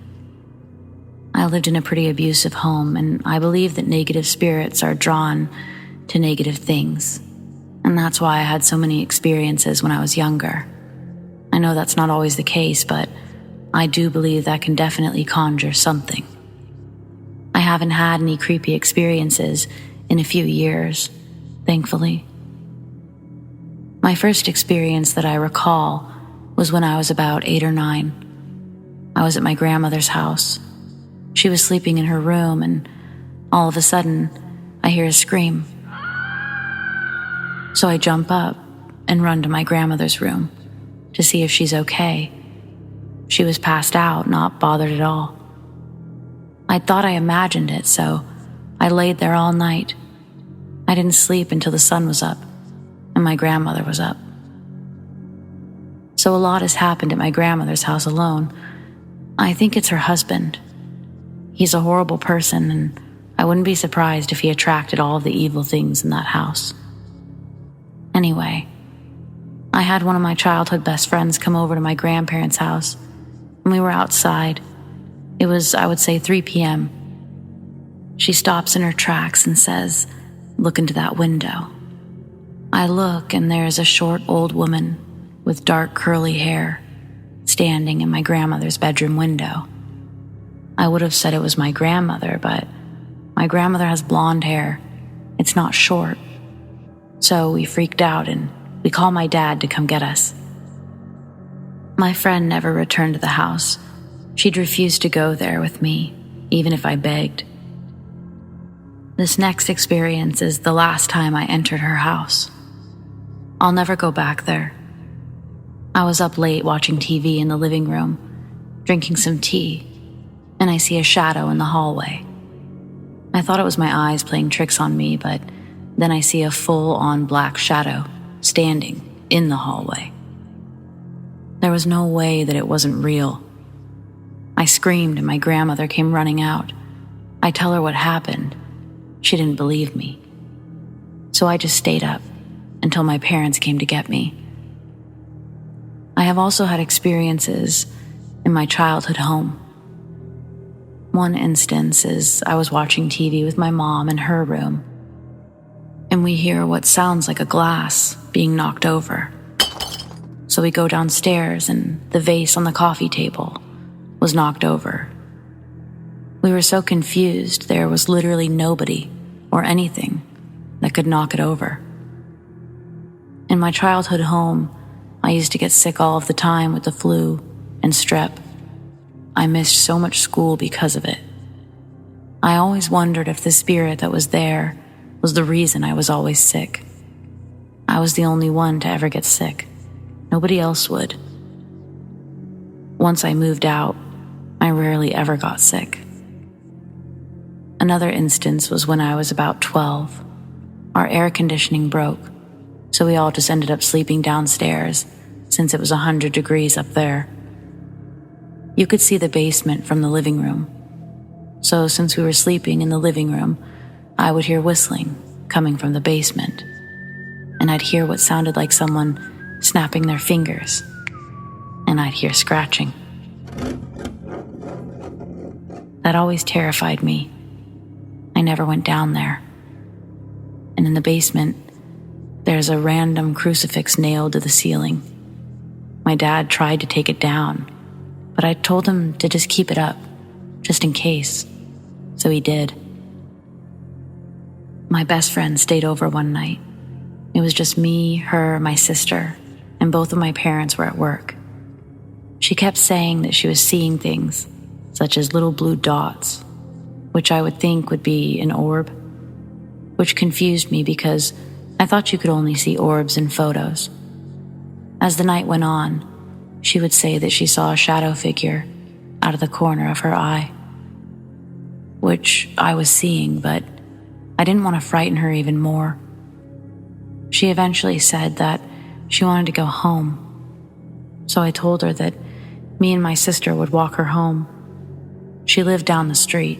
I lived in a pretty abusive home, and I believe that negative spirits are drawn to negative things. And that's why I had so many experiences when I was younger. I know that's not always the case, but I do believe that can definitely conjure something. I haven't had any creepy experiences in a few years, thankfully. My first experience that I recall was when I was about 8 or 9. I was at my grandmother's house. She was sleeping in her room, and all of a sudden, I hear a scream. So I jump up and run to my grandmother's room to see if she's okay. She was passed out, not bothered at all. I thought I imagined it, so I laid there all night. I didn't sleep until the sun was up, and my grandmother was up. So a lot has happened at my grandmother's house alone. I think it's her husband. He's a horrible person, and I wouldn't be surprised if he attracted all of the evil things in that house. Anyway, I had one of my childhood best friends come over to my grandparents' house, and we were outside. It was, I would say, 3 p.m. She stops in her tracks and says, "Look into that window." I look, and there's a short old woman with dark curly hair standing in my grandmother's bedroom window. I would have said it was my grandmother, but my grandmother has blonde hair. It's not short. So we freaked out and we called my dad to come get us. My friend never returned to the house. She'd refused to go there with me, even if I begged. This next experience is the last time I entered her house. I'll never go back there. I was up late watching TV in the living room, drinking some tea, and I see a shadow in the hallway. I thought it was my eyes playing tricks on me, but then I see a full-on black shadow standing in the hallway. There was no way that it wasn't real. I screamed and my grandmother came running out. I tell her what happened. She didn't believe me. So I just stayed up until my parents came to get me. I have also had experiences in my childhood home. One instance is I was watching TV with my mom in her room, and we hear what sounds like a glass being knocked over. So we go downstairs, and the vase on the coffee table was knocked over. We were so confused, there was literally nobody or anything that could knock it over. In my childhood home, I used to get sick all of the time with the flu and strep. I missed so much school because of it. I always wondered if the spirit that was there was the reason I was always sick. I was the only one to ever get sick. Nobody else would. Once I moved out, I rarely ever got sick. Another instance was when I was about 12. Our air conditioning broke, so we all just ended up sleeping downstairs since it was 100 degrees up there. You could see the basement from the living room. So since we were sleeping in the living room, I would hear whistling coming from the basement, and I'd hear what sounded like someone snapping their fingers, and I'd hear scratching. That always terrified me. I never went down there. And in the basement, there's a random crucifix nailed to the ceiling. My dad tried to take it down, but I told him to just keep it up, just in case. So he did. My best friend stayed over one night. It was just me, her, my sister, and both of my parents were at work. She kept saying that she was seeing things, such as little blue dots, which I would think would be an orb, which confused me because I thought you could only see orbs in photos, As the night went on, she would say that she saw a shadow figure out of the corner of her eye, which I was seeing, but I didn't want to frighten her even more. She eventually said that she wanted to go home, so I told her that me and my sister would walk her home. She lived down the street.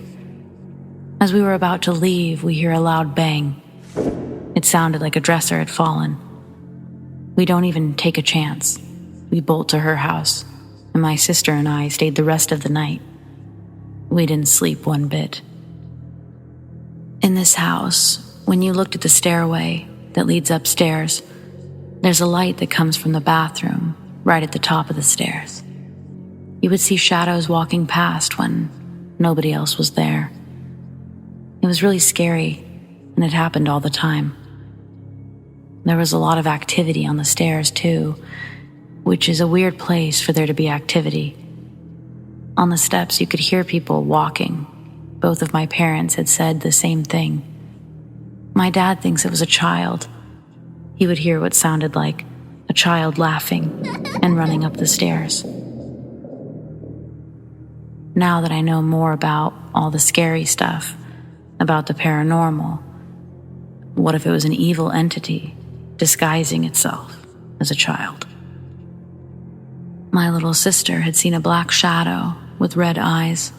As we were about to leave, we hear a loud bang. It sounded like a dresser had fallen. We don't even take a chance. We bolt to her house, and my sister and I stayed the rest of the night. We didn't sleep one bit. In this house, when you looked at the stairway that leads upstairs, there's a light that comes from the bathroom right at the top of the stairs. You would see shadows walking past when nobody else was there. It was really scary, and it happened all the time. There was a lot of activity on the stairs, too, which is a weird place for there to be activity. On the steps, you could hear people walking. Both of my parents had said the same thing. My dad thinks it was a child. He would hear what sounded like a child laughing and running up the stairs. Now that I know more about all the scary stuff, about the paranormal, what if it was an evil entity disguising itself as a child? My little sister had seen a black shadow with red eyes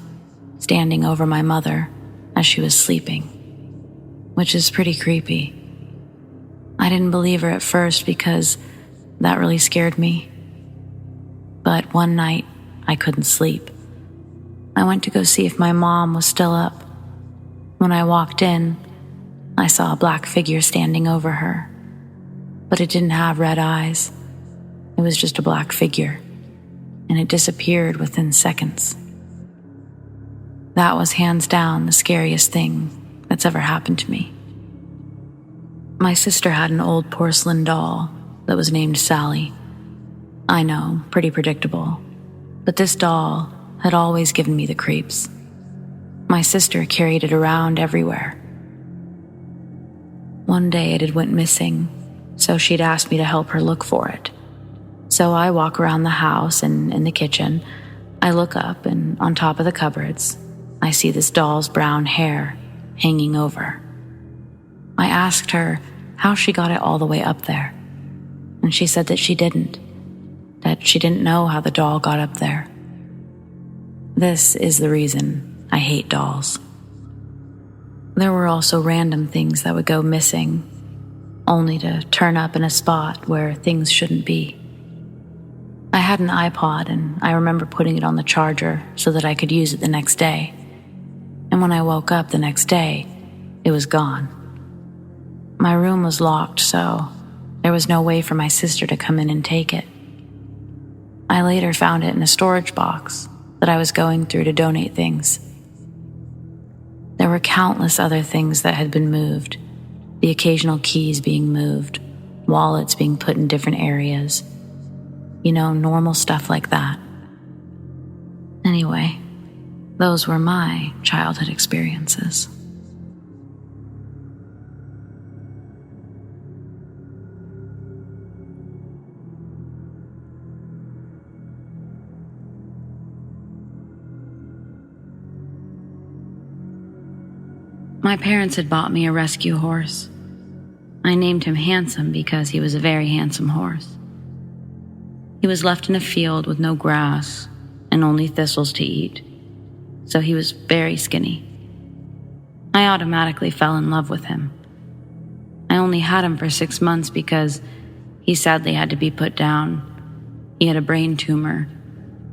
standing over my mother as she was sleeping, which is pretty creepy. I didn't believe her at first because that really scared me. But one night, I couldn't sleep. I went to go see if my mom was still up. When I walked in, I saw a black figure standing over her, but it didn't have red eyes. It was just a black figure, and it disappeared within seconds. That was hands down the scariest thing that's ever happened to me. My sister had an old porcelain doll that was named Sally. I know, pretty predictable, but this doll had always given me the creeps. My sister carried it around everywhere. One day it had went missing, so she'd asked me to help her look for it. So I walk around the house and in the kitchen. I look up, and on top of the cupboards, I see this doll's brown hair hanging over. I asked her how she got it all the way up there, and she said that she didn't know how the doll got up there. This is the reason I hate dolls. There were also random things that would go missing, only to turn up in a spot where things shouldn't be. I had an iPod, and I remember putting it on the charger so that I could use it the next day. And when I woke up the next day, it was gone. My room was locked, so there was no way for my sister to come in and take it. I later found it in a storage box that I was going through to donate things. There were countless other things that had been moved, the occasional keys being moved, wallets being put in different areas. You know, normal stuff like that. Anyway, those were my childhood experiences. My parents had bought me a rescue horse. I named him Handsome because he was a very handsome horse. He was left in a field with no grass and only thistles to eat, so he was very skinny. I automatically fell in love with him. I only had him for 6 months because he sadly had to be put down. He had a brain tumor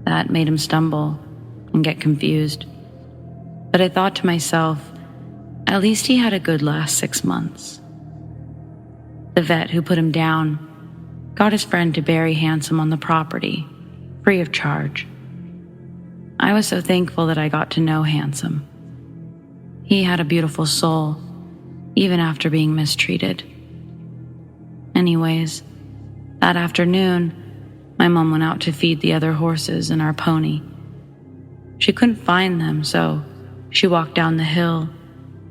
that made him stumble and get confused. But I thought to myself, at least he had a good last 6 months. The vet who put him down got his friend to bury Handsome on the property, free of charge. I was so thankful that I got to know Handsome. He had a beautiful soul, even after being mistreated. Anyways, that afternoon, my mom went out to feed the other horses and our pony. She couldn't find them, so she walked down the hill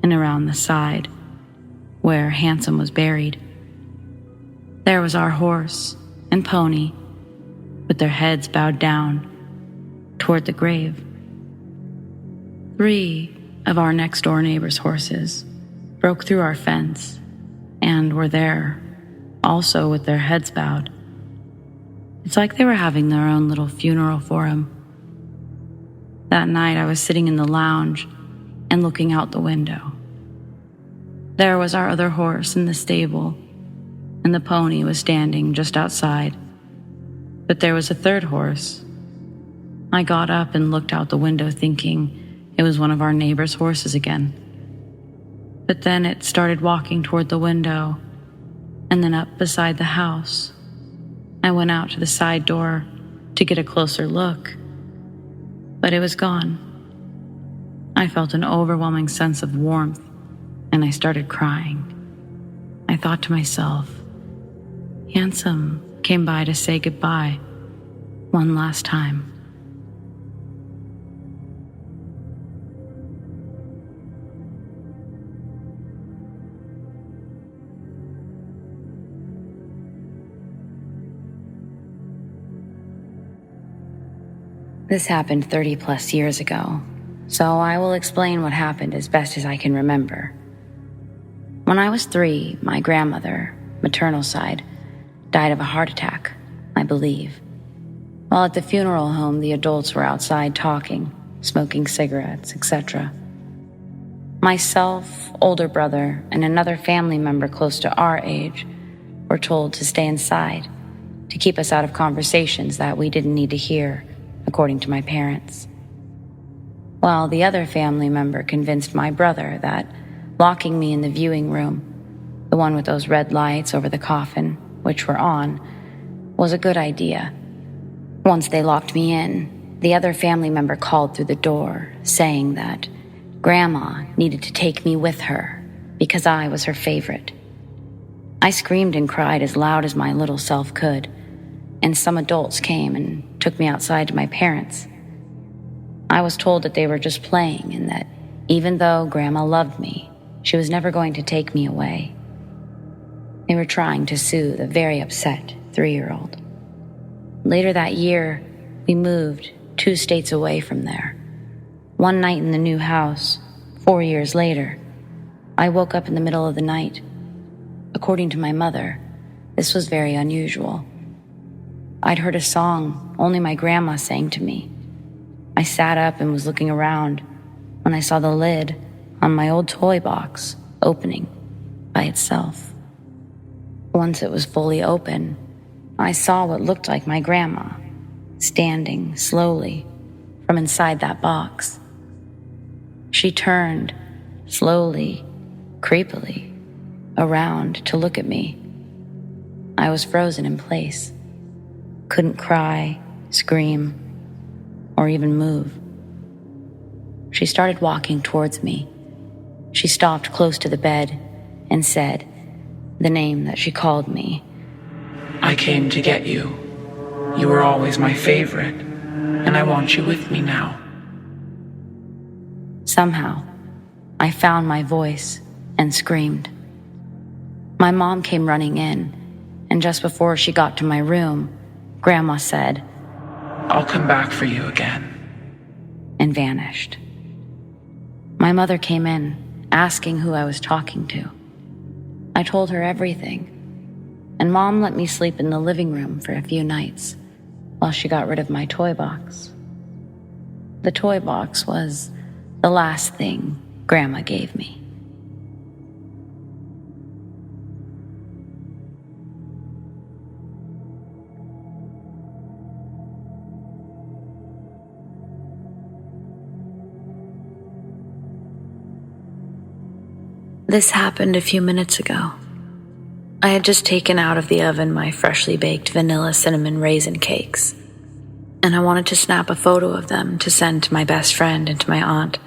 and around the side, where Handsome was buried. There was our horse, and pony, with their heads bowed down toward the grave. 3 of our next-door neighbor's horses broke through our fence and were there, also with their heads bowed. It's like they were having their own little funeral for him. That night I was sitting in the lounge and looking out the window. There was our other horse in the stable, and the pony was standing just outside. But there was a third horse. I got up and looked out the window thinking it was one of our neighbor's horses again. But then it started walking toward the window and then up beside the house. I went out to the side door to get a closer look, but it was gone. I felt an overwhelming sense of warmth, and I started crying. I thought to myself, Handsome came by to say goodbye one last time. This happened 30 plus years ago, so I will explain what happened as best as I can remember. When I was 3, my grandmother, maternal side, died of a heart attack, I believe. While at the funeral home, the adults were outside talking, smoking cigarettes, etc. Myself, older brother, and another family member close to our age were told to stay inside to keep us out of conversations that we didn't need to hear, according to my parents. While the other family member convinced my brother that locking me in the viewing room, the one with those red lights over the coffin, which were on, was a good idea. Once they locked me in, the other family member called through the door, saying that Grandma needed to take me with her because I was her favorite. I screamed and cried as loud as my little self could, and some adults came and took me outside to my parents. I was told that they were just playing and that even though Grandma loved me, she was never going to take me away. They were trying to soothe a very upset 3-year-old. Later that year, we moved 2 states away from there. One night in the new house, 4 years later, I woke up in the middle of the night. According to my mother, this was very unusual. I'd heard a song only my grandma sang to me. I sat up and was looking around when I saw the lid on my old toy box opening by itself. Once it was fully open, I saw what looked like my grandma standing slowly from inside that box. She turned slowly, creepily, around to look at me. I was frozen in place. Couldn't cry, scream, or even move. She started walking towards me. She stopped close to the bed and said the name that she called me. I came to get you. You were always my favorite, and I want you with me now. Somehow, I found my voice and screamed. My mom came running in, and just before she got to my room, Grandma said, I'll come back for you again. And vanished. My mother came in, asking who I was talking to. I told her everything, and Mom let me sleep in the living room for a few nights while she got rid of my toy box. The toy box was the last thing Grandma gave me. This happened a few minutes ago. I had just taken out of the oven my freshly baked vanilla cinnamon raisin cakes, and I wanted to snap a photo of them to send to my best friend and to my aunt.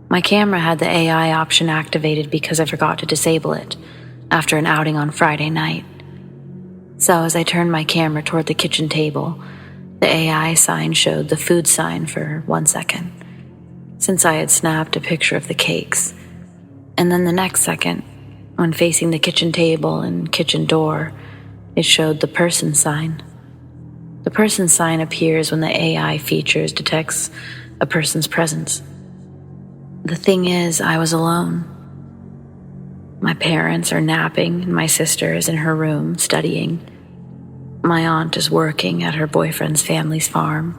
My camera had the AI option activated because I forgot to disable it after an outing on Friday night. So as I turned my camera toward the kitchen table, the AI sign showed the food sign for 1 second, since I had snapped a picture of the cakes. And then the next second, when facing the kitchen table and kitchen door, It showed the person sign. The person sign appears when the AI features detects a person's presence. The thing is, I was alone. My parents are napping, and my sister is in her room studying. My aunt is working at her boyfriend's family's farm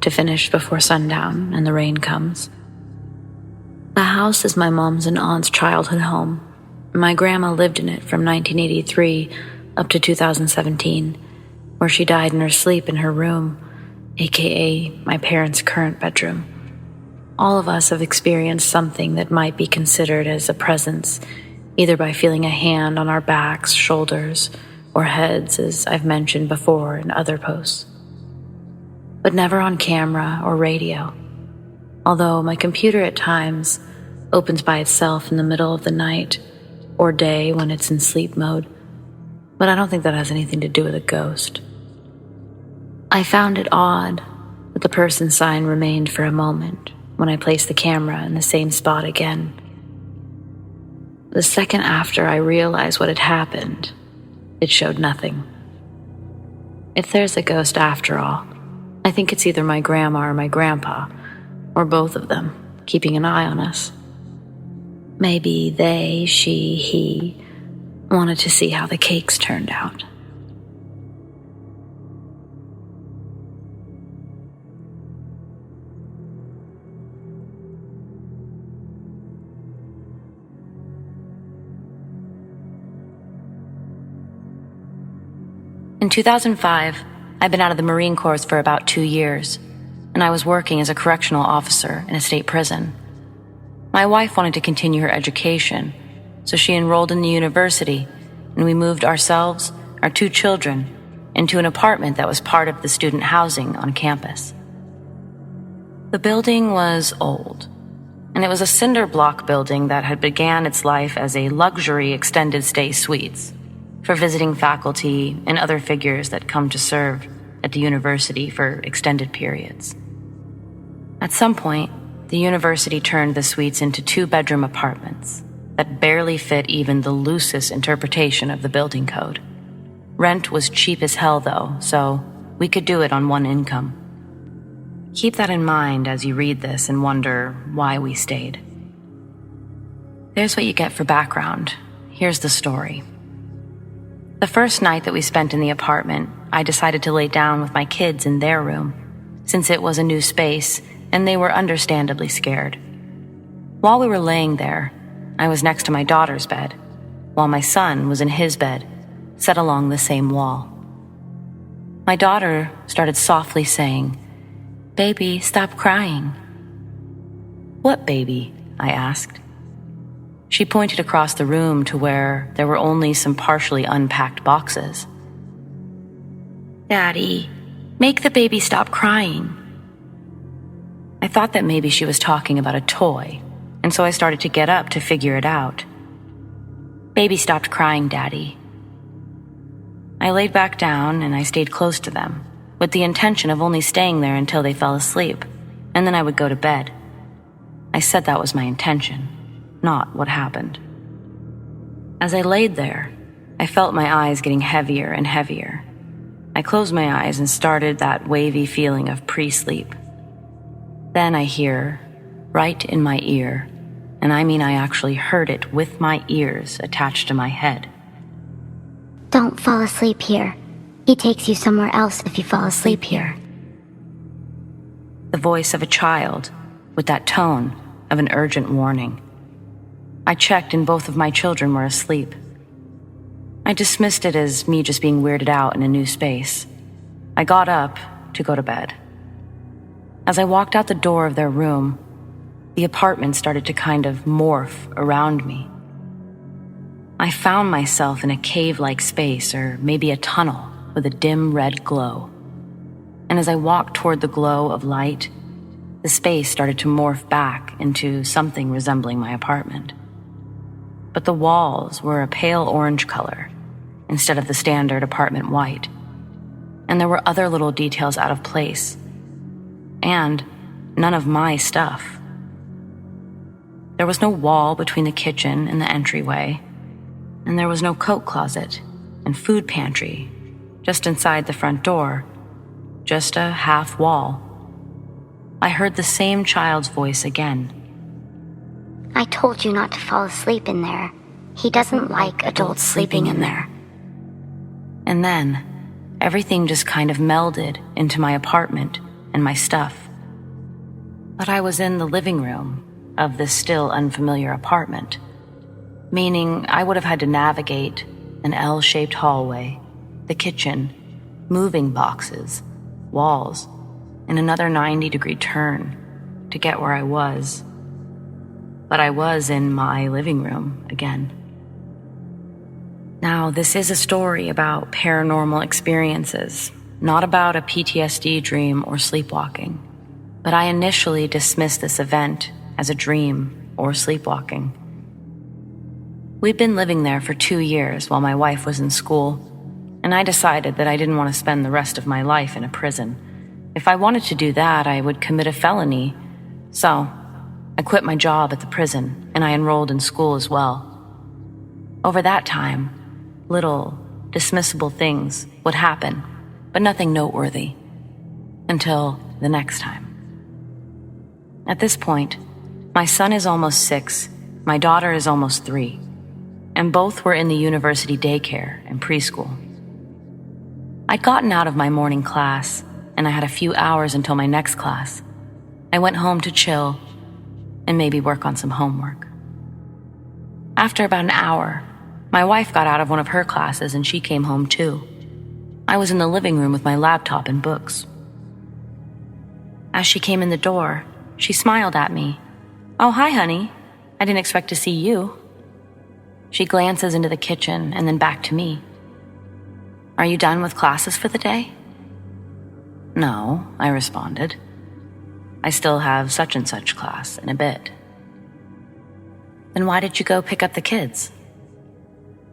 to finish before sundown and the rain comes. The house is my mom's and aunt's childhood home. My grandma lived in it from 1983 up to 2017, where she died in her sleep in her room, aka my parents' current bedroom. All of us have experienced something that might be considered as a presence, either by feeling a hand on our backs, shoulders, or heads, as I've mentioned before in other posts. But never on camera or radio. Although my computer at times opens by itself in the middle of the night or day when it's in sleep mode, but I don't think that has anything to do with a ghost. I found it odd that the person sign remained for a moment when I placed the camera in the same spot again. The second after I realized what had happened, it showed nothing. If there's a ghost after all, I think it's either my grandma or my grandpa, or both of them, keeping an eye on us. Maybe they, she, he wanted to see how the cakes turned out. In 2005, I'd been out of the Marine Corps for about 2 years, and I was working as a correctional officer in a state prison. My wife wanted to continue her education, so she enrolled in the university, and we moved ourselves, our 2 children, into an apartment that was part of the student housing on campus. The building was old, and it was a cinder block building that had began its life as a luxury extended stay suites for visiting faculty and other figures that come to serve at the university for extended periods. At some point, the university turned the suites into 2-bedroom apartments that barely fit even the loosest interpretation of the building code. Rent was cheap as hell, though, so we could do it on one income. Keep that in mind as you read this and wonder why we stayed. There's what you get for background. Here's the story. The first night that we spent in the apartment, I decided to lay down with my kids in their room, since it was a new space and they were understandably scared. While we were laying there, I was next to my daughter's bed, while my son was in his bed, set along the same wall. My daughter started softly saying, "Baby, stop crying." "What baby?" I asked. She pointed across the room to where there were only some partially unpacked boxes. "Daddy, make the baby stop crying." I thought that maybe she was talking about a toy, and so I started to get up to figure it out. "Baby stopped crying, Daddy." I laid back down and I stayed close to them, with the intention of only staying there until they fell asleep, and then I would go to bed. I said that was my intention, not what happened. As I laid there, I felt my eyes getting heavier and heavier. I closed my eyes and started that wavy feeling of pre-sleep. Then I hear, right in my ear, and I mean I actually heard it with my ears attached to my head. Don't fall asleep here. He takes you somewhere else if you fall asleep here. The voice of a child, with that tone of an urgent warning. I checked and both of my children were asleep. I dismissed it as me just being weirded out in a new space. I got up to go to bed. As I walked out the door of their room, the apartment started to kind of morph around me. I found myself in a cave-like space, or maybe a tunnel with a dim red glow. And as I walked toward the glow of light, the space started to morph back into something resembling my apartment. But the walls were a pale orange color instead of the standard apartment white. And there were other little details out of place. And none of my stuff. There was no wall between the kitchen and the entryway, and there was no coat closet, and food pantry, just inside the front door, just a half wall. I heard the same child's voice again. I told you not to fall asleep in there. He doesn't like adults sleeping in there. And then, everything just kind of melded into my apartment and my stuff. But I was in the living room of this still unfamiliar apartment, meaning I would have had to navigate an L-shaped hallway, the kitchen, moving boxes, walls, and another 90-degree turn to get where I was. But I was in my living room again. Now, this is a story about paranormal experiences, not about a PTSD dream or sleepwalking, but I initially dismissed this event as a dream or sleepwalking. We'd been living there for 2 years while my wife was in school, and I decided that I didn't want to spend the rest of my life in a prison. If I wanted to do that, I would commit a felony. So, I quit my job at the prison, and I enrolled in school as well. Over that time, little, dismissible things would happen, but nothing noteworthy, until the next time. At this point, my son is almost 6, my daughter is almost 3, and both were in the university daycare and preschool. I'd gotten out of my morning class, and I had a few hours until my next class. I went home to chill and maybe work on some homework. After about an hour, my wife got out of one of her classes and she came home too. I was in the living room with my laptop and books. As she came in the door, she smiled at me. "Oh, hi, honey. I didn't expect to see you." She glances into the kitchen and then back to me. "Are you done with classes for the day?" "No," I responded. "I still have such and such class in a bit." "Then why did you go pick up the kids?"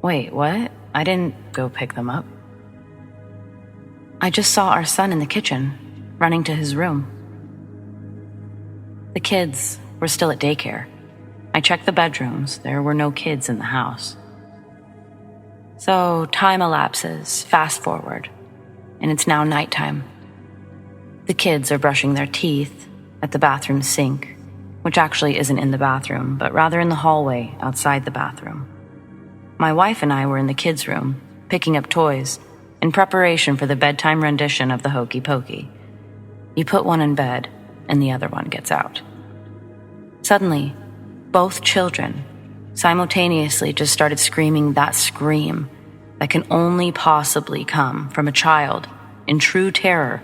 "Wait, what? I didn't go pick them up." "I just saw our son in the kitchen, running to his room." The kids were still at daycare. I checked the bedrooms. There were no kids in the house. So time elapses, fast forward, and it's now nighttime. The kids are brushing their teeth at the bathroom sink, which actually isn't in the bathroom, but rather in the hallway outside the bathroom. My wife and I were in the kids' room, picking up toys, in preparation for the bedtime rendition of the Hokey Pokey. You put one in bed, and the other one gets out. Suddenly, both children simultaneously just started screaming that scream that can only possibly come from a child in true terror.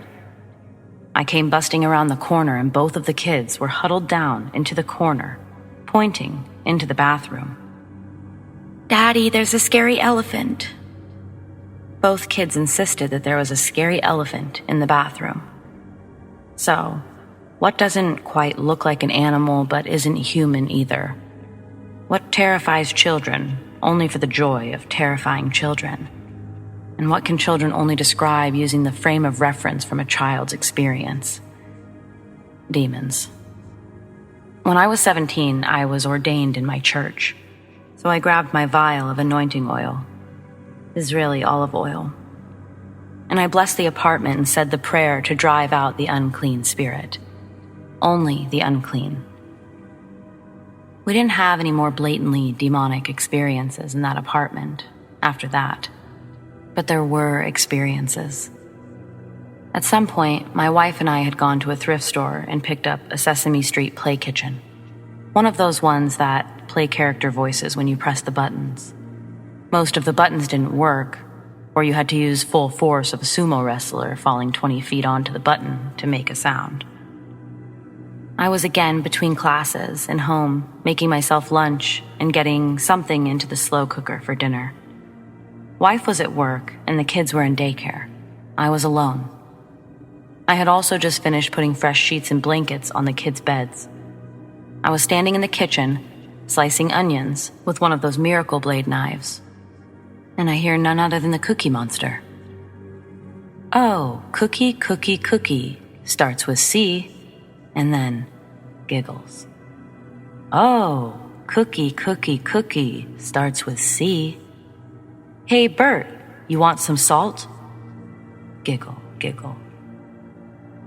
I came busting around the corner, and both of the kids were huddled down into the corner, pointing into the bathroom. "Daddy, there's a scary elephant." Both kids insisted that there was a scary elephant in the bathroom. So, what doesn't quite look like an animal but isn't human either? What terrifies children only for the joy of terrifying children? And what can children only describe using the frame of reference from a child's experience? Demons. When I was 17, I was ordained in my church, so I grabbed my vial of anointing oil, Israeli olive oil, and I blessed the apartment and said the prayer to drive out the unclean spirit. Only the unclean. We didn't have any more blatantly demonic experiences in that apartment after that, but there were experiences. At some point, my wife and I had gone to a thrift store and picked up a Sesame Street play kitchen, one of those ones that play character voices when you press the buttons. Most of the buttons didn't work, or you had to use full force of a sumo wrestler falling 20 feet onto the button to make a sound. I was again between classes and home, making myself lunch and getting something into the slow cooker for dinner. Wife was at work and the kids were in daycare. I was alone. I had also just finished putting fresh sheets and blankets on the kids' beds. I was standing in the kitchen, slicing onions with one of those Miracle Blade knives, and I hear none other than the Cookie Monster. "Oh, cookie, cookie, cookie," starts with C, and then giggles. "Oh, cookie, cookie, cookie," starts with C. "Hey, Bert, You want some salt? Giggle, giggle.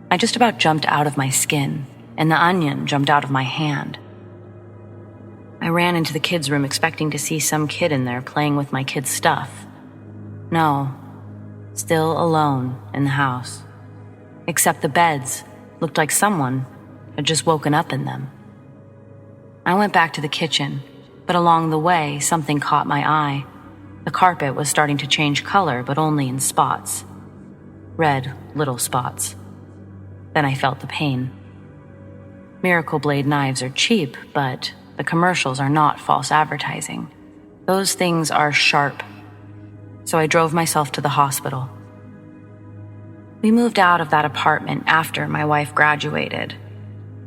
I just about jumped out of my skin, and the onion jumped out of my hand. I ran into the kids' room expecting to see some kid in there playing with my kids' stuff. No, still alone in the house. Except the beds looked like someone had just woken up in them. I went back to the kitchen, but along the way, something caught my eye. The carpet was starting to change color, but only in spots. Red, little spots. Then I felt the pain. Miracle Blade knives are cheap, but the commercials are not false advertising. Those things are sharp. So I drove myself to the hospital. We moved out of that apartment after my wife graduated.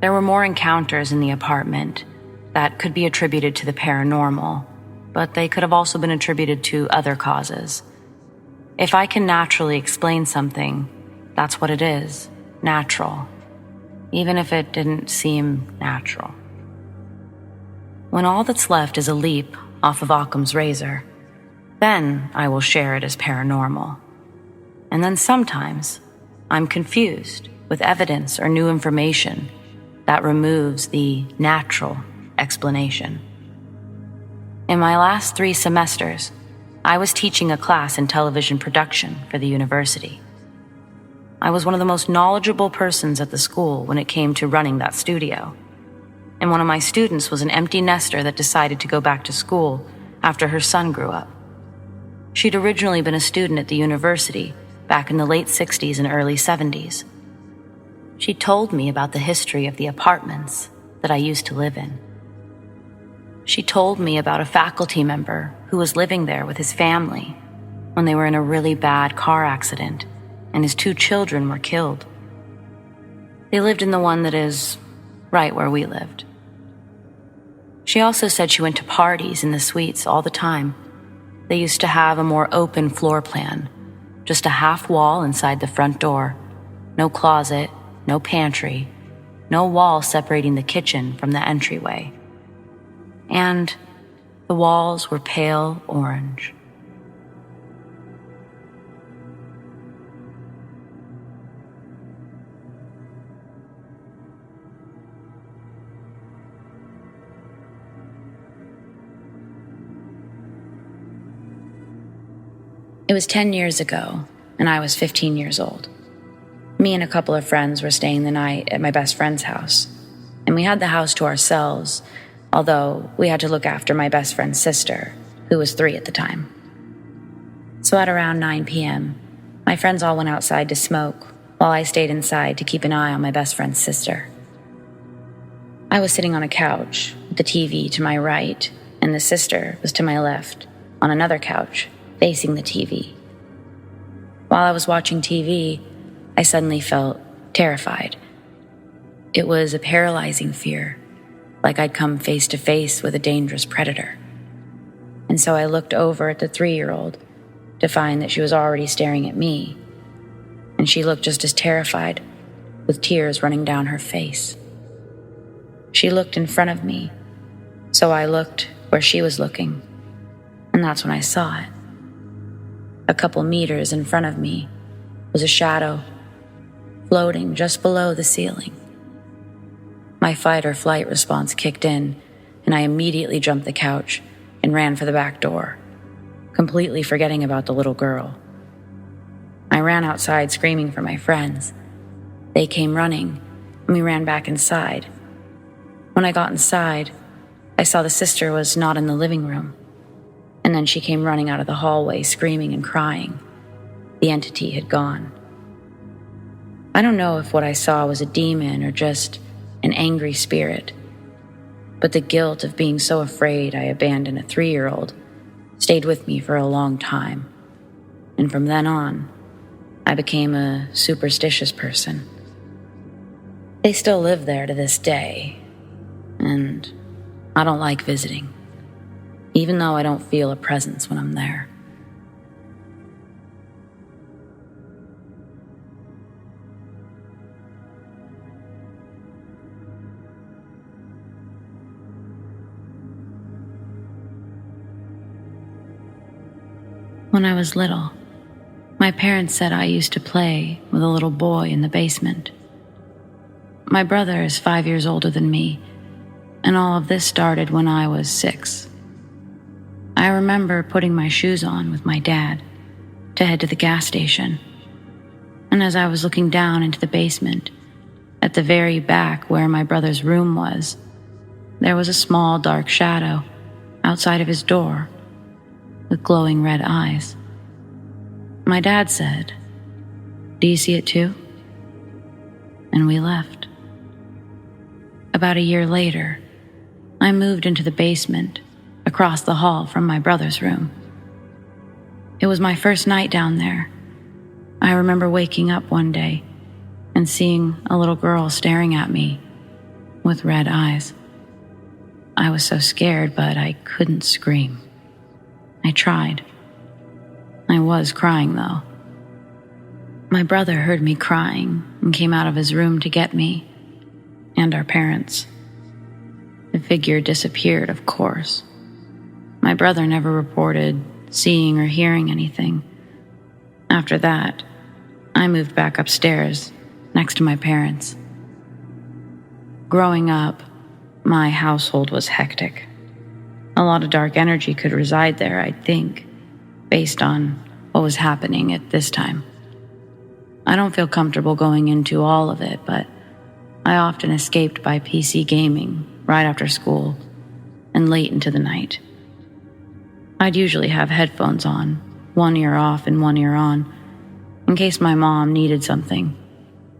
There were more encounters in the apartment that could be attributed to the paranormal, but they could have also been attributed to other causes. If I can naturally explain something, that's what it is, natural, even if it didn't seem natural. When all that's left is a leap off of Occam's razor, then I will share it as paranormal. And then sometimes I'm confused with evidence or new information that removes the natural explanation. In my last 3 semesters, I was teaching a class in television production for the university. I was one of the most knowledgeable persons at the school when it came to running that studio. And one of my students was an empty nester that decided to go back to school after her son grew up. She'd originally been a student at the university back in the late 60s and early 70s. She told me about the history of the apartments that I used to live in. She told me about a faculty member who was living there with his family when they were in a really bad car accident and his 2 children were killed. They lived in the one that is right where we lived. She also said she went to parties in the suites all the time. They used to have a more open floor plan, just a half wall inside the front door, no closet, no pantry, no wall separating the kitchen from the entryway. And the walls were pale orange. It was 10 years ago, and I was 15 years old. Me and a couple of friends were staying the night at my best friend's house, and we had the house to ourselves, although we had to look after my best friend's sister, who was 3 at the time. So at around 9 p.m., my friends all went outside to smoke, while I stayed inside to keep an eye on my best friend's sister. I was sitting on a couch, with the TV to my right, and the sister was to my left, on another couch, facing the TV. While I was watching TV, I suddenly felt terrified. It was a paralyzing fear, like I'd come face to face with a dangerous predator. And so I looked over at the 3-year-old to find that she was already staring at me, and she looked just as terrified, with tears running down her face. She looked in front of me, so I looked where she was looking, and that's when I saw it. A couple meters in front of me was a shadow floating just below the ceiling. My fight or flight response kicked in, and I immediately jumped the couch and ran for the back door, completely forgetting about the little girl. I ran outside screaming for my friends. They came running, and we ran back inside. When I got inside, I saw the sister was not in the living room. And then she came running out of the hallway, screaming and crying. The entity had gone. I don't know if what I saw was a demon or just an angry spirit, but the guilt of being so afraid I abandoned a 3-year-old stayed with me for a long time. And from then on, I became a superstitious person. They still live there to this day, and I don't like visiting, even though I don't feel a presence when I'm there. When I was little, My parents said I used to play with a little boy in the basement. My brother is 5 years older than me, and all of this started when I was 6. I remember putting my shoes on with my dad to head to the gas station, and as I was looking down into the basement, at the very back where my brother's room was, there was a small dark shadow outside of his door with glowing red eyes. My dad said, "Do you see it too?" And we left. About a year later, I moved into the basement across the hall from my brother's room. It was my first night down there. I remember waking up one day and seeing a little girl staring at me with red eyes. I was so scared, but I couldn't scream. I tried. I was crying, though. My brother heard me crying and came out of his room to get me and our parents. The figure disappeared, of course. My brother never reported seeing or hearing anything. After that, I moved back upstairs next to my parents. Growing up, my household was hectic. A lot of dark energy could reside there, I'd think, based on what was happening at this time. I don't feel comfortable going into all of it, but I often escaped by PC gaming right after school and late into the night. I'd usually have headphones on, one ear off and one ear on, in case my mom needed something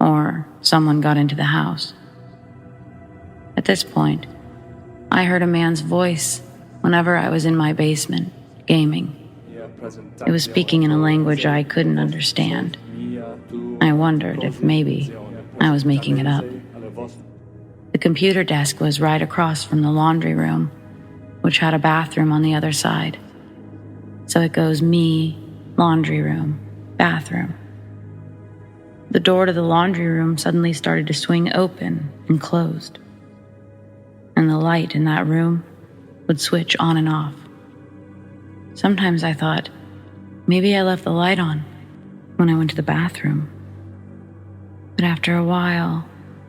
or someone got into the house. At this point, I heard a man's voice whenever I was in my basement gaming. It was speaking in a language I couldn't understand. I wondered if maybe I was making it up. The computer desk was right across from the laundry room, which had a bathroom on the other side. So it goes me, laundry room, bathroom. The door to the laundry room suddenly started to swing open and closed, and the light in that room would switch on and off. Sometimes I thought, maybe I left the light on when I went to the bathroom. But after a while,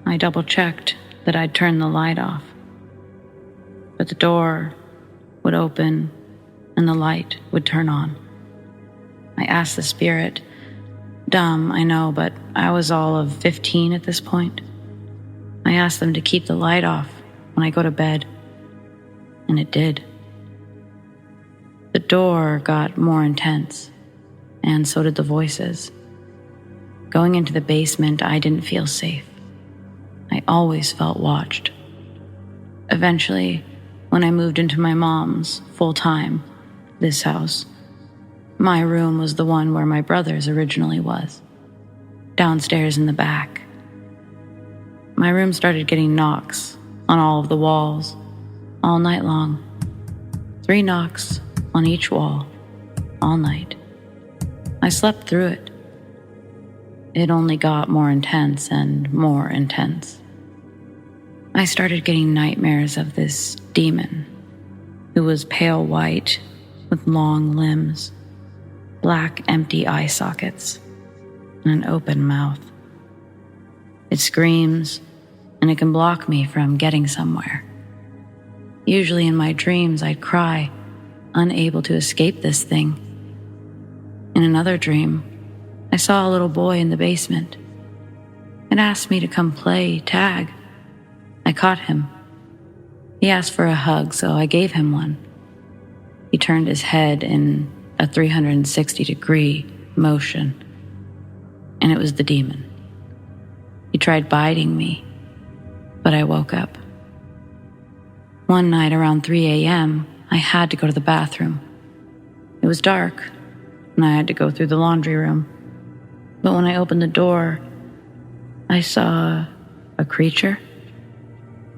I double-checked that I'd turned the light off. But the door would open and the light would turn on. I asked the spirit, dumb, I know, but I was all of 15 at this point. I asked them to keep the light off when I go to bed, and it did. The door got more intense, and so did the voices. Going into the basement, I didn't feel safe. I always felt watched. Eventually, when I moved into my mom's full-time, this house, my room was the one where my brother's originally was, downstairs in the back. My room started getting knocks on all of the walls, all night long. 3 knocks on each wall, all night. I slept through it. It only got more intense and more intense. I started getting nightmares of this demon who was pale white with long limbs, black empty eye sockets, and an open mouth. It screams, and it can block me from getting somewhere. Usually in my dreams, I'd cry, unable to escape this thing. In another dream, I saw a little boy in the basement. It asked me to come play tag. I caught him. He asked for a hug, so I gave him one. He turned his head in a 360-degree motion, and it was the demon. He tried biting me, but I woke up. One night around 3 a.m., I had to go to the bathroom. It was dark, and I had to go through the laundry room. But when I opened the door, I saw a creature.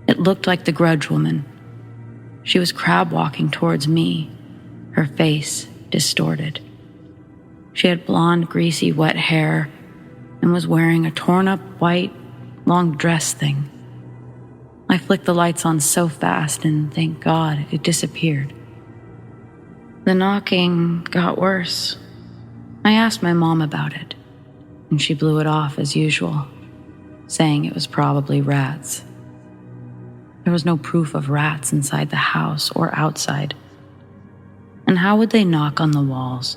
It looked like the Grudge Woman. She was crab walking towards me, her face distorted. She had blonde, greasy, wet hair and was wearing a torn-up white, long dress thing. I flicked the lights on so fast, and thank God it disappeared. The knocking got worse. I asked my mom about it, and she blew it off as usual, saying it was probably rats. There was no proof of rats inside the house or outside. And how would they knock on the walls?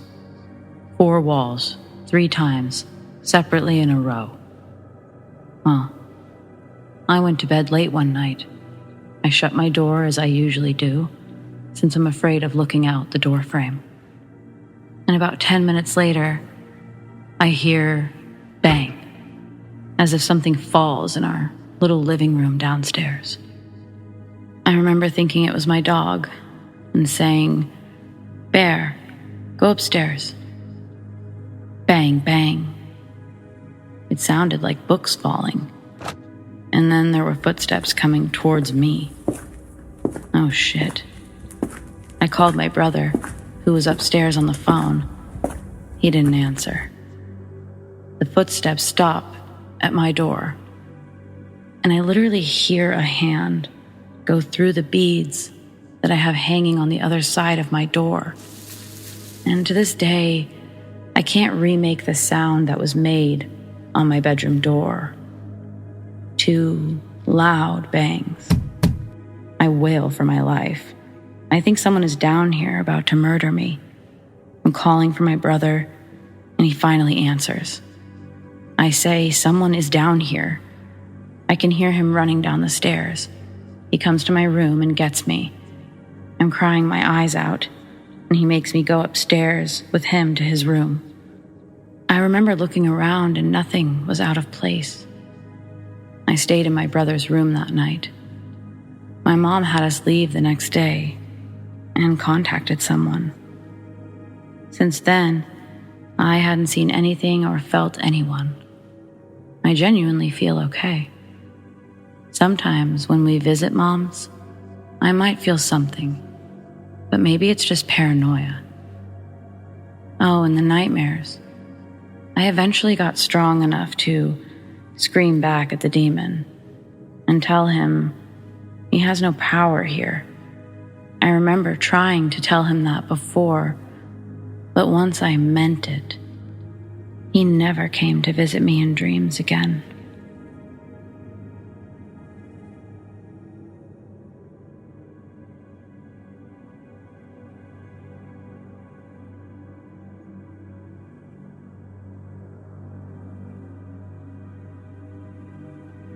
4 walls, 3 times, separately in a row. Well, I went to bed late one night. I shut my door as I usually do, since I'm afraid of looking out the door frame. And about 10 minutes later, I hear bang, as if something falls in our little living room downstairs. I remember thinking it was my dog and saying, "Bear, go upstairs." Bang, bang. It sounded like books falling. And then there were footsteps coming towards me. Oh shit. I called my brother, who was upstairs on the phone. He didn't answer. The footsteps stop at my door, and I literally hear a hand go through the beads that I have hanging on the other side of my door. And to this day, I can't remake the sound that was made on my bedroom door. 2 loud bangs. I wail for my life. I think someone is down here about to murder me. I'm calling for my brother, and he finally answers. I say, "Someone is down here." I can hear him running down the stairs. He comes to my room and gets me. I'm crying my eyes out, and he makes me go upstairs with him to his room. I remember looking around and nothing was out of place. I stayed in my brother's room that night. My mom had us leave the next day and contacted someone. Since then, I hadn't seen anything or felt anyone. I genuinely feel okay. Sometimes when we visit moms, I might feel something, but maybe it's just paranoia. Oh, and the nightmares. I eventually got strong enough to scream back at the demon and tell him he has no power here. I remember trying to tell him that before, but once I meant it, he never came to visit me in dreams again.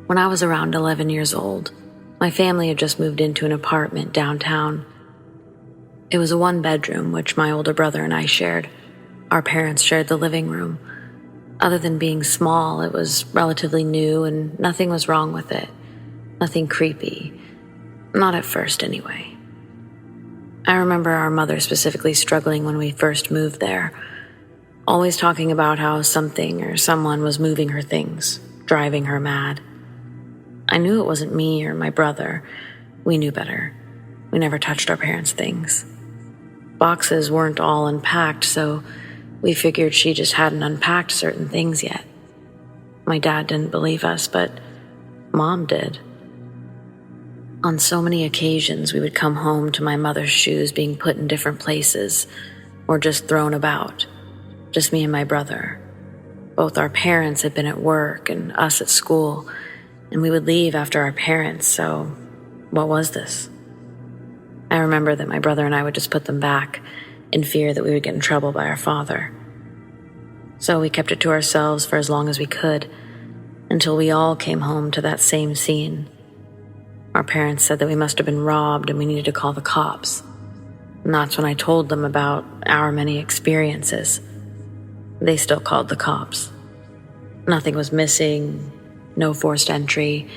When I was around 11 years old, my family had just moved into an apartment downtown. It was a 1-bedroom, which my older brother and I shared. Our parents shared the living room. Other than being small, it was relatively new and nothing was wrong with it. Nothing creepy. Not at first, anyway. I remember our mother specifically struggling when we first moved there, always talking about how something or someone was moving her things, driving her mad. I knew it wasn't me or my brother. We knew better. We never touched our parents' things. Boxes weren't all unpacked, so we figured she just hadn't unpacked certain things yet. My dad didn't believe us, but Mom did. On so many occasions, we would come home to my mother's shoes being put in different places or just thrown about. Just me and my brother. Both our parents had been at work and us at school, and we would leave after our parents, so what was this? I remember that my brother and I would just put them back in fear that we would get in trouble by our father. So we kept it to ourselves for as long as we could, until we all came home to that same scene. Our parents said that we must have been robbed and we needed to call the cops. And that's when I told them about our many experiences. They still called the cops. Nothing was missing, no forced entry,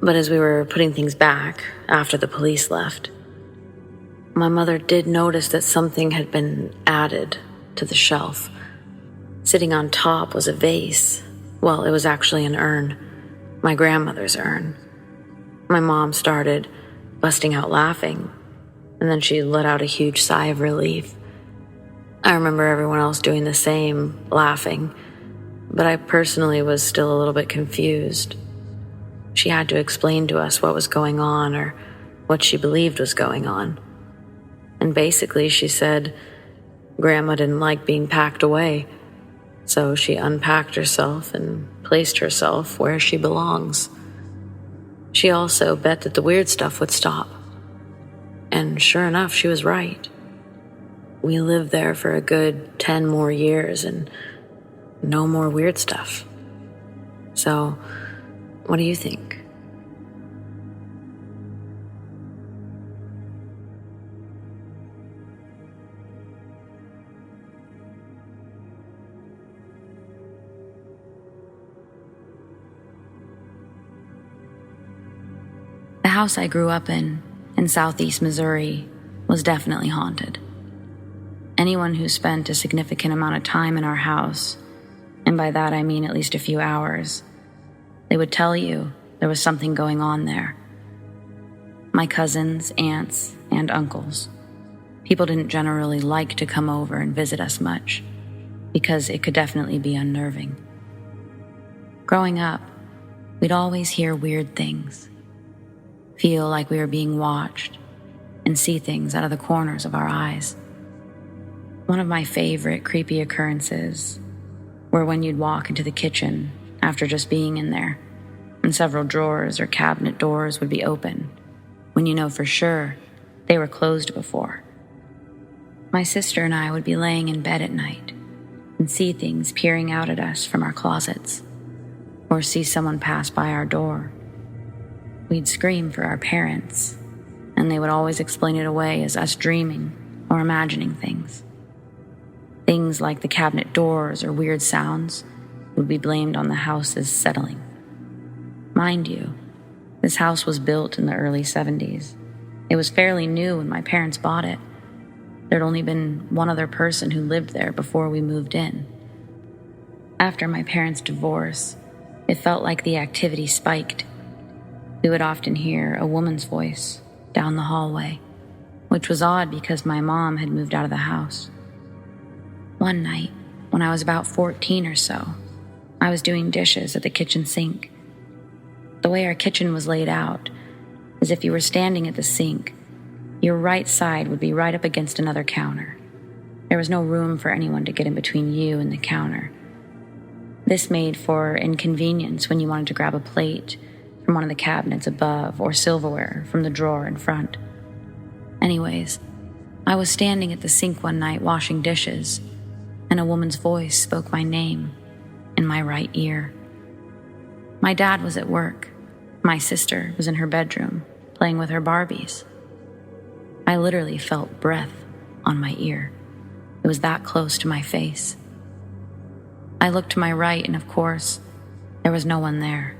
but as we were putting things back after the police left, my mother did notice that something had been added to the shelf. Sitting on top was a vase. Well, it was actually an urn, my grandmother's urn. My mom started busting out laughing, and then she let out a huge sigh of relief. I remember everyone else doing the same, laughing, but I personally was still a little bit confused. She had to explain to us what was going on or what she believed was going on. And basically she said, Grandma didn't like being packed away, so she unpacked herself and placed herself where she belongs. She also bet that the weird stuff would stop. And sure enough, she was right. We lived there for a good 10 more years and no more weird stuff. So, what do you think? The house I grew up in southeast Missouri, was definitely haunted. Anyone who spent a significant amount of time in our house, and by that I mean at least a few hours, they would tell you there was something going on there. My cousins, aunts, and uncles. People didn't generally like to come over and visit us much, because it could definitely be unnerving. Growing up, we'd always hear weird things, feel like we were being watched, and see things out of the corners of our eyes. One of my favorite creepy occurrences were when you'd walk into the kitchen after just being in there, and several drawers or cabinet doors would be open, when you know for sure they were closed before. My sister and I would be laying in bed at night and see things peering out at us from our closets, or see someone pass by our door. We'd scream for our parents, and they would always explain it away as us dreaming or imagining things. Things like the cabinet doors or weird sounds would be blamed on the house's settling. Mind you, this house was built in the early 70s. It was fairly new when my parents bought it. There'd only been one other person who lived there before we moved in. After my parents' divorce, it felt like the activity spiked. We would often hear a woman's voice down the hallway, which was odd because my mom had moved out of the house. One night, when I was about 14 or so, I was doing dishes at the kitchen sink. The way our kitchen was laid out, as if you were standing at the sink, your right side would be right up against another counter. There was no room for anyone to get in between you and the counter. This made for inconvenience when you wanted to grab a plate from one of the cabinets above or silverware from the drawer in front. Anyways, I was standing at the sink one night washing dishes, and a woman's voice spoke my name in my right ear. My dad was at work. My sister was in her bedroom playing with her Barbies. I literally felt breath on my ear. It was that close to my face. I looked to my right, and of course, there was no one there.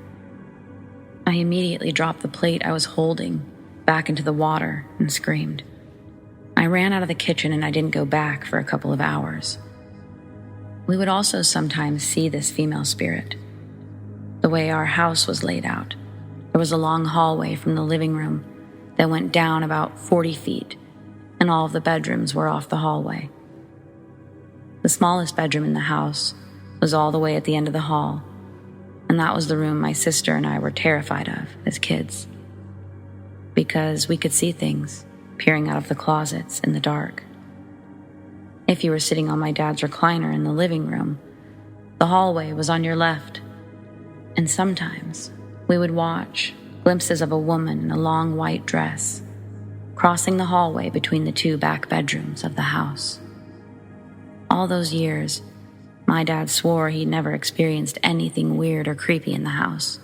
I immediately dropped the plate I was holding back into the water and screamed. I ran out of the kitchen and I didn't go back for a couple of hours. We would also sometimes see this female spirit. The way our house was laid out, there was a long hallway from the living room that went down about 40 feet, and all of the bedrooms were off the hallway. The smallest bedroom in the house was all the way at the end of the hall, and that was the room my sister and I were terrified of as kids, because we could see things peering out of the closets in the dark. If you were sitting on my dad's recliner in the living room, the hallway was on your left, and sometimes we would watch glimpses of a woman in a long white dress crossing the hallway between the two back bedrooms of the house. All those years, my dad swore he'd never experienced anything weird or creepy in the house.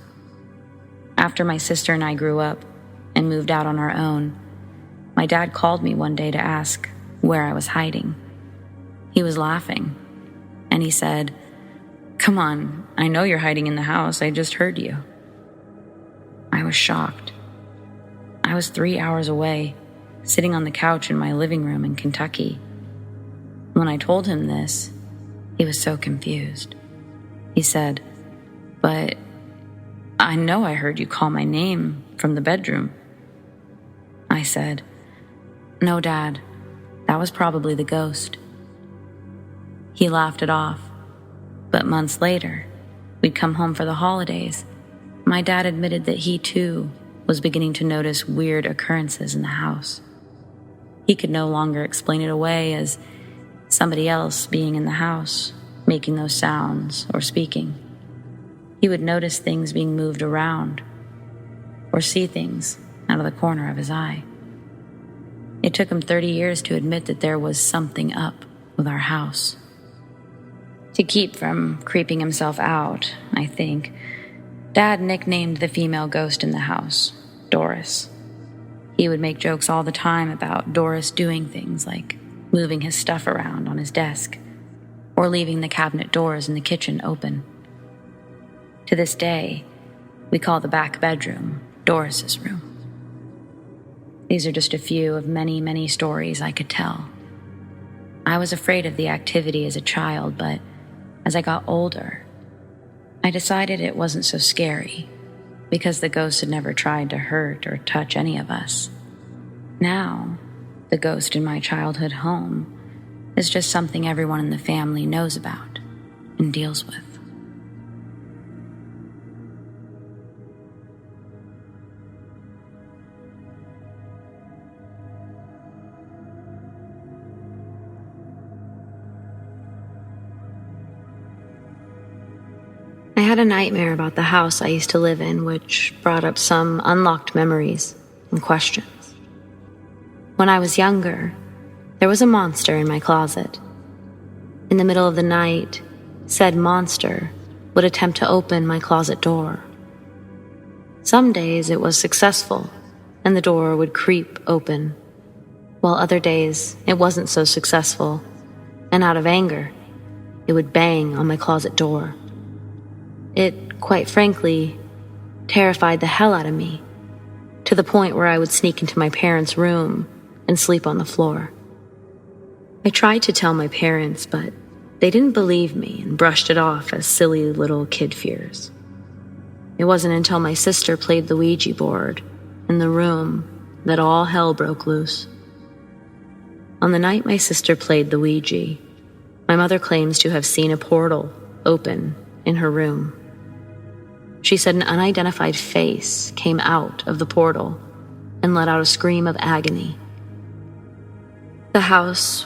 After my sister and I grew up and moved out on our own, my dad called me one day to ask where I was hiding. He was laughing, and he said, "Come on, I know you're hiding in the house. I just heard you." I was shocked. I was 3 hours away, sitting on the couch in my living room in Kentucky. When I told him this, he was so confused. He said, "But I know I heard you call my name from the bedroom." I said, "No, Dad, that was probably the ghost." He laughed it off, but months later, we'd come home for the holidays. My dad admitted that he too was beginning to notice weird occurrences in the house. He could no longer explain it away as somebody else being in the house, making those sounds or speaking. He would notice things being moved around or see things out of the corner of his eye. It took him 30 years to admit that there was something up with our house. To keep from creeping himself out, I think, Dad nicknamed the female ghost in the house Doris. He would make jokes all the time about Doris doing things like moving his stuff around on his desk or leaving the cabinet doors in the kitchen open. To this day, we call the back bedroom Doris's room. These are just a few of many, many stories I could tell. I was afraid of the activity as a child, but as I got older, I decided it wasn't so scary because the ghost had never tried to hurt or touch any of us. Now, the ghost in my childhood home is just something everyone in the family knows about and deals with. I had a nightmare about the house I used to live in, which brought up some unlocked memories and questions. When I was younger, there was a monster in my closet. In the middle of the night, said monster would attempt to open my closet door. Some days it was successful, and the door would creep open, while other days it wasn't so successful, and out of anger, it would bang on my closet door. It, quite frankly, terrified the hell out of me, to the point where I would sneak into my parents' room and sleep on the floor. I tried to tell my parents, but they didn't believe me and brushed it off as silly little kid fears. It wasn't until my sister played the Ouija board in the room that all hell broke loose. On the night my sister played the Ouija, my mother claims to have seen a portal open in her room. She said an unidentified face came out of the portal and let out a scream of agony. The house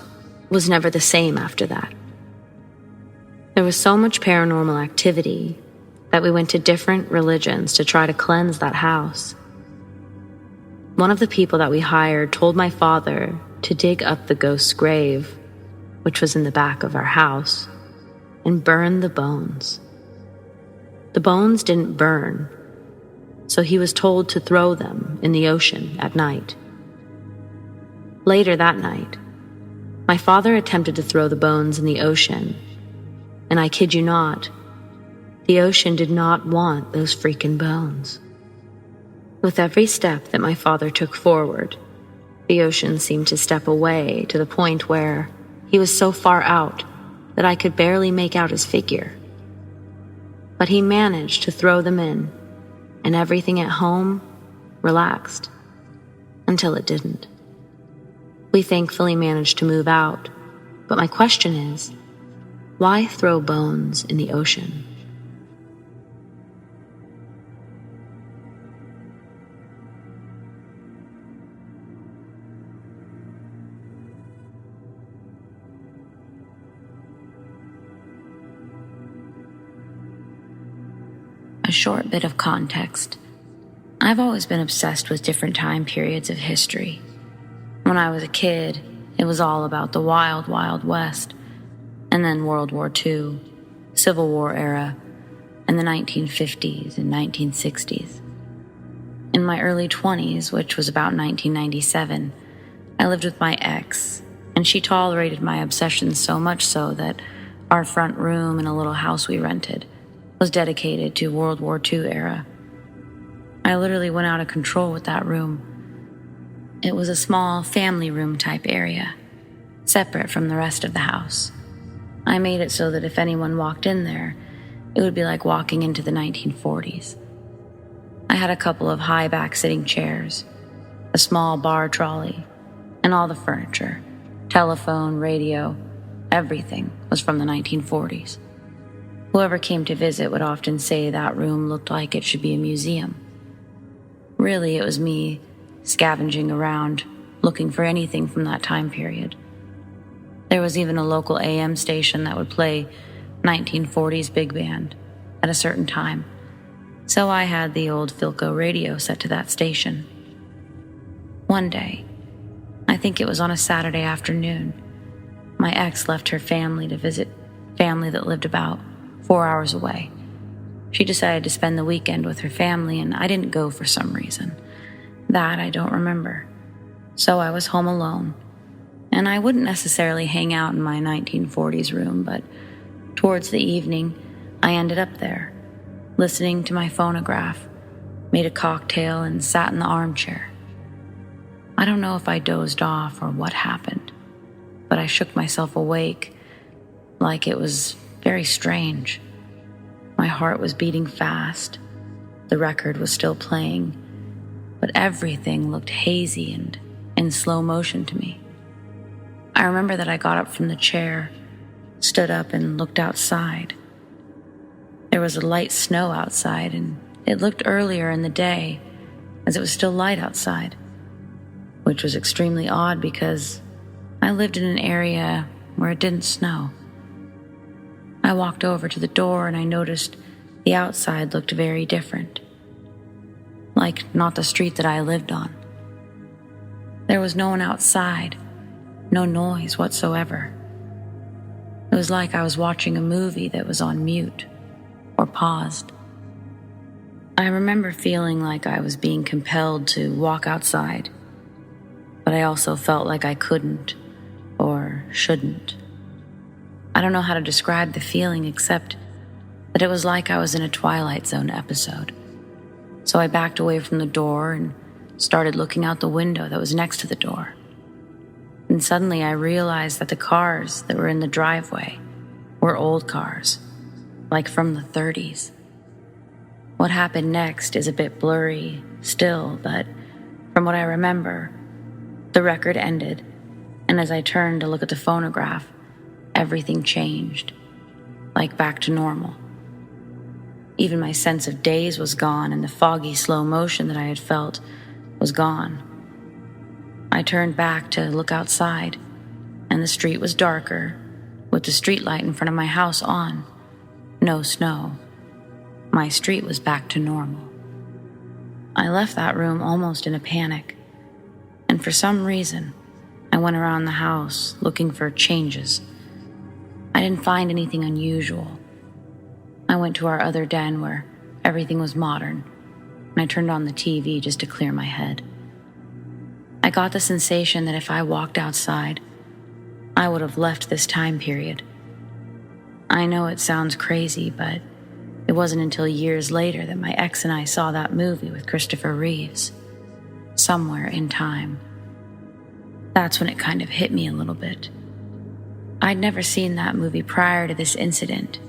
was never the same after that. There was so much paranormal activity that we went to different religions to try to cleanse that house. One of the people that we hired told my father to dig up the ghost's grave, which was in the back of our house, and burn the bones. The bones didn't burn, so he was told to throw them in the ocean at night. Later that night, my father attempted to throw the bones in the ocean, and I kid you not, the ocean did not want those freaking bones. With every step that my father took forward, the ocean seemed to step away to the point where he was so far out that I could barely make out his figure. But he managed to throw them in, and everything at home relaxed, until it didn't. We thankfully managed to move out, but my question is, why throw bones in the ocean? A short bit of context. I've always been obsessed with different time periods of history. When I was a kid, it was all about the wild, wild West, and then World War II, Civil War era, and the 1950s and 1960s. In my early 20s, which was about 1997, I lived with my ex, and she tolerated my obsession so much so that our front room in a little house we rented was dedicated to World War II era. I literally went out of control with that room. It was a small family room type area, separate from the rest of the house. I made it so that if anyone walked in there, it would be like walking into the 1940s. I had a couple of high back sitting chairs, a small bar trolley, and all the furniture, telephone, radio, everything was from the 1940s. Whoever came to visit would often say that room looked like it should be a museum. Really, it was me scavenging around, looking for anything from that time period. There was even a local AM station that would play 1940s big band at a certain time, so I had the old Philco radio set to that station. One day, I think it was on a Saturday afternoon, my ex left her family to visit family that lived about 4 hours away. She decided to spend the weekend with her family, and I didn't go for some reason. That I don't remember. So I was home alone, and I wouldn't necessarily hang out in my 1940s room, but towards the evening, I ended up there, listening to my phonograph, made a cocktail, and sat in the armchair. I don't know if I dozed off or what happened, but I shook myself awake like it was very strange. My heart was beating fast. The record was still playing, but everything looked hazy and in slow motion to me. I remember that I got up from the chair, stood up, and looked outside. There was a light snow outside, and it looked earlier in the day, as it was still light outside, which was extremely odd because I lived in an area where it didn't snow. I walked over to the door and I noticed the outside looked very different, like not the street that I lived on. There was no one outside, no noise whatsoever. It was like I was watching a movie that was on mute or paused. I remember feeling like I was being compelled to walk outside, but I also felt like I couldn't or shouldn't. I don't know how to describe the feeling except that it was like I was in a Twilight Zone episode. So I backed away from the door and started looking out the window that was next to the door. And suddenly I realized that the cars that were in the driveway were old cars, like from the 30s. What happened next is a bit blurry still, but from what I remember, the record ended, and as I turned to look at the phonograph, everything changed, like back to normal. Even my sense of days was gone, and the foggy slow motion that I had felt was gone. I turned back to look outside, and the street was darker, with the street light in front of my house on. No snow. My street was back to normal. I left that room almost in a panic, and for some reason, I went around the house looking for changes. I didn't find anything unusual. I went to our other den where everything was modern, and I turned on the TV just to clear my head. I got the sensation that if I walked outside, I would have left this time period. I know it sounds crazy, but it wasn't until years later that my ex and I saw that movie with Christopher Reeves, Somewhere in Time. That's when it kind of hit me a little bit. I'd never seen that movie prior to this incident,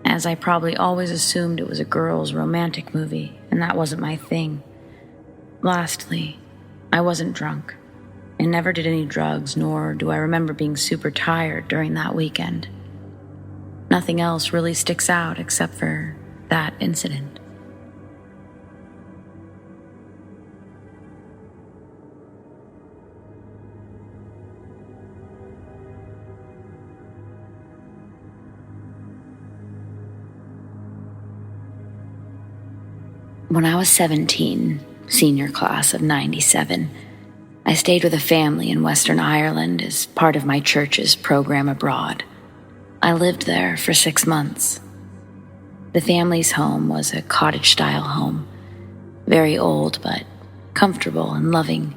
as I probably always assumed it was a girl's romantic movie, and that wasn't my thing. Lastly, I wasn't drunk, and never did any drugs, nor do I remember being super tired during that weekend. Nothing else really sticks out except for that incident. When I was 17, senior class of 97, I stayed with a family in Western Ireland as part of my church's program abroad. I lived there for 6 months. The family's home was a cottage-style home, very old but comfortable and loving.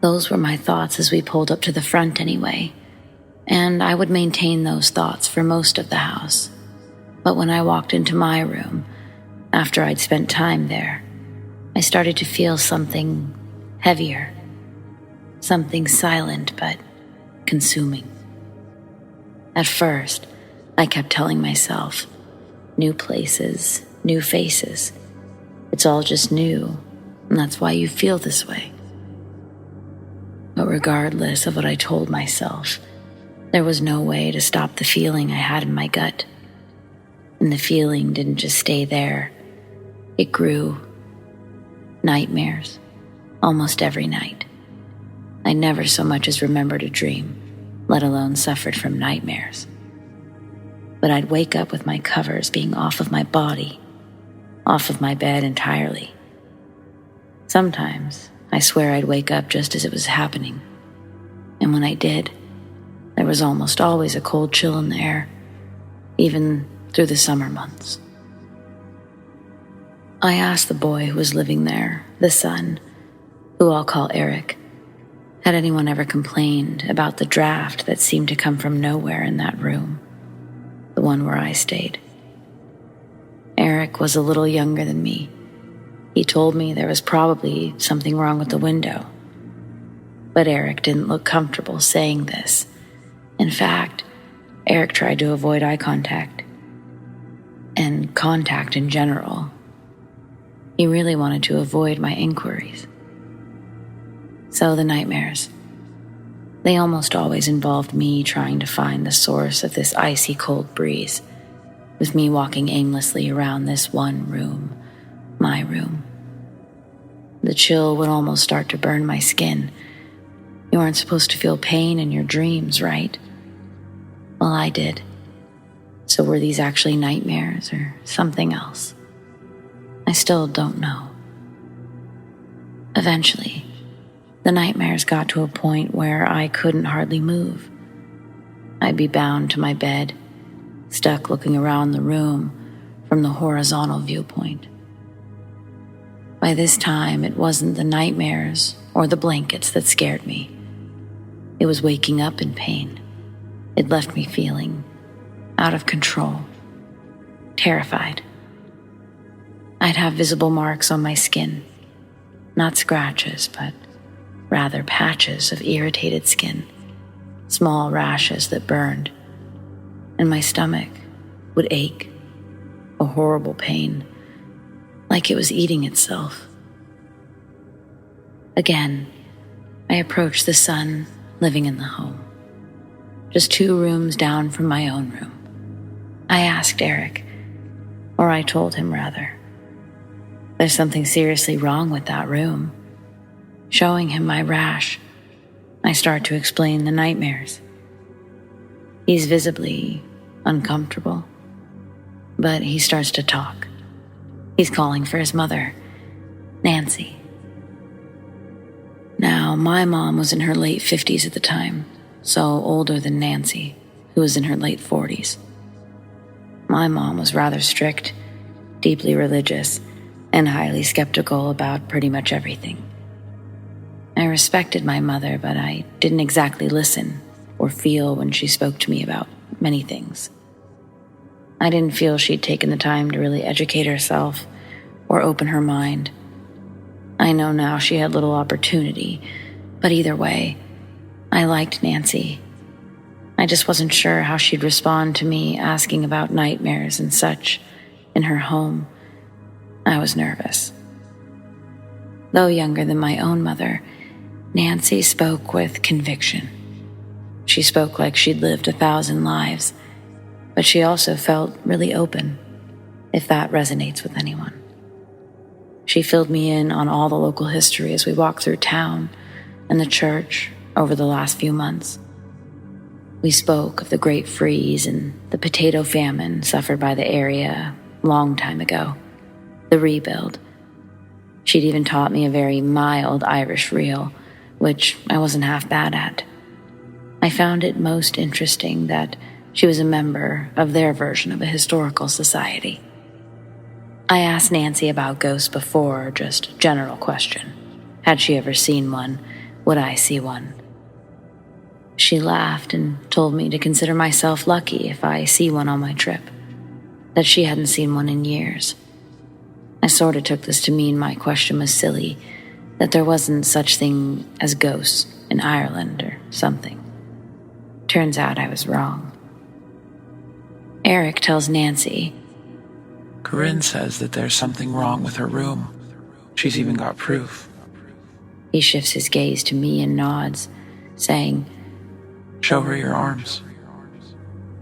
Those were my thoughts as we pulled up to the front anyway, and I would maintain those thoughts for most of the house. But when I walked into my room, after I'd spent time there, I started to feel something heavier, something silent but consuming. At first, I kept telling myself, new places, new faces. It's all just new, and that's why you feel this way. But regardless of what I told myself, there was no way to stop the feeling I had in my gut. And the feeling didn't just stay there. It grew. Nightmares, almost every night. I never so much as remembered a dream. let alone suffered from nightmares. But I'd wake up with my covers being off of my body, off of my bed entirely. Sometimes, I swear I'd wake up just as it was happening. And when I did, there was almost always a cold chill in the air, even through the summer months. I asked the boy who was living there, the son, who I'll call Eric, had anyone ever complained about the draft that seemed to come from nowhere in that room, the one where I stayed. Eric was a little younger than me. He told me there was probably something wrong with the window. But Eric didn't look comfortable saying this. In fact, Eric tried to avoid eye contact. And contact in general. He really wanted to avoid my inquiries. So the nightmares. They almost always involved me trying to find the source of this icy cold breeze, with me walking aimlessly around this one room, my room. The chill would almost start to burn my skin. You aren't supposed to feel pain in your dreams, right? Well, I did. So were these actually nightmares or something else? I still don't know. Eventually, the nightmares got to a point where I couldn't hardly move. I'd be bound to my bed, stuck looking around the room from the horizontal viewpoint. By this time, it wasn't the nightmares or the blankets that scared me. It was waking up in pain. It left me feeling out of control, terrified. I'd have visible marks on my skin, not scratches, but rather patches of irritated skin, small rashes that burned, and my stomach would ache, a horrible pain, like it was eating itself. Again, I approached the son living in the home, just 2 rooms down from my own room. I asked Eric, or I told him rather, there's something seriously wrong with that room. Showing him my rash, I start to explain the nightmares. He's visibly uncomfortable, but he starts to talk. He's calling for his mother, Nancy. Now, my mom was in her late 50s at the time, so older than Nancy, who was in her late 40s. My mom was rather strict, deeply religious, and highly skeptical about pretty much everything. I respected my mother, but I didn't exactly listen or feel when she spoke to me about many things. I didn't feel she'd taken the time to really educate herself or open her mind. I know now she had little opportunity, but either way, I liked Nancy. I just wasn't sure how she'd respond to me asking about nightmares and such in her home. I was nervous. Though younger than my own mother, Nancy spoke with conviction. She spoke like she'd lived 1,000 lives, but she also felt really open, if that resonates with anyone. She filled me in on all the local history as we walked through town and the church over the last few months. We spoke of the Great Freeze and the potato famine suffered by the area a long time ago, the rebuild. She'd even taught me a very mild Irish reel, which I wasn't half bad at. I found it most interesting that she was a member of their version of a historical society. I asked Nancy about ghosts before, just general question. Had she ever seen one? Would I see one? She laughed and told me to consider myself lucky if I see one on my trip, that she hadn't seen one in years. I sort of took this to mean my question was silly, that there wasn't such thing as ghosts in Ireland or something. Turns out I was wrong. Eric tells Nancy, Corinne says that there's something wrong with her room. She's even got proof. He shifts his gaze to me and nods, saying, Show her your arms.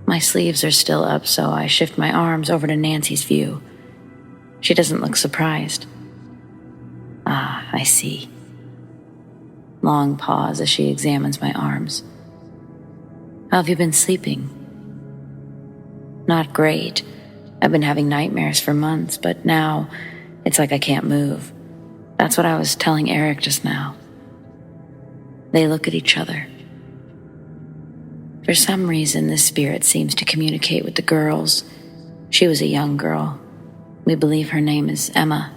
My sleeves are still up, so I shift my arms over to Nancy's view. She doesn't look surprised. Ah, I see. Long pause as she examines my arms. How have you been sleeping? Not great. I've been having nightmares for months, but now it's like I can't move. That's what I was telling Eric just now. They look at each other. For some reason, this spirit seems to communicate with the girls. She was a young girl. We believe her name is Emma.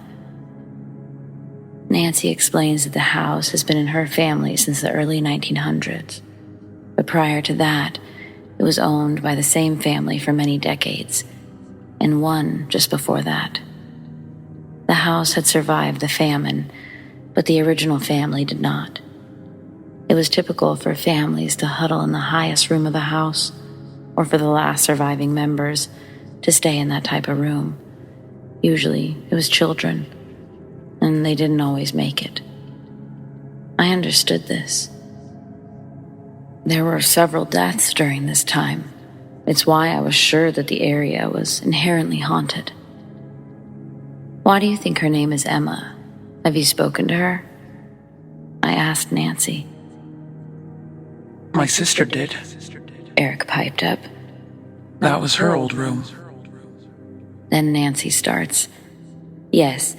Nancy explains that the house has been in her family since the early 1900s. But prior to that, it was owned by the same family for many decades, and one just before that. The house had survived the famine, but the original family did not. It was typical for families to huddle in the highest room of the house, or for the last surviving members to stay in that type of room. Usually, it was children, and they didn't always make it. I understood this. There were several deaths during this time. It's why I was sure that the area was inherently haunted. Why do you think her name is Emma? Have you spoken to her? I asked Nancy. My sister did. Eric piped up. That was her old room. Then Nancy starts. Yes,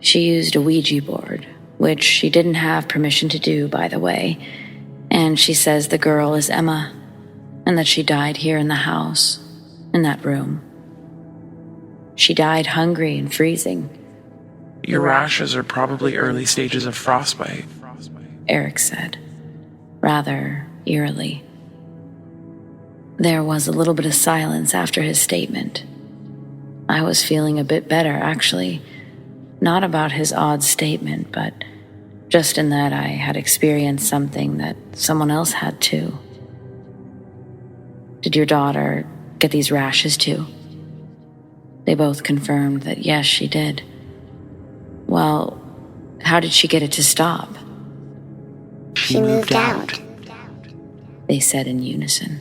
she used a Ouija board, which she didn't have permission to do, by the way, and she says the girl is Emma, and that she died here in the house, in that room. She died hungry and freezing. Your rashes are probably early stages of frostbite, Eric said, rather eerily. There was a little bit of silence after his statement. I was feeling a bit better, actually. Not about his odd statement, but just in that I had experienced something that someone else had too. Did your daughter get these rashes too? They both confirmed that yes, she did. Well, how did she get it to stop? She moved out. They said in unison.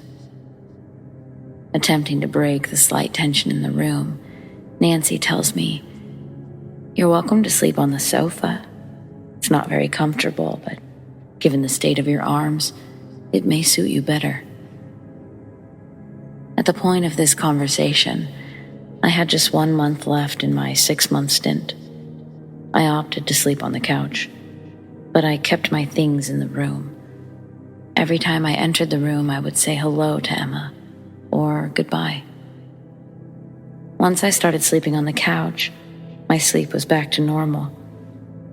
Attempting to break the slight tension in the room, Nancy tells me, "You're welcome to sleep on the sofa. It's not very comfortable, but given the state of your arms, it may suit you better." At the point of this conversation, I had just 1 month left in my 6-month stint. I opted to sleep on the couch, but I kept my things in the room. Every time I entered the room, I would say hello to Emma, or goodbye. Once I started sleeping on the couch, my sleep was back to normal.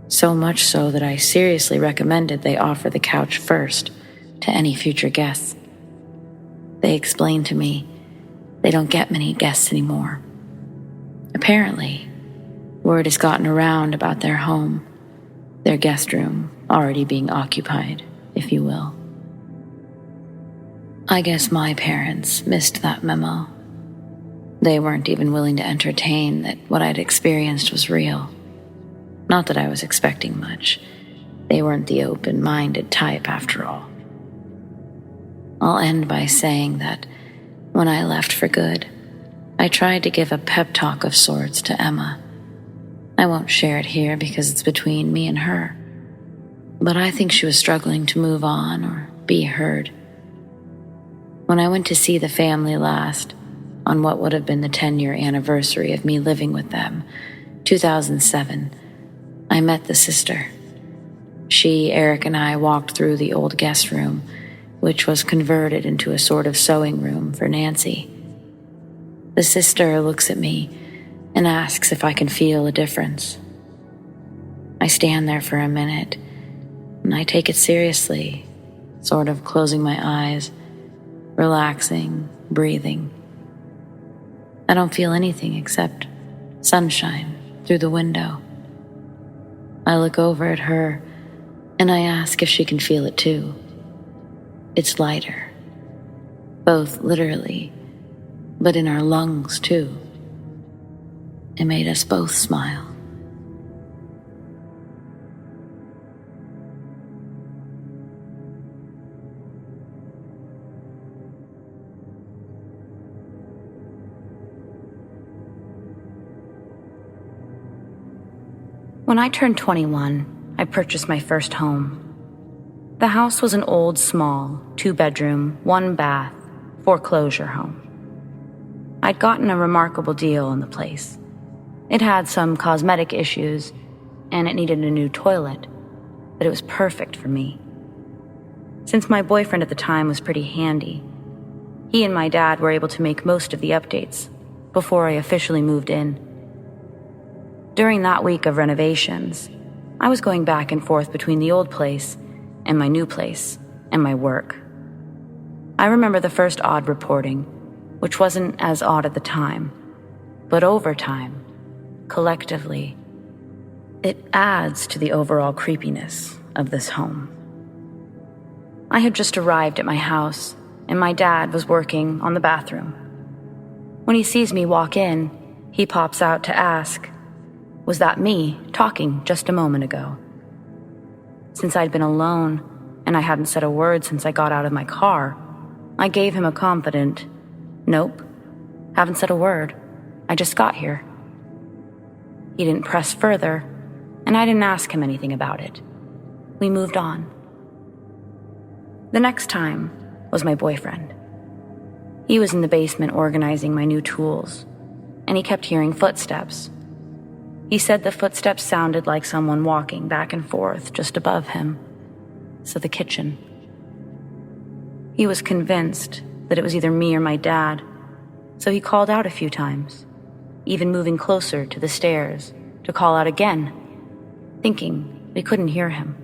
So much so that I seriously recommended they offer the couch first to any future guests. They explained to me they don't get many guests anymore. Apparently, word has gotten around about their home, their guest room already being occupied, if you will. I guess my parents missed that memo. They weren't even willing to entertain that what I'd experienced was real. Not that I was expecting much. They weren't the open-minded type, after all. I'll end by saying that when I left for good, I tried to give a pep talk of sorts to Emma. I won't share it here because it's between me and her, but I think she was struggling to move on or be heard. When I went to see the family last, on what would have been the 10-year anniversary of me living with them, 2007, I met the sister. She, Eric, and I walked through the old guest room, which was converted into a sort of sewing room for Nancy. The sister looks at me and asks if I can feel a difference. I stand there for a minute, and I take it seriously, sort of closing my eyes, relaxing, breathing. I don't feel anything except sunshine through the window. I look over at her, and I ask if she can feel it too. It's lighter, both literally, but in our lungs too. It made us both smile. When I turned 21, I purchased my first home. The house was an old, small, 2-bedroom, 1-bath, foreclosure home. I'd gotten a remarkable deal on the place. It had some cosmetic issues, and it needed a new toilet, but it was perfect for me. Since my boyfriend at the time was pretty handy, he and my dad were able to make most of the updates before I officially moved in. During that week of renovations, I was going back and forth between the old place and my new place and my work. I remember the first odd reporting, which wasn't as odd at the time, but over time, collectively, it adds to the overall creepiness of this home. I had just arrived at my house, and my dad was working on the bathroom. When he sees me walk in, he pops out to ask, "Was that me talking just a moment ago?" Since I'd been alone, and I hadn't said a word since I got out of my car, I gave him a confident, "Nope, haven't said a word. I just got here." He didn't press further, and I didn't ask him anything about it. We moved on. The next time was my boyfriend. He was in the basement organizing my new tools, and he kept hearing footsteps. He said the footsteps sounded like someone walking back and forth just above him, so the kitchen. He was convinced that it was either me or my dad, so he called out a few times, even moving closer to the stairs to call out again, thinking we couldn't hear him.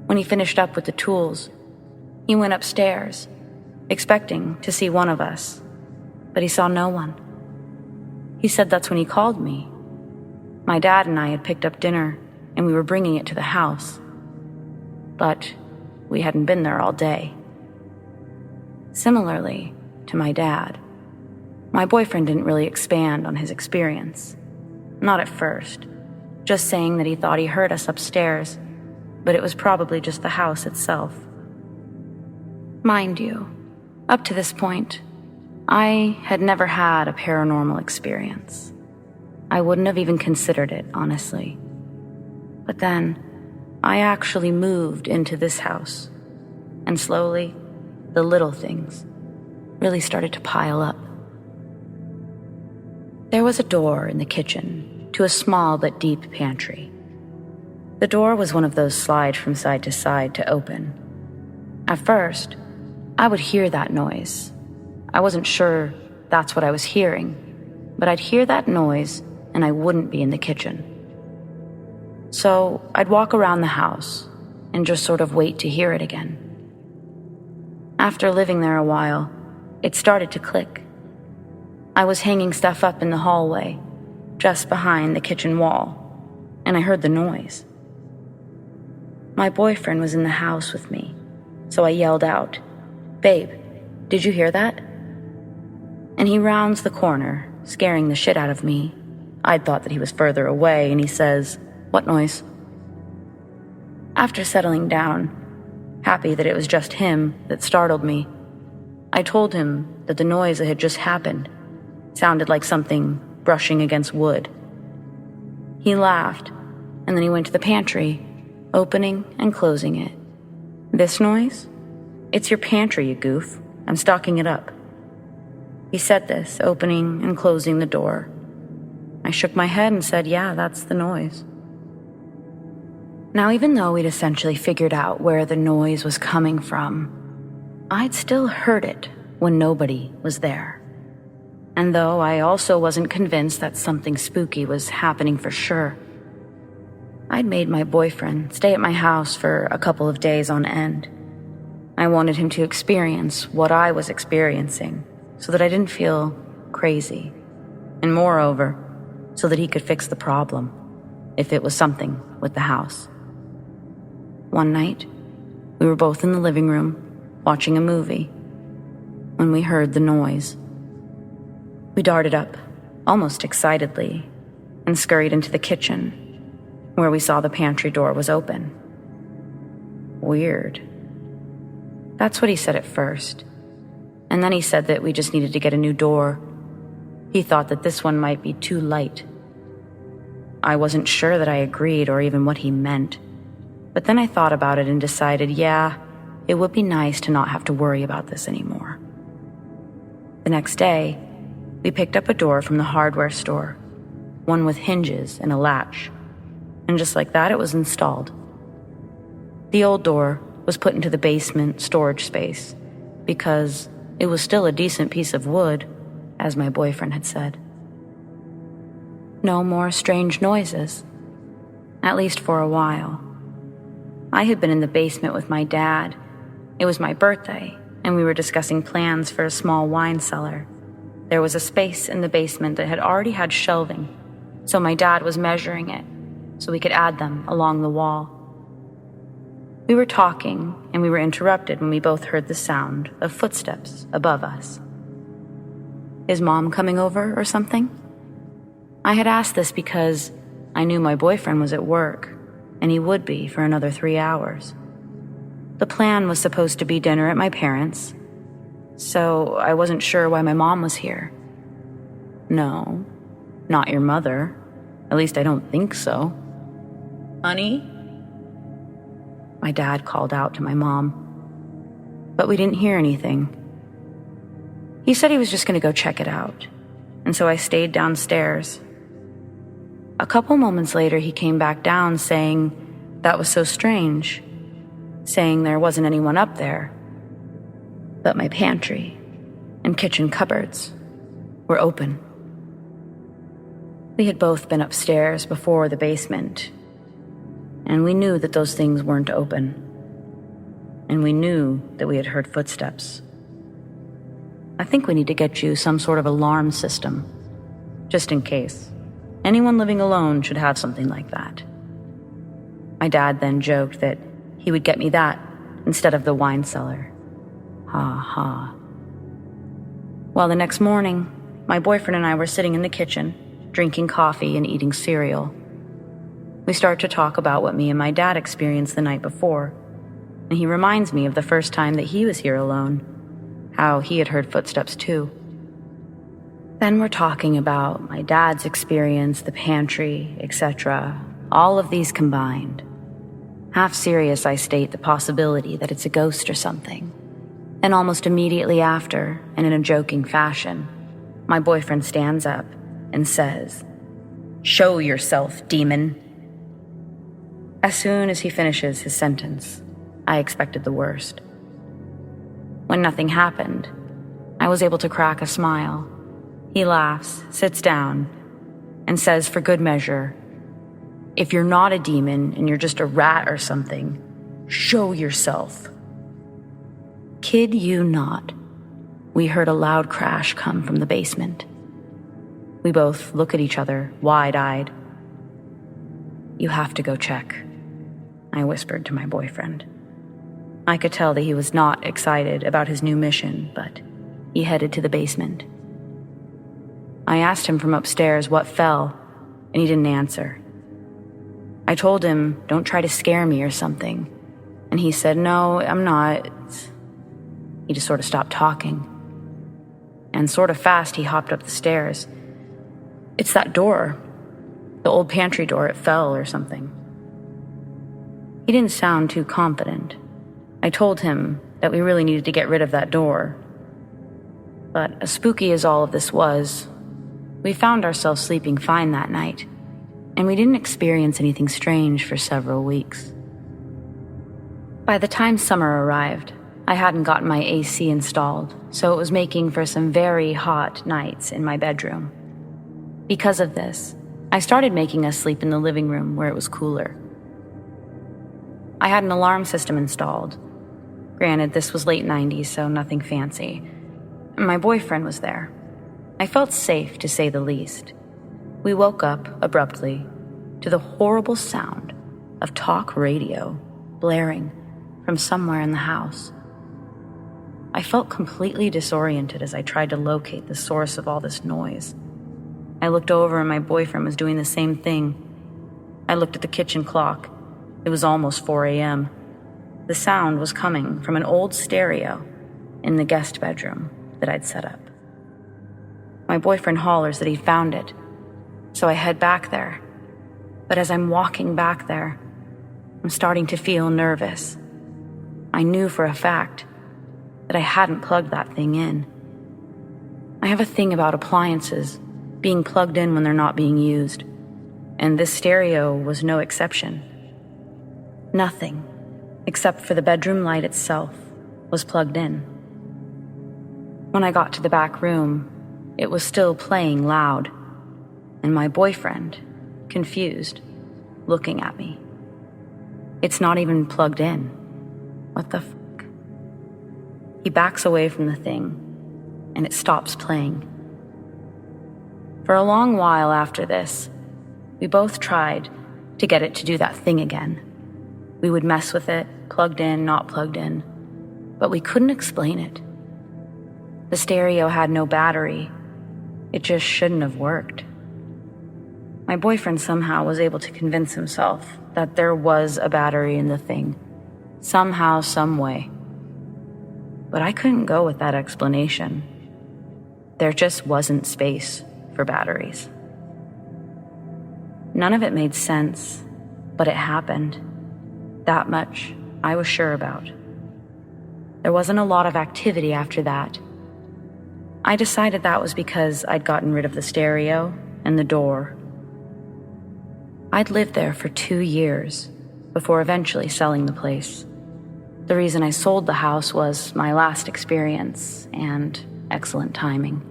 When he finished up with the tools, he went upstairs, expecting to see one of us, but he saw no one. He said that's when he called me. My dad and I had picked up dinner, and we were bringing it to the house, but we hadn't been there all day. Similarly to my dad, my boyfriend didn't really expand on his experience. Not at first, just saying that he thought he heard us upstairs, but it was probably just the house itself. Mind you, up to this point, I had never had a paranormal experience. I wouldn't have even considered it, honestly. But then, I actually moved into this house, and slowly, the little things really started to pile up. There was a door in the kitchen to a small but deep pantry. The door was one of those slide from side to side to open. At first, I would hear that noise. I wasn't sure that's what I was hearing, but I'd hear that noise and I wouldn't be in the kitchen. So I'd walk around the house and just sort of wait to hear it again. After living there a while, it started to click. I was hanging stuff up in the hallway, just behind the kitchen wall, and I heard the noise. My boyfriend was in the house with me, so I yelled out, "Babe, did you hear that?" And he rounds the corner, scaring the shit out of me. I'd thought that he was further away, and he says, "What noise?" After settling down, happy that it was just him that startled me, I told him that the noise that had just happened sounded like something brushing against wood. He laughed, and then he went to the pantry, opening and closing it. "This noise? It's your pantry, you goof. I'm stocking it up." He said this, opening and closing the door. I shook my head and said, "Yeah, that's the noise." Now, even though we'd essentially figured out where the noise was coming from, I'd still heard it when nobody was there. And though I also wasn't convinced that something spooky was happening for sure, I'd made my boyfriend stay at my house for a couple of days on end. I wanted him to experience what I was experiencing so that I didn't feel crazy. And moreover, so that he could fix the problem, if it was something with the house. One night, we were both in the living room, watching a movie, when we heard the noise. We darted up, almost excitedly, and scurried into the kitchen, where we saw the pantry door was open. Weird. That's what he said at first. And then he said that we just needed to get a new door. He thought that this one might be too light. I wasn't sure that I agreed or even what he meant. But then I thought about it and decided, yeah, it would be nice to not have to worry about this anymore. The next day, we picked up a door from the hardware store, one with hinges and a latch, and just like that, it was installed. The old door was put into the basement storage space because it was still a decent piece of wood, as my boyfriend had said. No more strange noises, at least for a while. I had been in the basement with my dad. It was my birthday, and we were discussing plans for a small wine cellar. There was a space in the basement that had already had shelving, so my dad was measuring it so we could add them along the wall. We were talking, and we were interrupted when we both heard the sound of footsteps above us. Is Mom coming over or something? I had asked this because I knew my boyfriend was at work, and he would be for another 3 hours. The plan was supposed to be dinner at my parents', so I wasn't sure why my mom was here. No, not your mother. At least I don't think so. Honey? My dad called out to my mom, but we didn't hear anything. He said he was just going to go check it out, and so I stayed downstairs. A couple moments later, he came back down saying that was so strange, saying there wasn't anyone up there, but my pantry and kitchen cupboards were open. We had both been upstairs before the basement, and we knew that those things weren't open, and we knew that we had heard footsteps. I think we need to get you some sort of alarm system, just in case. Anyone living alone should have something like that. My dad then joked that he would get me that instead of the wine cellar. Ha ha. Well, the next morning, my boyfriend and I were sitting in the kitchen, drinking coffee and eating cereal. We start to talk about what me and my dad experienced the night before, and he reminds me of the first time that he was here alone, how he had heard footsteps too. Then we're talking about my dad's experience, the pantry, etc., all of these combined. Half serious, I state the possibility that it's a ghost or something. And almost immediately after, and in a joking fashion, my boyfriend stands up and says, "Show yourself, demon." As soon as he finishes his sentence, I expected the worst. When nothing happened, I was able to crack a smile. He laughs, sits down, and says for good measure, "If you're not a demon and you're just a rat or something, show yourself." Kid you not, we heard a loud crash come from the basement. We both look at each other, wide-eyed. "You have to go check," I whispered to my boyfriend. I could tell that he was not excited about his new mission, but he headed to the basement. I asked him from upstairs what fell, and he didn't answer. I told him, "Don't try to scare me or something," and he said, "No, I'm not." He just sort of stopped talking. And sort of fast, he hopped up the stairs. "It's that door. The old pantry door, it fell or something." He didn't sound too confident. I told him that we really needed to get rid of that door. But as spooky as all of this was, we found ourselves sleeping fine that night, and we didn't experience anything strange for several weeks. By the time summer arrived, I hadn't gotten my AC installed, so it was making for some very hot nights in my bedroom. Because of this, I started making us sleep in the living room where it was cooler. I had an alarm system installed. Granted, this was late 90s, so nothing fancy. My boyfriend was there. I felt safe, to say the least. We woke up, abruptly, to the horrible sound of talk radio blaring from somewhere in the house. I felt completely disoriented as I tried to locate the source of all this noise. I looked over and my boyfriend was doing the same thing. I looked at the kitchen clock. It was almost 4 a.m. The sound was coming from an old stereo in the guest bedroom that I'd set up. My boyfriend hollers that he found it, so I head back there. But as I'm walking back there, I'm starting to feel nervous. I knew for a fact that I hadn't plugged that thing in. I have a thing about appliances being plugged in when they're not being used, and this stereo was no exception. Nothing, except for the bedroom light itself, was plugged in. When I got to the back room, it was still playing loud, and my boyfriend, confused, looking at me. It's not even plugged in. What the fuck? He backs away from the thing, and it stops playing. For a long while after this, we both tried to get it to do that thing again. We would mess with it, plugged in, not plugged in, but we couldn't explain it. The stereo had no battery. It just shouldn't have worked. My boyfriend somehow was able to convince himself that there was a battery in the thing, somehow, some way. But I couldn't go with that explanation. There just wasn't space for batteries. None of it made sense, but it happened. That much I was sure about. There wasn't a lot of activity after that. I decided that was because I'd gotten rid of the stereo and the door. I'd lived there for 2 years before eventually selling the place. The reason I sold the house was my last experience and excellent timing.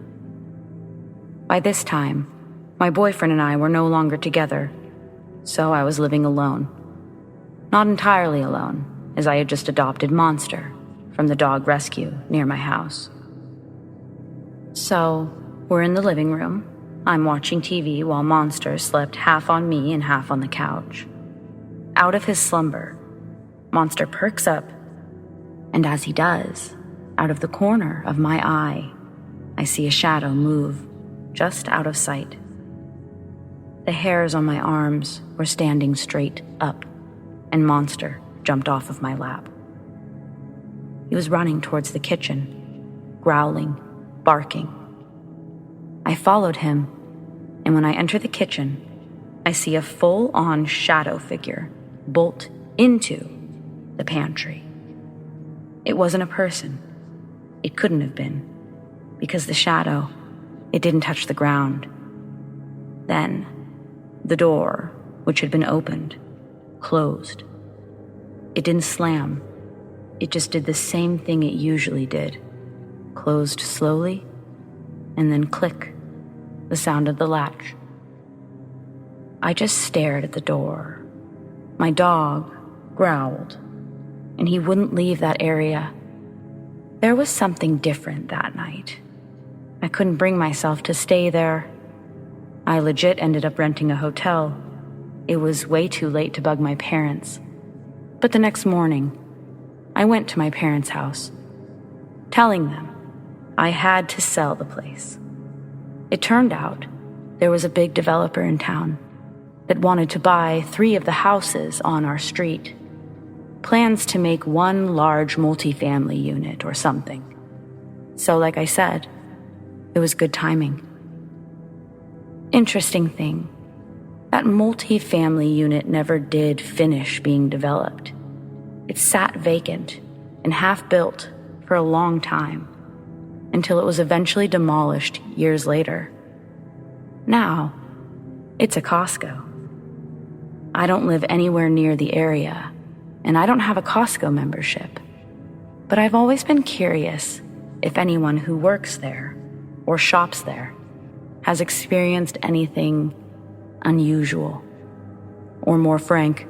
By this time, my boyfriend and I were no longer together, so I was living alone. Not entirely alone, as I had just adopted Monster from the dog rescue near my house. So, we're in the living room. I'm watching TV while Monster slept half on me and half on the couch. Out of his slumber, Monster perks up, and as he does, out of the corner of my eye, I see a shadow move just out of sight. The hairs on my arms were standing straight up, and Monster jumped off of my lap. He was running towards the kitchen, growling, barking. I followed him, and when I enter the kitchen, I see a full-on shadow figure bolt into the pantry. It wasn't a person. It couldn't have been, because the shadow, it didn't touch the ground. Then, the door, which had been opened, closed. It didn't slam. It just did the same thing it usually did. Closed slowly, and then click, the sound of the latch. I just stared at the door. My dog growled, and he wouldn't leave that area. There was something different that night. I couldn't bring myself to stay there. I legit ended up renting a hotel. It was way too late to bug my parents. But the next morning, I went to my parents' house, telling them I had to sell the place. It turned out there was a big developer in town that wanted to buy 3 of the houses on our street. Plans to make one large multifamily unit or something. So like I said, it was good timing. Interesting thing, that multifamily unit never did finish being developed. It sat vacant and half-built for a long time, until it was eventually demolished years later. Now, it's a Costco. I don't live anywhere near the area, and I don't have a Costco membership. But I've always been curious if anyone who works there or shops there has experienced anything unusual, or more frank,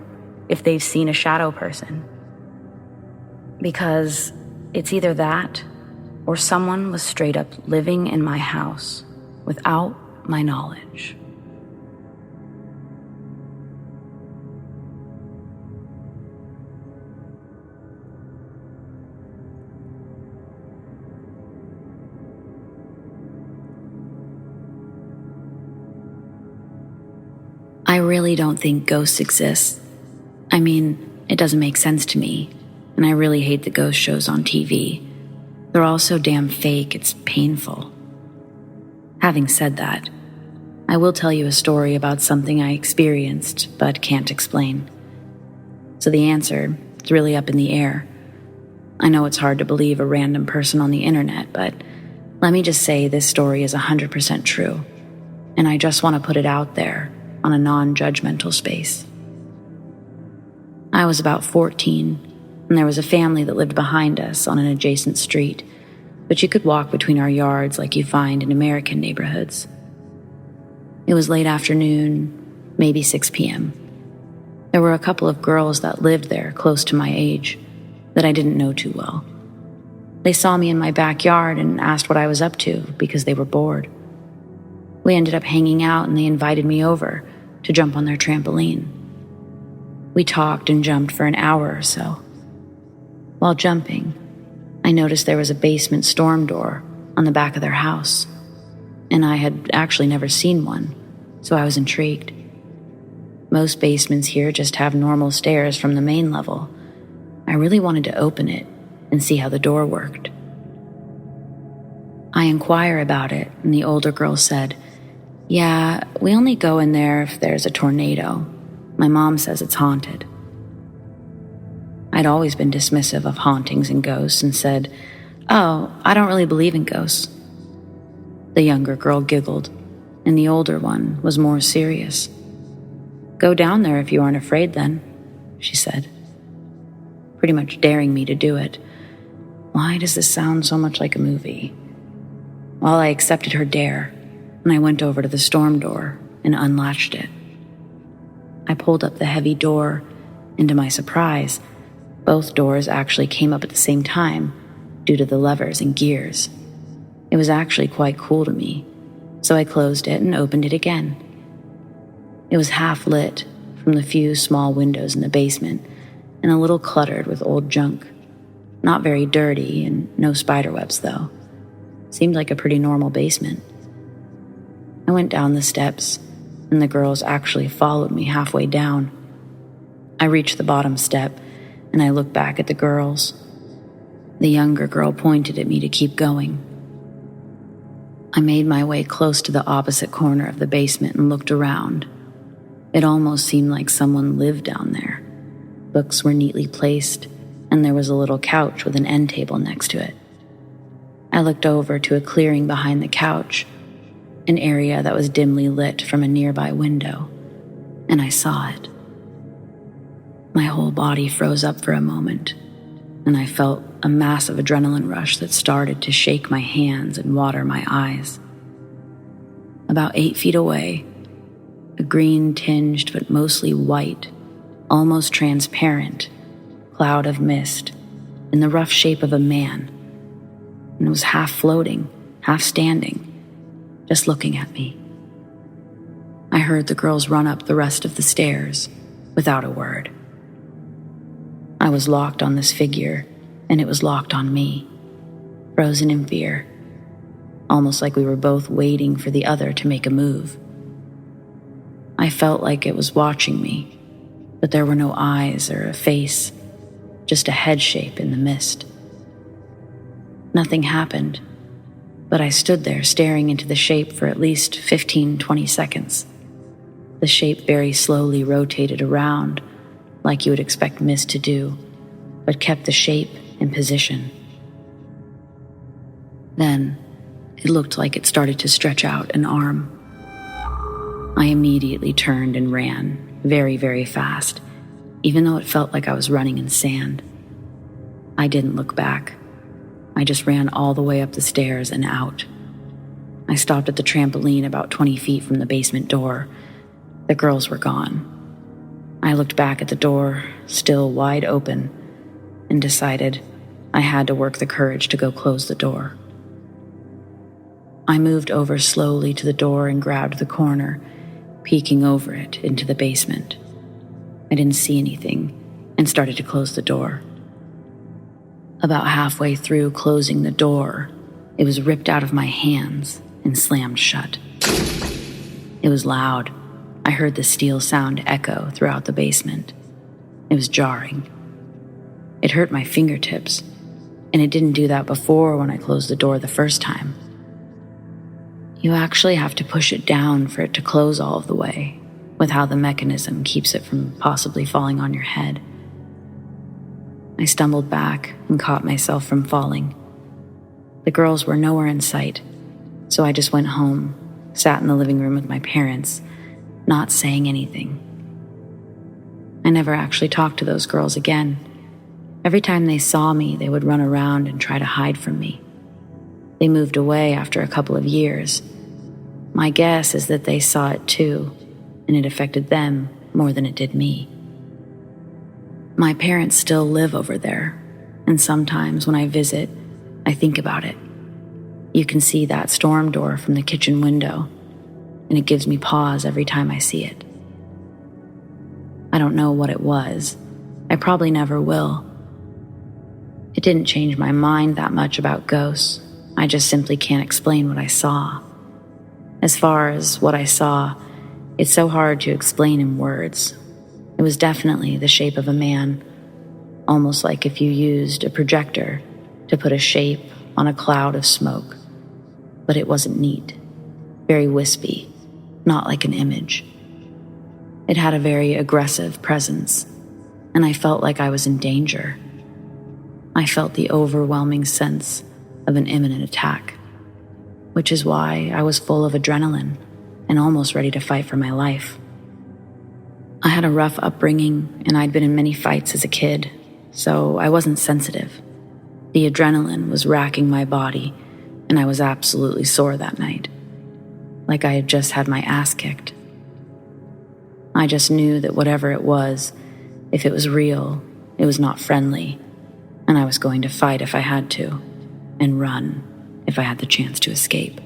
if they've seen a shadow person. Because it's either that or someone was straight up living in my house without my knowledge. I really don't think ghosts exist. I mean, it doesn't make sense to me, and I really hate the ghost shows on TV. They're all so damn fake, it's painful. Having said that, I will tell you a story about something I experienced but can't explain. So the answer is really up in the air, I know it's hard to believe a random person on the internet, but let me just say this story is 100% true, and I just want to put it out there on a non-judgmental space. I was about 14, and there was a family that lived behind us on an adjacent street, but you could walk between our yards like you find in American neighborhoods. It was late afternoon, maybe 6 p.m. There were a couple of girls that lived there close to my age that I didn't know too well. They saw me in my backyard and asked what I was up to because they were bored. We ended up hanging out and they invited me over to jump on their trampoline. We talked and jumped for an hour or so. While jumping, I noticed there was a basement storm door on the back of their house, and I had actually never seen one, so I was intrigued. Most basements here just have normal stairs from the main level. I really wanted to open it and see how the door worked. I inquire about it, and the older girl said, "Yeah, we only go in there if there's a tornado. My mom says it's haunted." I'd always been dismissive of hauntings and ghosts and said, "Oh, I don't really believe in ghosts." The younger girl giggled, and the older one was more serious. "Go down there if you aren't afraid then," she said, pretty much daring me to do it. Why does this sound so much like a movie? Well, I accepted her dare, and I went over to the storm door and unlatched it. I pulled up the heavy door, and to my surprise, both doors actually came up at the same time due to the levers and gears. It was actually quite cool to me, so I closed it and opened it again. It was half lit from the few small windows in the basement and a little cluttered with old junk. Not very dirty and no spiderwebs, though. Seemed like a pretty normal basement. I went down the steps, and the girls actually followed me halfway down. I reached the bottom step, and I looked back at the girls. The younger girl pointed at me to keep going. I made my way close to the opposite corner of the basement and looked around. It almost seemed like someone lived down there. Books were neatly placed, and there was a little couch with an end table next to it. I looked over to a clearing behind the couch, an area that was dimly lit from a nearby window, and I saw it. My whole body froze up for a moment, and I felt a massive adrenaline rush that started to shake my hands and water my eyes. About 8 feet away, a green-tinged but mostly white, almost transparent, cloud of mist in the rough shape of a man, and it was half floating, half standing, just looking at me. I heard the girls run up the rest of the stairs without a word. I was locked on this figure, and it was locked on me, frozen in fear, almost like we were both waiting for the other to make a move. I felt like it was watching me, but there were no eyes or a face, just a head shape in the mist. Nothing happened, but I stood there staring into the shape for at least 15-20 seconds. The shape very slowly rotated around, like you would expect mist to do, but kept the shape in position. Then, it looked like it started to stretch out an arm. I immediately turned and ran, very, very fast, even though it felt like I was running in sand. I didn't look back. I just ran all the way up the stairs and out. I stopped at the trampoline about 20 feet from the basement door. The girls were gone. I looked back at the door, still wide open, and decided I had to work the courage to go close the door. I moved over slowly to the door and grabbed the corner, peeking over it into the basement. I didn't see anything and started to close the door. About halfway through closing the door, it was ripped out of my hands and slammed shut. It was loud. I heard the steel sound echo throughout the basement. It was jarring. It hurt my fingertips, and it didn't do that before when I closed the door the first time. You actually have to push it down for it to close all of the way, with how the mechanism keeps it from possibly falling on your head. I I stumbled back and caught myself from falling. The girls were nowhere in sight, so I just went home, sat in the living room with my parents, not saying anything. I never actually talked to those girls again. Every time they saw me, they would run around and try to hide from me. They moved away after a couple of years. My guess is that they saw it too, and it affected them more than it did me. My parents still live over there, and sometimes when I visit, I think about it. You can see that storm door from the kitchen window, and it gives me pause every time I see it. I don't know what it was. I probably never will. It didn't change my mind that much about ghosts. I just simply can't explain what I saw. As far as what I saw, it's so hard to explain in words. It was definitely the shape of a man, almost like if you used a projector to put a shape on a cloud of smoke. But it wasn't neat, very wispy, not like an image. It had a very aggressive presence, and I felt like I was in danger. I felt the overwhelming sense of an imminent attack, which is why I was full of adrenaline and almost ready to fight for my life. I had a rough upbringing, and I'd been in many fights as a kid, so I wasn't sensitive. The adrenaline was racking my body, and I was absolutely sore that night, like I had just had my ass kicked. I just knew that whatever it was, if it was real, it was not friendly, and I was going to fight if I had to, and run if I had the chance to escape.